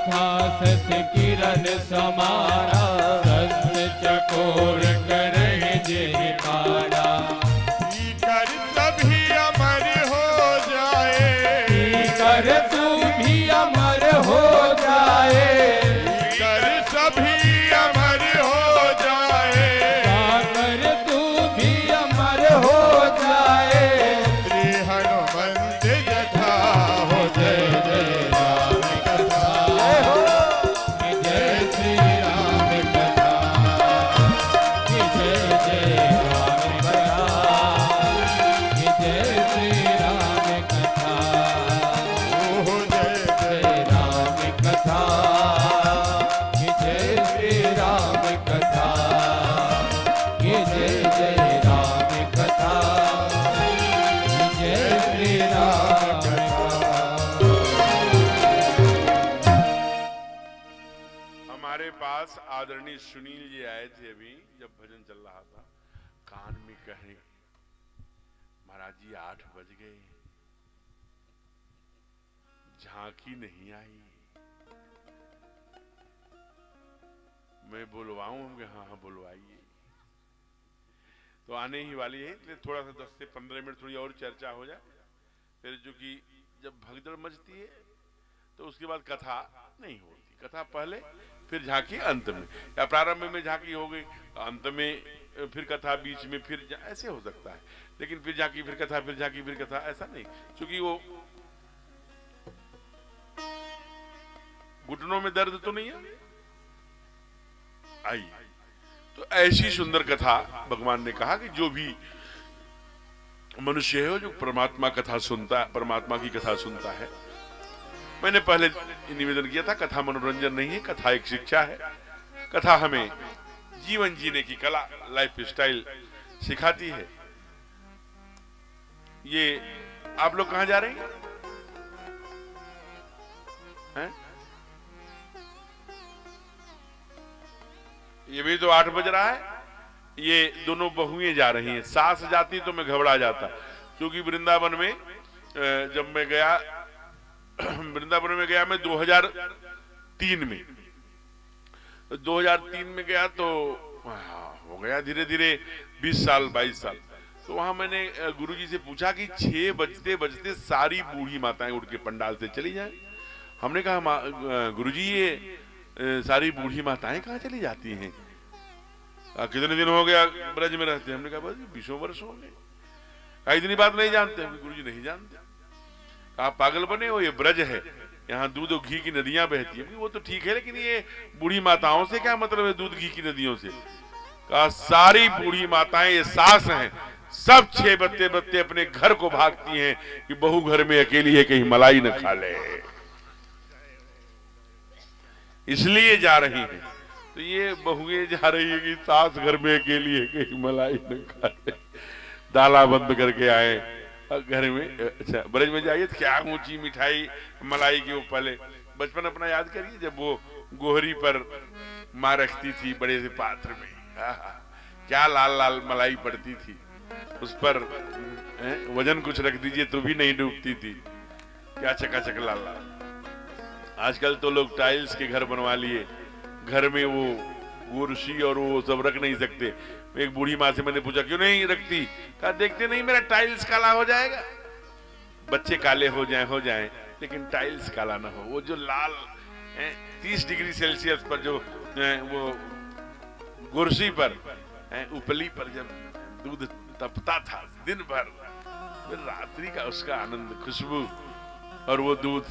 कथा सत किरण समारा, सत्य चकोर करहि जेहि पारा। कर सभी अमर हो जाए, कर तू भी अमर हो जाए, कर सभी अमर हो जाए, कर तू भी अमर हो जाए। श्री हनुमंत जथा हो जय जय राम कथा, जय श्री राम कथा, जय जय राम कथा, जय श्री राम कथा, हो जय जय राम कथा, जय श्री राम कथा, जय जय राम कथा, जय श्री राम कथा। हमारे पास आदरणीय सुनील जी आए थे अभी, जब भजन चल रहा था, कान में कहे महाराज जी 8 बज गए, झांकी नहीं आई। मैं बुलवाऊं? हाँ बुलवाइए। तो आने ही वाली है, इसलिए थोड़ा सा 10 से 15 मिनट थोड़ी और चर्चा हो जाए, फिर जो कि जब भगदड़ मचती है तो उसके बाद कथा नहीं होती। कथा पहले, फिर झांकी अंत में, या प्रारंभ में झांकी हो गई, अंत में फिर कथा, बीच में फिर ऐसे हो सकता है। लेकिन फिर झांकी फिर कथा, फिर झांकी फिर कथा, ऐसा नहीं, क्योंकि वो घुटनों में दर्द तो नहीं है। आई तो ऐसी सुंदर कथा भगवान ने कहा कि जो भी मनुष्य है जो परमात्मा कथा सुनता है, परमात्मा की कथा सुनता है। मैंने पहले निवेदन किया था, कथा मनोरंजन नहीं है, कथा एक शिक्षा है। कथा हमें जीवन जीने की कला, लाइफ स्टाइल सिखाती है। ये आप लोग कहां जा रहे हैं? हैं? ये भी तो 8 बज रहा है। ये दोनों बहुएं जा रही हैं। सास जाती तो मैं घबरा जाता, क्योंकि वृंदावन में जब मैं गया, वृंदावन में गया मैं 2003 में 2003 में गया तो हो गया धीरे धीरे 20 साल 22 साल। तो वहां मैंने गुरुजी से पूछा कि 6 बजते बजते सारी बूढ़ी माताएं उठ के पंडाल से चली जाएं। हमने कहा गुरुजी ये सारी बूढ़ी माताएं कहाँ चली जाती हैं? कितने दिन हो गया ब्रज में रहते? हमने कहा बस 20 वर्ष हो गए। कई इतनी बात नहीं जानते? गुरुजी नहीं जानते। कहा पागल बने हो, ये ब्रज है, यहाँ दूध और घी की नदियां बहती है। वो तो ठीक है, लेकिन ये बूढ़ी माताओं से क्या मतलब है दूध घी की नदियों से? कहा सारी बूढ़ी माताएं ये सास हैं, सब 6 बजते बजते अपने घर को भागती हैं कि बहू घर में अकेली है, कहीं मलाई न खा ले, इसलिए जा रही है। तो ये बहुएं जा रही है कि सास घर में अकेली है, कहीं मलाई न खा ले। दाला बंद करके आए घर में। अच्छा ब्रज में जाइए तो क्या ऊंची मिठाई मलाई की, वो पहले बचपन अपना याद करिए, जब वो गोहरी पर माँ रखती थी बड़े से पात्र में, क्या लाल लाल मलाई पड़ती थी उस पर, वजन कुछ रख दीजिए तो भी नहीं डूबती थी, क्या चकाचक लाल लाल। आजकल तो लोग टाइल्स के घर बनवा लिए, घर में वो कुर्सी और वो सब रख नहीं सकते। एक बूढ़ी माँ से मैंने पूछा क्यों नहीं रखती? कहा देखते नहीं मेरा टाइल्स काला हो जाएगा। बच्चे काले हो जाएं लेकिन टाइल्स काला ना हो। वो जो लाल 30 डिग्री सेल्सियस पर जो वो कुर्सी पर उपली पर जब दूध तपता था दिन भर, फिर रात्रि का उसका आनंद, खुशबू, और वो दूध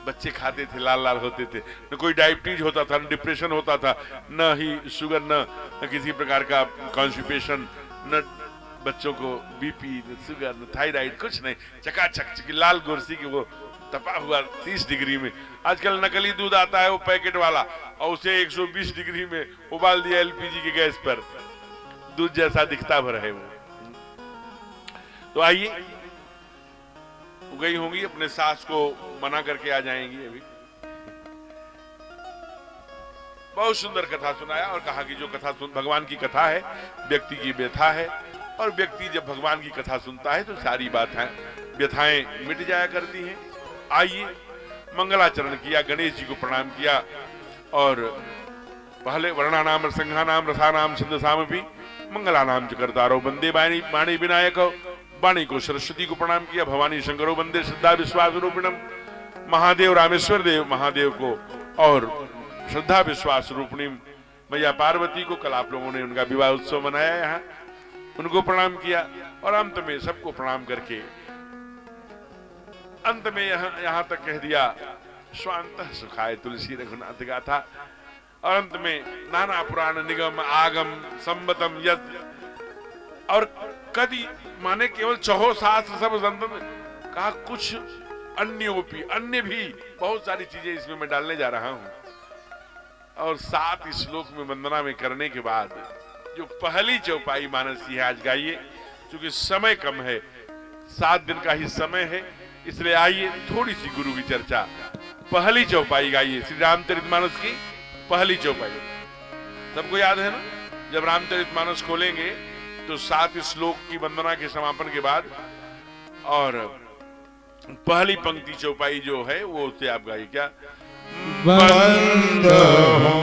बच्चे खाते थे, लाल लाल होते थे। न कोई डायबिटीज होता था, न डिप्रेशन होता था, न ही शुगर, न किसी प्रकार का कॉन्स्टिपेशन, न बच्चों को बीपी, न शुगर, न थायराइड, कुछ नहीं। चकाचक लाल कुर्सी की वो तपा हुआ 30 डिग्री में। आजकल नकली दूध आता है वो पैकेट वाला, और उसे 120 डिग्री में उबाल दिया एलपीजी की गैस पर, दूध जैसा दिखता भर है वो। तो आइए, गई होंगी अपने सास को मना करके आ जाएंगी। अभी बहुत सुंदर कथा सुनाया और कहा कि जो कथा भगवान की कथा है, व्यक्ति की व्यथा है, और व्यक्ति जब भगवान की कथा सुनता है तो सारी बातें व्यथाएं मिट जाया करती हैं। आइए मंगलाचरण किया, गणेश जी को प्रणाम किया और पहले वर्णानाम संघानाम रसानाम छंदसाम भी मंगलानाम च करता रहो। वंदे वाणी विनायक, वाणी को सरस्वती को प्रणाम किया। भवानी शंकरो वंदे श्रद्धा विश्वास रूपिणम, महादेव रामेश्वर देव महादेव को और श्रद्धा विश्वास रूपिणी मैया पार्वती को, कल आप लोगों ने उनका विवाह उत्सव मनाया यहाँ, उनको प्रणाम किया। और अंत में सबको प्रणाम करके अंत में यहाँ तक कह दिया स्वांतः सुखाय तुलसी रघुनाथ गाथा। और अंत में नाना पुराण निगम आगम संबतम यज्ञ और कदी माने केवल चहो शास्त्र सब संतन कहा, कुछ अन्य भी बहुत सारी चीजें इसमें मैं डालने जा रहा हूं। और 7 श्लोक में वंदना में करने के बाद जो पहली चौपाई मानसी है आज गाइए, क्योंकि समय कम है, 7 दिन का ही समय है, इसलिए आइए थोड़ी सी गुरु की चर्चा। पहली चौपाई गाइए श्री रामचरितमानस की पहली चौपाई। सबको याद है ना, जब रामचरितमानस खोलेंगे तो 7 श्लोक की वंदना के समापन के बाद और पहली पंक्ति चौपाई जो है वो उससे आप गाइए। क्या? बंदो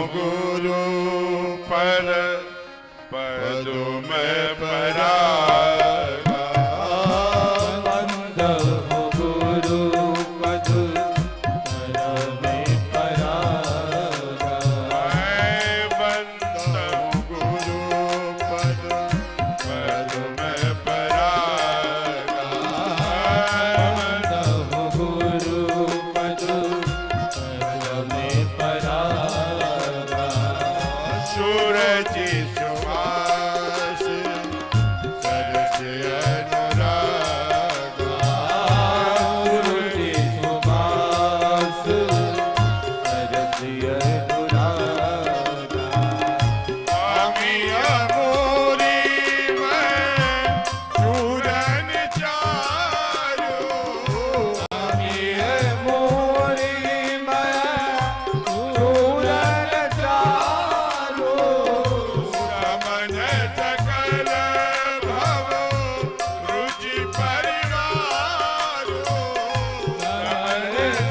गुरु पर पदों में परागा, बंदो गुरु पद में परागा, बंदो गुरु पद में परागा, बंदो गुरु पद में परागा, सूरज सुभाष सरस अनुरागा, गुरुजी सुभाष सरस अनुरागा, अमिया मोरी में चूरन चारो, ये मोरी मैं चूरन चारो, समन सकल भव रुचि परिवारो,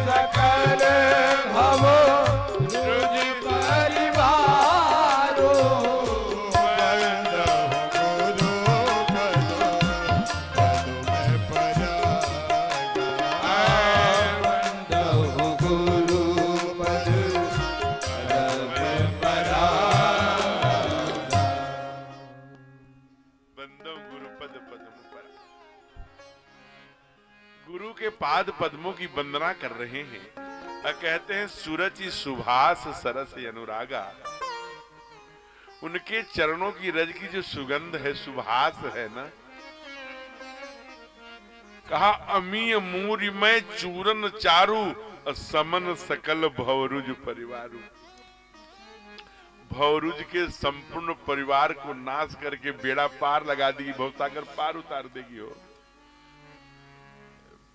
सकल भव रुचि परिवारो, बंदो गुरु पद में परागा, बंदो गुरु पद पद्म पर। गुरु के पाद पद्मों की वंदना कर रहे हैं और कहते हैं सूरज सुभाष सरस अनुरागा। उनके चरणों की रज की जो सुगंध है, सुभाष है ना, कहा अमीय मूरी में चूरन चारू समन सकल भवरुज परिवारु। भवरुज के संपूर्ण परिवार को नाश करके बेड़ा पार लगा देगी, भवसागर पार उतार देगी हो।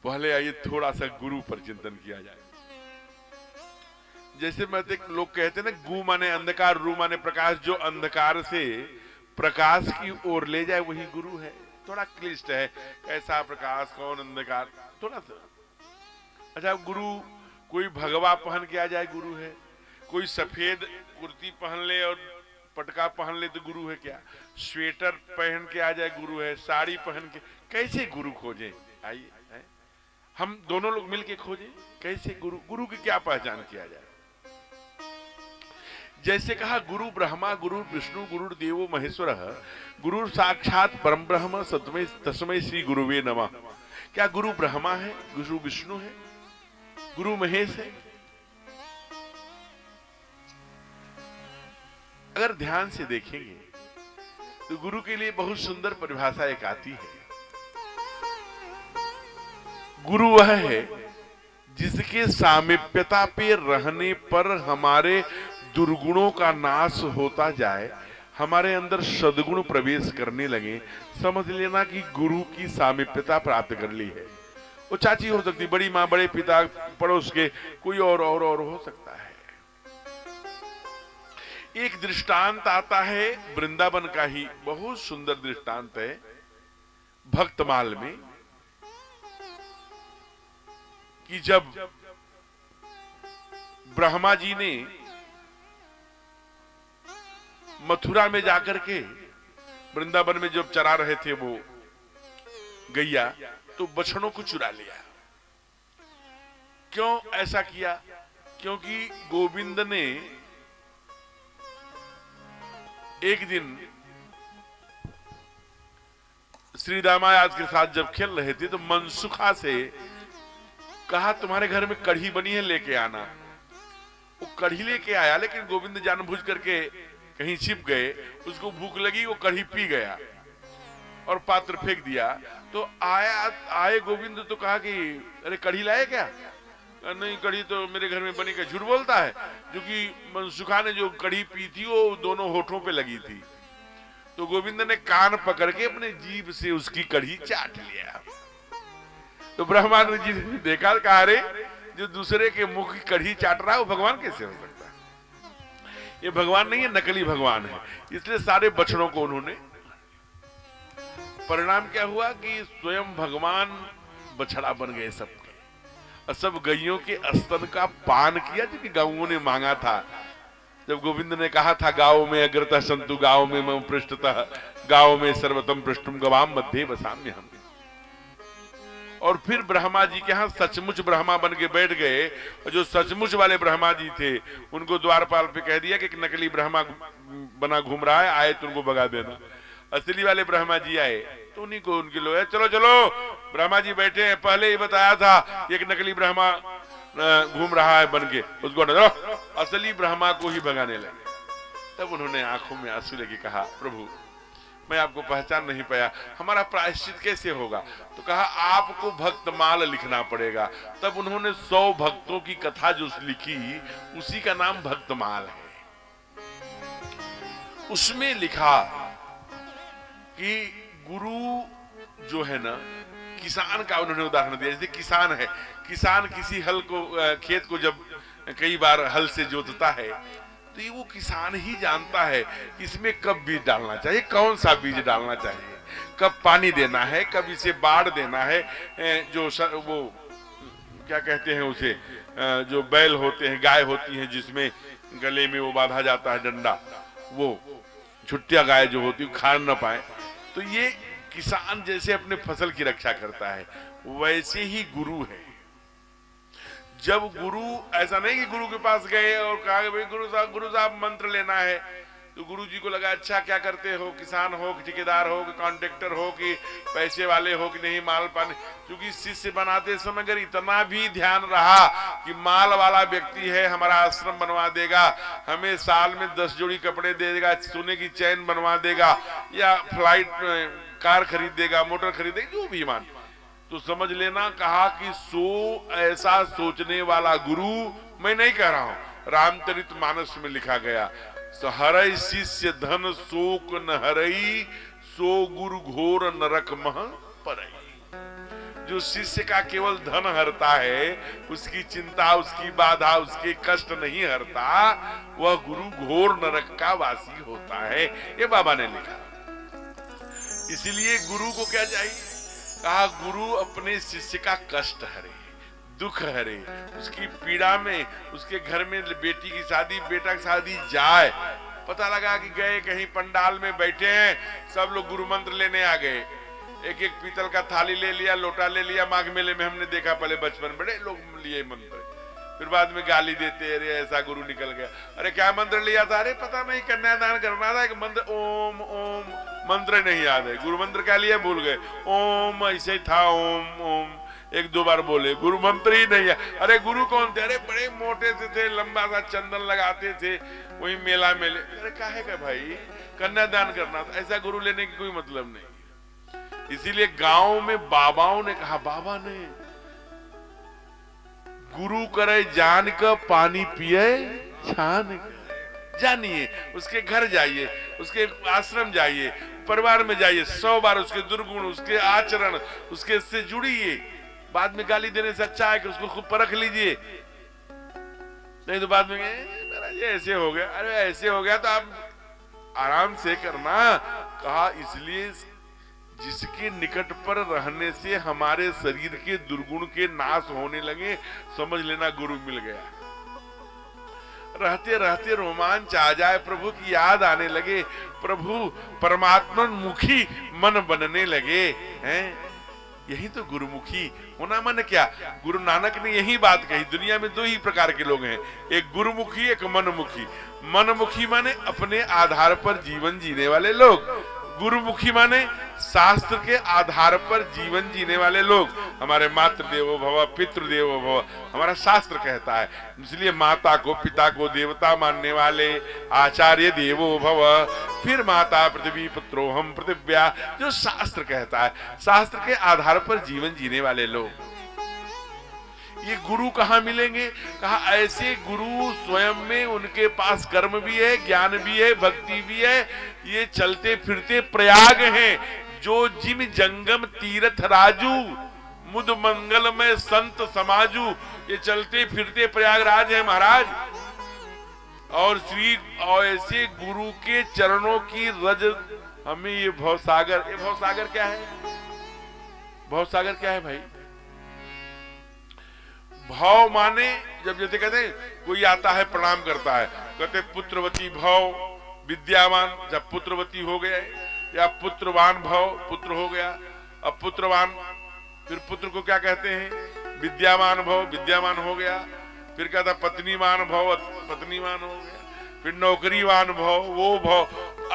पहले आइए थोड़ा सा गुरु पर चिंतन किया जाए। जैसे लोग कहते हैं ना, गु माने अंधकार, रू माने प्रकाश। जो अंधकार से प्रकाश की ओर ले जाए वही गुरु है। थोड़ा क्लिष्ट है, कैसा प्रकाश, कौन अंधकार, थोड़ा सा। अच्छा, गुरु कोई भगवा पहन के आ जाए गुरु है, कोई सफेद कुर्ती पहन ले और पटका पहन ले तो गुरु है क्या? स्वेटर पहन के आ जाए गुरु है, साड़ी पहन के, कैसे गुरु खोजें? आइए हम दोनों लोग मिलके खोजें कैसे गुरु की क्या पहचान किया जाए। जैसे कहा गुरु ब्रह्मा गुरु विष्णु गुरु देवो महेश्वर, गुरु साक्षात परम ब्रह्म तस्मै श्री गुरुवे नमः। क्या गुरु ब्रह्मा है, गुरु विष्णु है, गुरु महेश है? अगर ध्यान से देखेंगे तो गुरु के लिए बहुत सुंदर परिभाषा एक आती है। गुरु वह है जिसके सामीप्यता पे रहने पर हमारे दुर्गुणों का नाश होता जाए, हमारे अंदर सद्गुण प्रवेश करने लगे। समझ लेना कि गुरु की सामीप्यता प्राप्त कर ली है। वो चाची हो सकती, बड़ी माँ, बड़े पिता, पड़ोस के कोई और हो सकता है। एक दृष्टांत आता है वृंदावन का ही, बहुत सुंदर दृष्टांत है। भक्तमाल में कि जब ब्रह्मा जी ने मथुरा में जाकर के वृंदावन में जब चरा रहे थे वो गैया, तो बछड़ों को चुरा लिया। क्यों ऐसा किया? क्योंकि गोविंद ने एक दिन श्री रामायाद के साथ जब खेल रहे थे तो मनसुखा से कहा तुम्हारे घर में कढ़ी बनी है, लेके आना। वो कढ़ी लेके आया, लेकिन गोविंद जानबूझ करके कहीं छिप गए, उसको भूख लगी, वो कढ़ी पी गया और पात्र फेंक दिया। तो आए गोविंद तो कहा कि अरे कढ़ी लाए क्या? नहीं, कढ़ी तो मेरे घर में बनी। का झूठ बोलता है, क्योंकि मनसुखा ने जो कढ़ी पी थी वो दोनों होठों पे लगी थी। तो गोविंद ने कान पकड़ के अपने जीभ से उसकी कढ़ी चाट लिया। तो ब्रह्मानंद जी ने देखा, कहा अरे जो दूसरे के मुख की कढ़ी चाट रहा है वो भगवान कैसे हो सकता है? ये भगवान नहीं है, नकली भगवान है। इसलिए सारे बछड़ों को उन्होंने, परिणाम क्या हुआ कि स्वयं भगवान बछड़ा बन गए सबके, और सब गैयों के स्तन का पान किया जो कि गौओं ने मांगा था। जब गोविंद ने कहा था गाँव में अग्रता संतु गाँव में मम पृष्ठतः गाँव में सर्वतम पृष्ठुम गवाम मध्य बसाम्य हम। और फिर ब्रह्मा जी के यहाँ सचमुच ब्रह्मा बन के बैठ गए, और जो सचमुच वाले ब्रह्मा जी थे उनको द्वारपाल पे कह दिया कि नकली ब्रह्मा बना घूम रहा है, आए तो उनको भगा देना। असली वाले ब्रह्मा जी आए तो उन्हीं को उनके लोग, चलो चलो ब्रह्मा जी बैठे हैं, पहले ही बताया था एक नकली ब्रह्मा घूम रहा है बन के, उसको डरो। असली ब्रह्मा को ही भगाने लगे। तब उन्होंने आंखों में आंसू लेके कहा प्रभु मैं आपको पहचान नहीं पाया, हमारा प्रायश्चित कैसे होगा? तो कहा आपको भक्तमाल लिखना पड़ेगा। तब उन्होंने 100 भक्तों की कथा जो लिखी, उसी का नाम भक्तमाल है। उसमें लिखा कि गुरु जो है ना, किसान का उन्होंने उदाहरण दिया। जैसे किसान है, किसान किसी हल को, खेत को जब कई बार हल से जोतता है तो ये वो किसान ही जानता है इसमें कब बीज डालना चाहिए, कौन सा बीज डालना चाहिए, कब पानी देना है, कब इसे बाढ़ देना है। जो वो क्या कहते हैं उसे, जो बैल होते हैं, गाय होती हैं जिसमें गले में वो बांधा जाता है डंडा, वो छुट्टिया गाय जो होती है खा न पाए, तो ये किसान जैसे अपने फसल की रक्षा करता है, वैसे ही गुरु है। जब गुरु, ऐसा नहीं कि गुरु के पास गए और कहा कि भाई गुरु साहब मंत्र लेना है, तो गुरु जी को लगा अच्छा क्या करते हो, किसान हो कि ठेकेदार हो कि कॉन्ट्रैक्टर हो कि पैसे वाले हो कि नहीं माल पानी। क्योंकि शिष्य बनाते समय अगर इतना भी ध्यान रहा कि माल वाला व्यक्ति है, हमारा आश्रम बनवा देगा, हमें साल में 10 जोड़ी कपड़े दे देगा, सोने की चैन बनवा देगा, या फ्लाइट कार खरीद देगा, मोटर खरीद देगा, जो भी मान, तो समझ लेना कहा कि ऐसा सोचने वाला गुरु, मैं नहीं कह रहा हूं, रामचरितमानस में लिखा गया, हरई शिष्य धन शोक न हरई, सो गुरु घोर नरक मह परई। जो शिष्य का केवल धन हरता है, उसकी चिंता, उसकी बाधा, उसके कष्ट नहीं हरता, वह गुरु घोर नरक का वासी होता है, ये बाबा ने लिखा। इसीलिए गुरु को क्या चाहिए? कहा गुरु अपने शिष्य का कष्ट हरे, दुख हरे, उसकी पीड़ा में, उसके घर में बेटी की शादी, बेटा की शादी जाए, पता लगा कि गए कहीं पंडाल में बैठे हैं, सब लोग गुरु मंत्र लेने आ गए, एक एक पीतल का थाली ले लिया, लोटा ले लिया। माघ मेले में हमने देखा, पहले बचपन बड़े लोग लिए मंत्र, फिर बाद में गाली देते, अरे ऐसा गुरु निकल गया, अरे क्या मंत्र लिया था, अरे पता नहीं कन्यादान करना था, एक मंत्र ओम ओम, मंत्र नहीं याद है, गुरु मंत्र क्या लिया भूल गए, ओम ऐसे ही था, ओम ओम 1-2 बार बोले, गुरु मंत्र ही नहीं है। अरे गुरु कौन थे? अरे बड़े मोटे से थे, लंबा सा चंदन लगाते थे, वही मेला मेले। अरे काहे का भाई, कन्यादान करना था, ऐसा गुरु लेने की कोई मतलब नहीं। इसीलिए गांव में बाबाओं ने कहा, बाबा ने गुरु करे जान का पानी पिए छान, जानिए, उसके घर जाइए, उसके आश्रम जाइए, परिवार में जाइए, 100 बार उसके दुर्गुण, उसके आचरण, उसके से जुड़िए। बाद में गाली देने से अच्छा है कि उसको खूब परख लीजिए, नहीं तो बाद में मेरा ये ऐसे हो गया, अरे ऐसे हो गया तो आप आराम से करना। कहा इसलिए जिसके निकट पर रहने से हमारे शरीर के दुर्गुण के नाश होने लगे, समझ लेना गुरु मिल गया। रहते रहते रोमांच आ जाए, प्रभु की याद आने लगे, प्रभु परमात्मा मुखी मन बनने लगे हैं। यही तो गुरुमुखी होना मन क्या। गुरु नानक ने यही बात कही। दुनिया में दो ही प्रकार के लोग हैं, एक गुरुमुखी एक मनमुखी। मनमुखी माने अपने आधार पर जीवन जीने वाले लोग, गुरुमुखी माने शास्त्र के आधार पर जीवन जीने वाले लोग। हमारे मातृ देवो भव पितृ देवो भव हमारा शास्त्र कहता है, इसलिए माता को पिता को देवता मानने वाले आचार्य देवो भव, फिर माता पृथ्वी पुत्रोहम पृथिव्या, जो शास्त्र कहता है, शास्त्र के आधार पर जीवन जीने वाले लोग। ये गुरु कहाँ मिलेंगे? कहा ऐसे गुरु स्वयं में उनके पास कर्म भी है, ज्ञान भी है, भक्ति भी है, ये चलते फिरते प्रयाग हैं, जो जिम जंगम तीर्थ राजू मुद मंगल में संत समाजू, ये चलते फिरते प्रयागराज है महाराज। और ऐसे गुरु के चरणों की रज हमें ये भवसागर, ये भवसागर क्या है? भवसागर क्या है भाई? भाव माने जब जैसे कहते हैं कोई आता है प्रणाम करता है, कहते पुत्रवती भाव विद्यावान, जब पुत्रवती हो गया या पुत्रवान भाव पुत्र हो गया, अब पुत्रवान, फिर पुत्र को क्या कहते हैं? विद्यावान भाव विद्यावान हो गया, फिर कहता पत्नीवान भाव पत्नीवान हो गया, फिर नौकरीवान भाव वो भाव,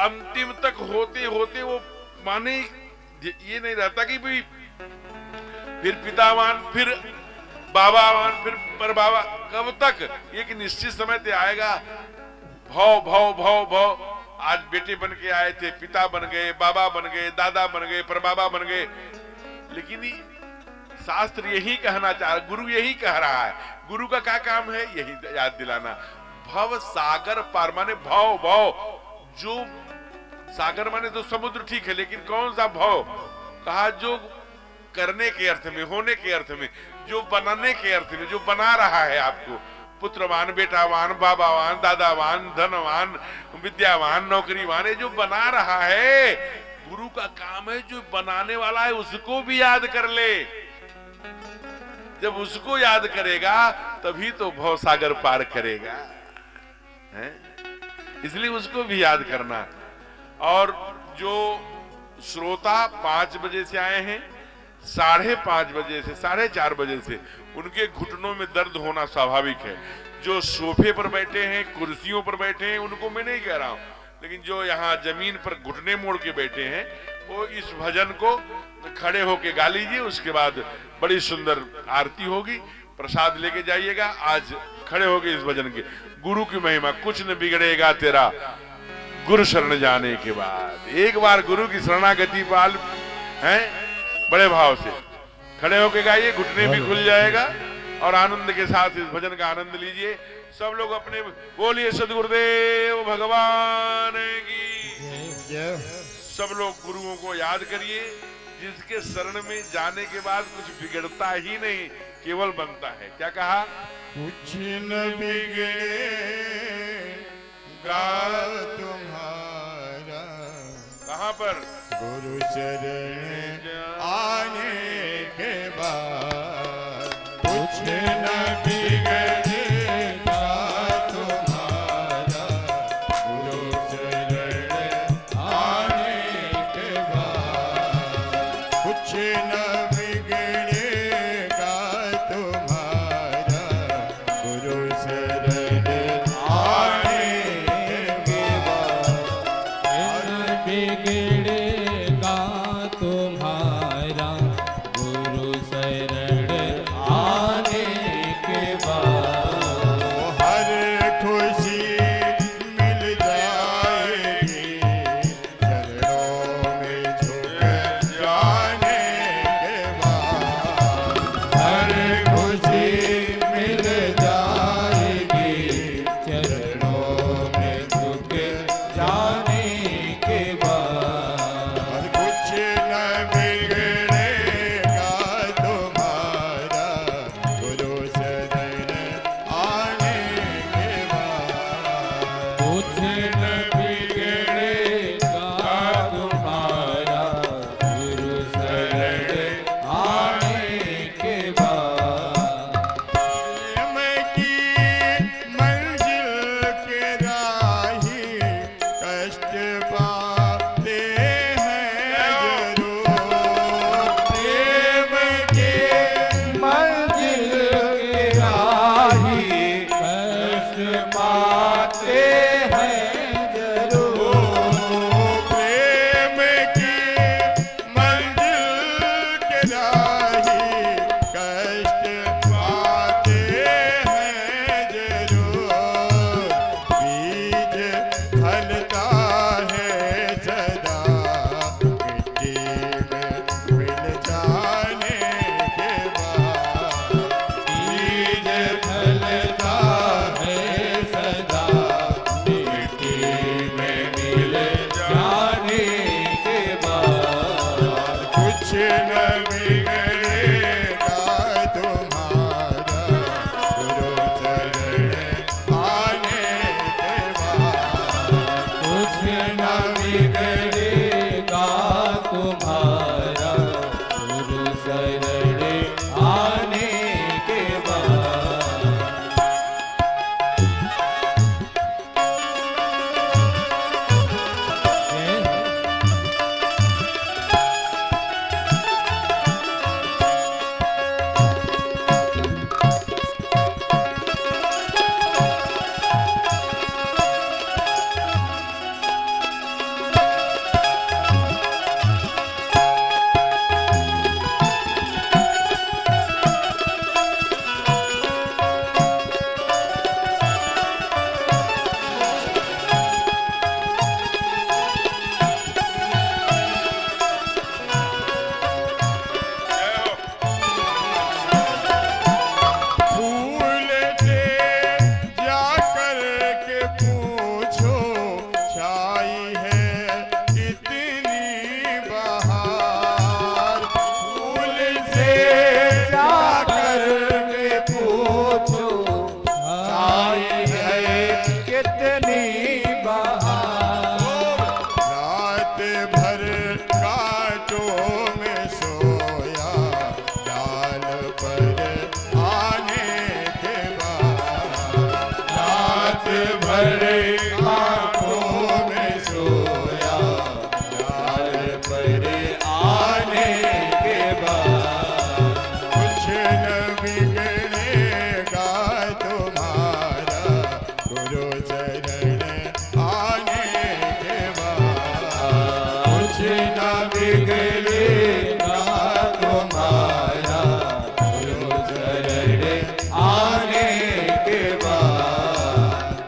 अंतिम तक होते होते वो माने ये नहीं रहता कि भाई फिर पितावान, फिर बाबावान, फिर पर बाबा, कब तक? एक निश्चित समय ते आएगा। भाव भाव भाव भाव, आज बेटे बन के आए थे, पिता बन गए, बाबा बन गए, दादा बन गए, पर बाबा बन गए, लेकिन शास्त्र यही कहना चाह रहा, गुरु यही कह रहा है। गुरु का क्या काम है? यही याद दिलाना। भव सागर पार माने भाव भाव, जो सागर माने तो समुद्र ठीक है, लेकिन कौन सा भाव? कहा जो करने के अर्थ में, होने के अर्थ में, जो बनाने के अर्थ में, जो बना रहा है आपको, पुत्रवान, बेटावान, बाबावान, दादावान, धनवान, विद्यावान, नौकरीवान, ये जो बना रहा है, गुरु का काम है जो बनाने वाला है उसको भी याद कर ले। जब उसको याद करेगा तभी तो भवसागर पार करेगा, है? इसलिए उसको भी याद करना। और जो श्रोता 5 बजे से आए हैं, 5:30 बजे से 4:30 बजे से उनके घुटनों में दर्द होना स्वाभाविक है। जो सोफे पर बैठे हैं, कुर्सियों पर बैठे हैं, उनको मैं नहीं कह रहा हूं, लेकिन जो यहाँ जमीन पर घुटने मोड़ के बैठे हैं, वो इस भजन को खड़े होके गा लीजिए। उसके बाद बड़ी सुंदर आरती होगी, प्रसाद लेके जाइएगा। आज खड़े होके इस भजन के, गुरु की महिमा कुछ न बिगड़ेगा तेरा गुरु शरण जाने के बाद। एक बार गुरु की शरणागति पाल है, बड़े भाव से खड़े होके गाइए, घुटने भी खुल जाएगा और आनंद के साथ इस भजन का आनंद लीजिए। सब लोग अपने बोलिए सद्गुरुदेव भगवान की। सब लोग गुरुओं को याद करिए, जिसके शरण में जाने के बाद कुछ बिगड़ता ही नहीं, केवल बनता है। क्या कहा? कुछ न बिगड़ेगा तुम्हारा। कहाँ पर? गुरु चरण आने के बाद कुछ न बिगड़ेगा तुम्हारा। गुरु चरण आने के बाद कुछ न बिगड़ेगा तुम्हारा। गुरु चरण आने के बाद बिगड़ेगा तुम्हारा। भरे आंखों में सोया, द्वार पर आने के बाद कुछ न बिगड़ेगा तुम्हारा गुरु चरण आने के बाद। कुछ न बिगड़ेगा तुम्हारा गुरु चरण आने के बाद।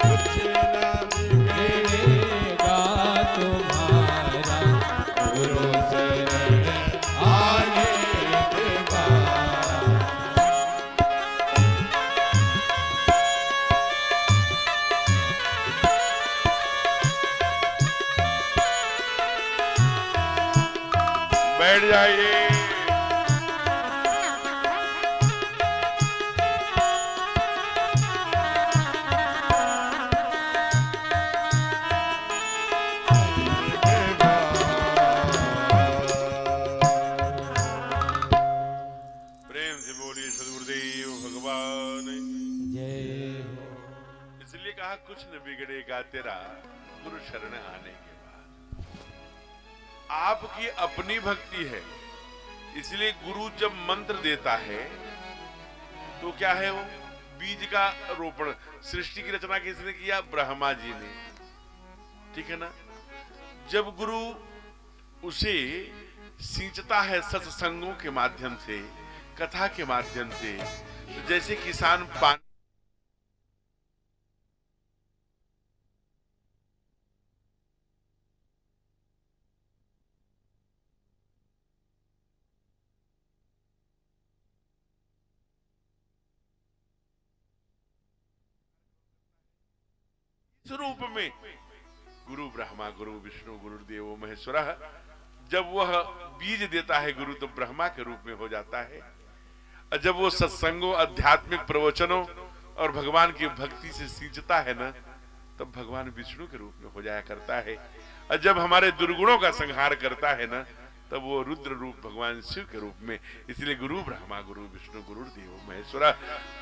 कुछ न बिगड़ेगा तुम्हारा गुरु चरण आने के बाद। बैठ जाइए। प्रेम से बोलिए सदगुरुदेव भगवान। इसलिए कहा कुछ न बिगड़ेगा तेरा गुरु शरण आने के बाद। आपकी अपनी भक्ति है, इसलिए गुरु जब मंत्र देता है तो क्या है वो बीज का रोपण। सृष्टि की रचना किसने किया? ब्रह्मा जी ने, ठीक है ना। जब गुरु उसे सींचता है सत्संगों के माध्यम से, कथा के माध्यम से, जैसे किसान पानी रूप में गुरु ब्रह्मा गुरु विष्णु गुरुदेव महेश्वर, जब वह बीज देता है गुरु तो ब्रह्मा के रूप में हो जाता है। और जब वो सत्संगों आध्यात्मिक प्रवचनों और भगवान की भक्ति से सींचता है ना, तब भगवान विष्णु के रूप में हो जाया करता है। और जब हमारे दुर्गुणों का संहार करता है ना, तब वो रुद्र रूप भगवान शिव के रूप में। इसलिए गुरु ब्रह्मा गुरु विष्णु गुरुदेव महेश्वर,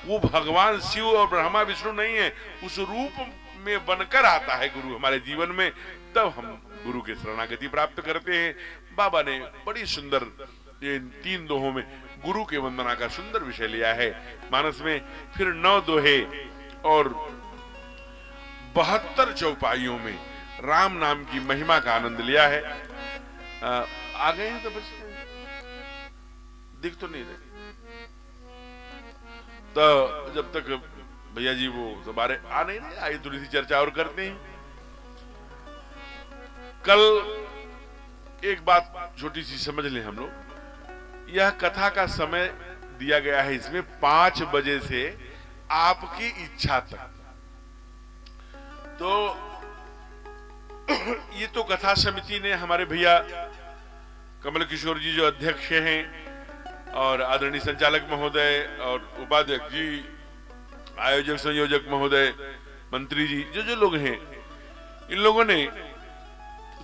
वो भगवान शिव और ब्रह्मा विष्णु नहीं है, उस रूप में बनकर आता है गुरु हमारे जीवन में, तब हम गुरु के शरणागति प्राप्त करते हैं। बाबा ने बड़ी सुंदर ये 3 दोहों में गुरु के वंदना का सुंदर विषय लिया है मानस में। फिर 9 दोहे और 72 चौपाइयों में राम नाम की महिमा का आनंद लिया है। आ गए हैं तो बस दिख तो नहीं रहे, तो जब तक भैया जी वो दोबारे आ नहीं रहे, आइए थोड़ी सी चर्चा और करते हैं। कल एक बात छोटी सी समझ लें हम लोग, यह कथा का समय दिया गया है इसमें 5 बजे से आपकी इच्छा तक। तो ये तो कथा समिति ने हमारे भैया कमल किशोर जी जो अध्यक्ष हैं और आदरणीय संचालक महोदय और उपाध्यक्ष जी, आयोजक संयोजक महोदय, मंत्री जी, जो लोग हैं, इन लोगों ने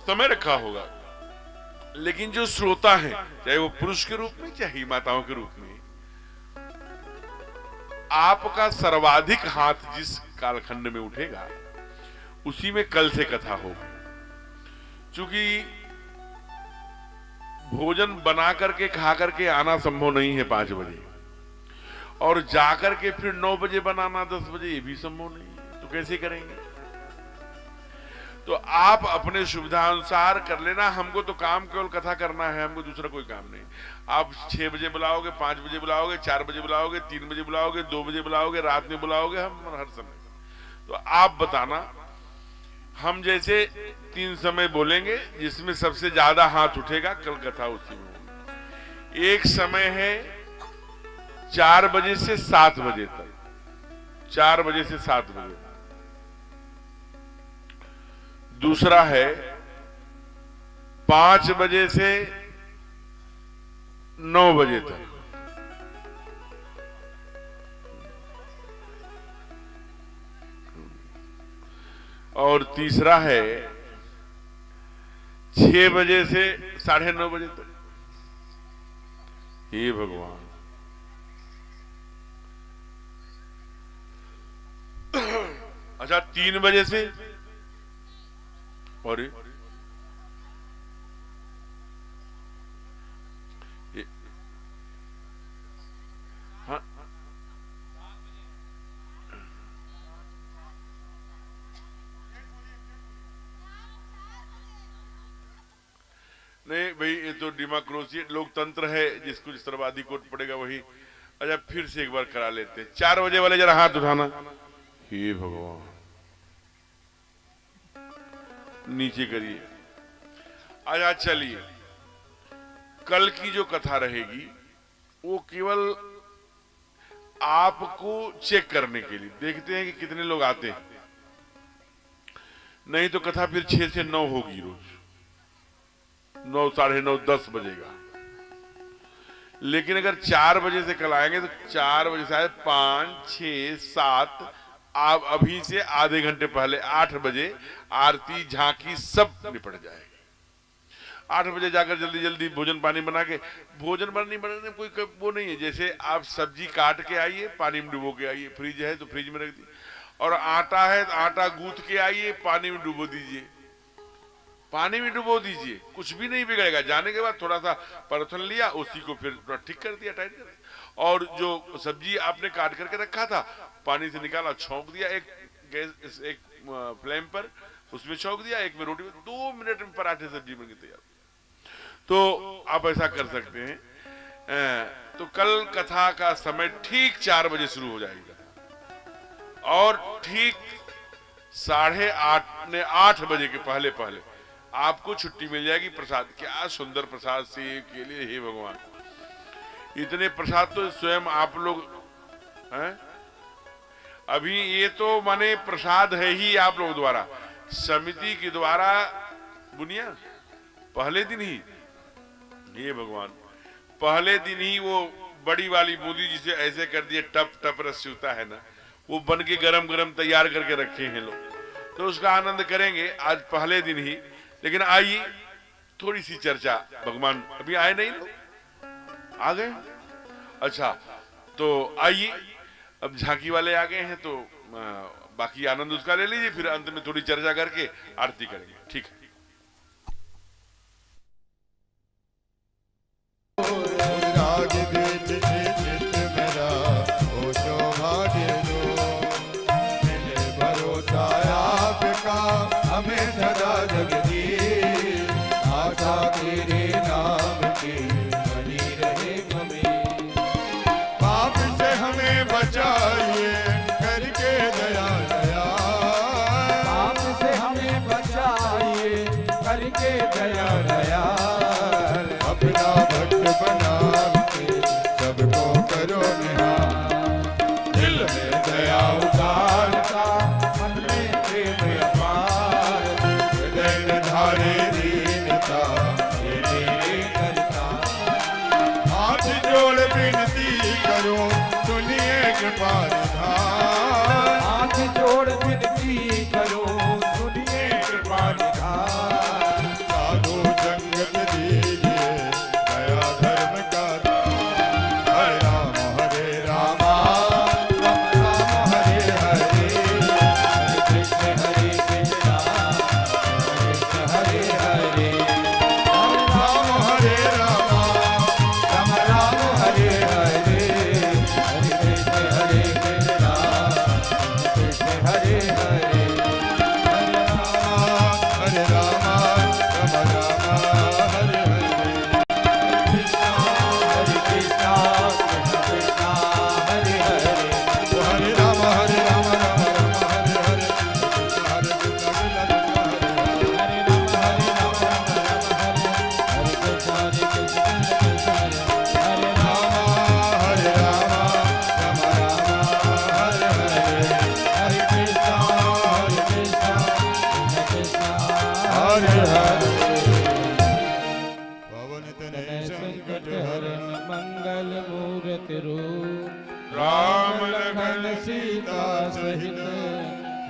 समय रखा होगा। लेकिन जो श्रोता हैं, चाहे वो पुरुष के रूप में चाहे माताओं के रूप में, आपका सर्वाधिक हाथ जिस कालखंड में उठेगा उसी में कल से कथा होगी। क्योंकि भोजन बना करके खा करके आना संभव नहीं है 5 बजे, और जाकर के फिर 9 बजे बनाना 10 बजे, ये भी संभव नहीं है। तो कैसे करेंगे? तो आप अपने सुविधानुसार कर लेना। हमको तो काम केवल कथा करना है, हमको दूसरा कोई काम नहीं। आप 6 बजे बुलाओगे, 5 बजे बुलाओगे, 4 बजे बुलाओगे, 3 बजे बुलाओगे, 2 बजे बुलाओगे, रात में बुलाओगे, हम हर समय। तो आप बताना, हम जैसे 3 समय बोलेंगे जिसमें सबसे ज्यादा हाथ उठेगा कल कथा उसी में होगी। एक समय है 4 बजे से 7 बजे तक, 4 बजे से 7 बजे। दूसरा है 5 बजे से 9 बजे तक। और तीसरा है 6 बजे से 9:30 बजे तक। हे भगवान, अच्छा 3 बजे से, और हाँ नहीं भाई, ये तो डेमोक्रेसी लोकतंत्र है, जिसको जिस तरह आदि कोट पड़ेगा वही। अच्छा फिर से एक बार करा लेते हैं। 4 बजे वाले जरा हाथ उठाना। हे भगवान, नीचे करिए। अच्छा चलिए, कल की जो कथा रहेगी वो केवल आपको चेक करने के लिए, देखते हैं कि कितने लोग आते हैं। नहीं तो कथा फिर 6 से 9 होगी रोज, 9, साढ़े 9, 10 बजेगा। लेकिन अगर 4 बजे से कल आएंगे तो 4 बजे से 5, 6, 7, आप अभी से आधे घंटे पहले 8 बजे आरती झांकी सब निपट जाएगी। 8 बजे जाकर जल्दी जल्दी भोजन पानी बना के, भोजन पानी बनाने में कोई वो नहीं है। जैसे आप सब्जी काट के आइए, पानी में डुबो के आइए, फ्रिज है तो फ्रिज में रख दीजिए, और आटा है तो आटा गूंथ के आइए, पानी में डुबो दीजिए, पानी में डुबो दीजिए, कुछ भी नहीं बिगड़ेगा। जाने के बाद थोड़ा सा परथन लिया, उसी को फिर थोड़ा ठीक कर दिया, टाइट कर दिया, और जो सब्जी आपने काट करके रखा था पानी से निकाला, छौंक दिया एक गैस, एक फ्लेम पर, उसमें छौंक दिया, एक में रोटी, 2 मिनट में पराठे सब्जी बन के तैयार। तो आप ऐसा कर सकते हैं। तो कल कथा का समय ठीक 4 बजे शुरू हो जाएगा, और ठीक 8:30 बजे के पहले पहले आपको छुट्टी मिल जाएगी। प्रसाद, क्या सुंदर प्रसाद सेव के लिए, हे भगवान, इतने प्रसाद तो स्वयं आप लोग हैं। अभी ये तो माने प्रसाद है ही आप लोग द्वारा, समिति के द्वारा बुनिया पहले दिन ही, हे भगवान, पहले दिन ही वो बड़ी वाली बूंदी जिसे ऐसे कर दिए टप टप रस होता है ना, वो बन के गरम गरम तैयार करके रखे हैं लोग। तो उसका आनंद करेंगे आज पहले दिन ही। लेकिन आइए थोड़ी सी चर्चा, भगवान अभी आए नहीं, लोग आ गए। अच्छा तो आइए, अब झांकी वाले आ गए हैं तो बाकी आनंद उसका ले लीजिए, फिर अंत में थोड़ी चर्चा करके आरती करेंगे, ठीक है।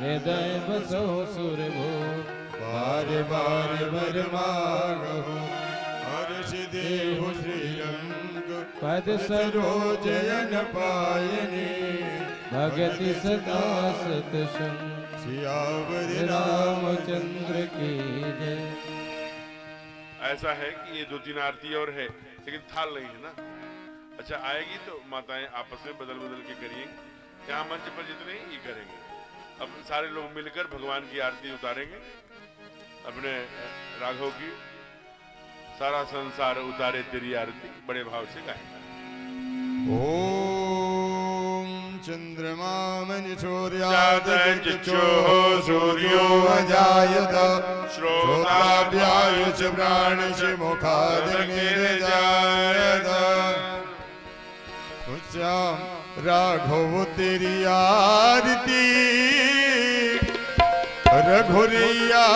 हृदय बसो सुरभो बार बार वर मांगो हर्ष देहु श्रीरंग पद सरोजयन पायने भगति सदा सत संग सियावर रामचंद्र की जय। ऐसा है कि ये 2-3 आरती और है, लेकिन थाल नहीं है ना। अच्छा, आएगी तो माताएं आपस में बदल बदल के करिएंगे। यहाँ मंच पर जितने ही ये करेंगे। अब सारे लोग मिलकर भगवान की आरती उतारेंगे अपने राघव की। सारा संसार उतारे तेरी आरती, बड़े भाव से गाएंगे। ओम चंद्रमा मन सूर्याद सूर्यादो सूर्यो अजायत श्रोताभ्यायुष प्राणश मुखादनिर्जायत। श्याम राघव तेरी आरती रघुरैया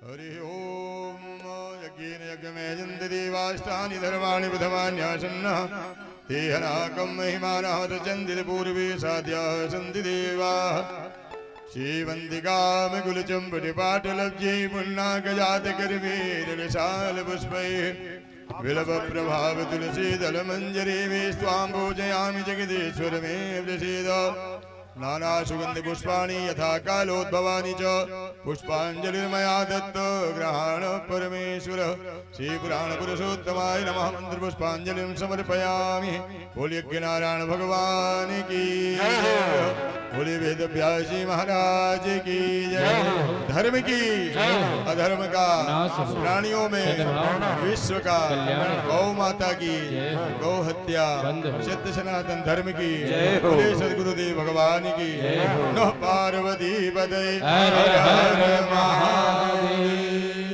हरि ओम यज्ञेन यज्ञमेजन्ति देवाष्टानि धर्माणि प्रथमान्यासन्नः ते हनाकं महिमानः रचन्ति पूर्वे साध्याः सन्ति देवाः श्रीवन्दिकामकुलचम्पटिपाटलब्जे पुण्णाकजातकर्वीरलशालपुष्पैः विलपप्रभावतुलसीदलमञ्जरी स्वां पूजयामि जगदीश्वर मे प्रसीद नानासुगन्धिपुष्पाणि यथा कालोद्भवानि च पुष्पाञ्जलिर्मया दत्त ग्रहाण परमेश्वर श्री पुराण पुरुषोत्तमाय नमः मंत्र पुष्पांजलिं समर्पयामि। बोलिए नारायण भगवान की जय। बोलिए वेद व्यास जी महाराज की जय। धर्म की अधर्म का प्राणियों में विश्व का गौ माता की गौ हत्या सत्य सनातन धर्म की बोले सदगुरुदेव भगवान की नमः। पार्वती पदे हर हर महादेव।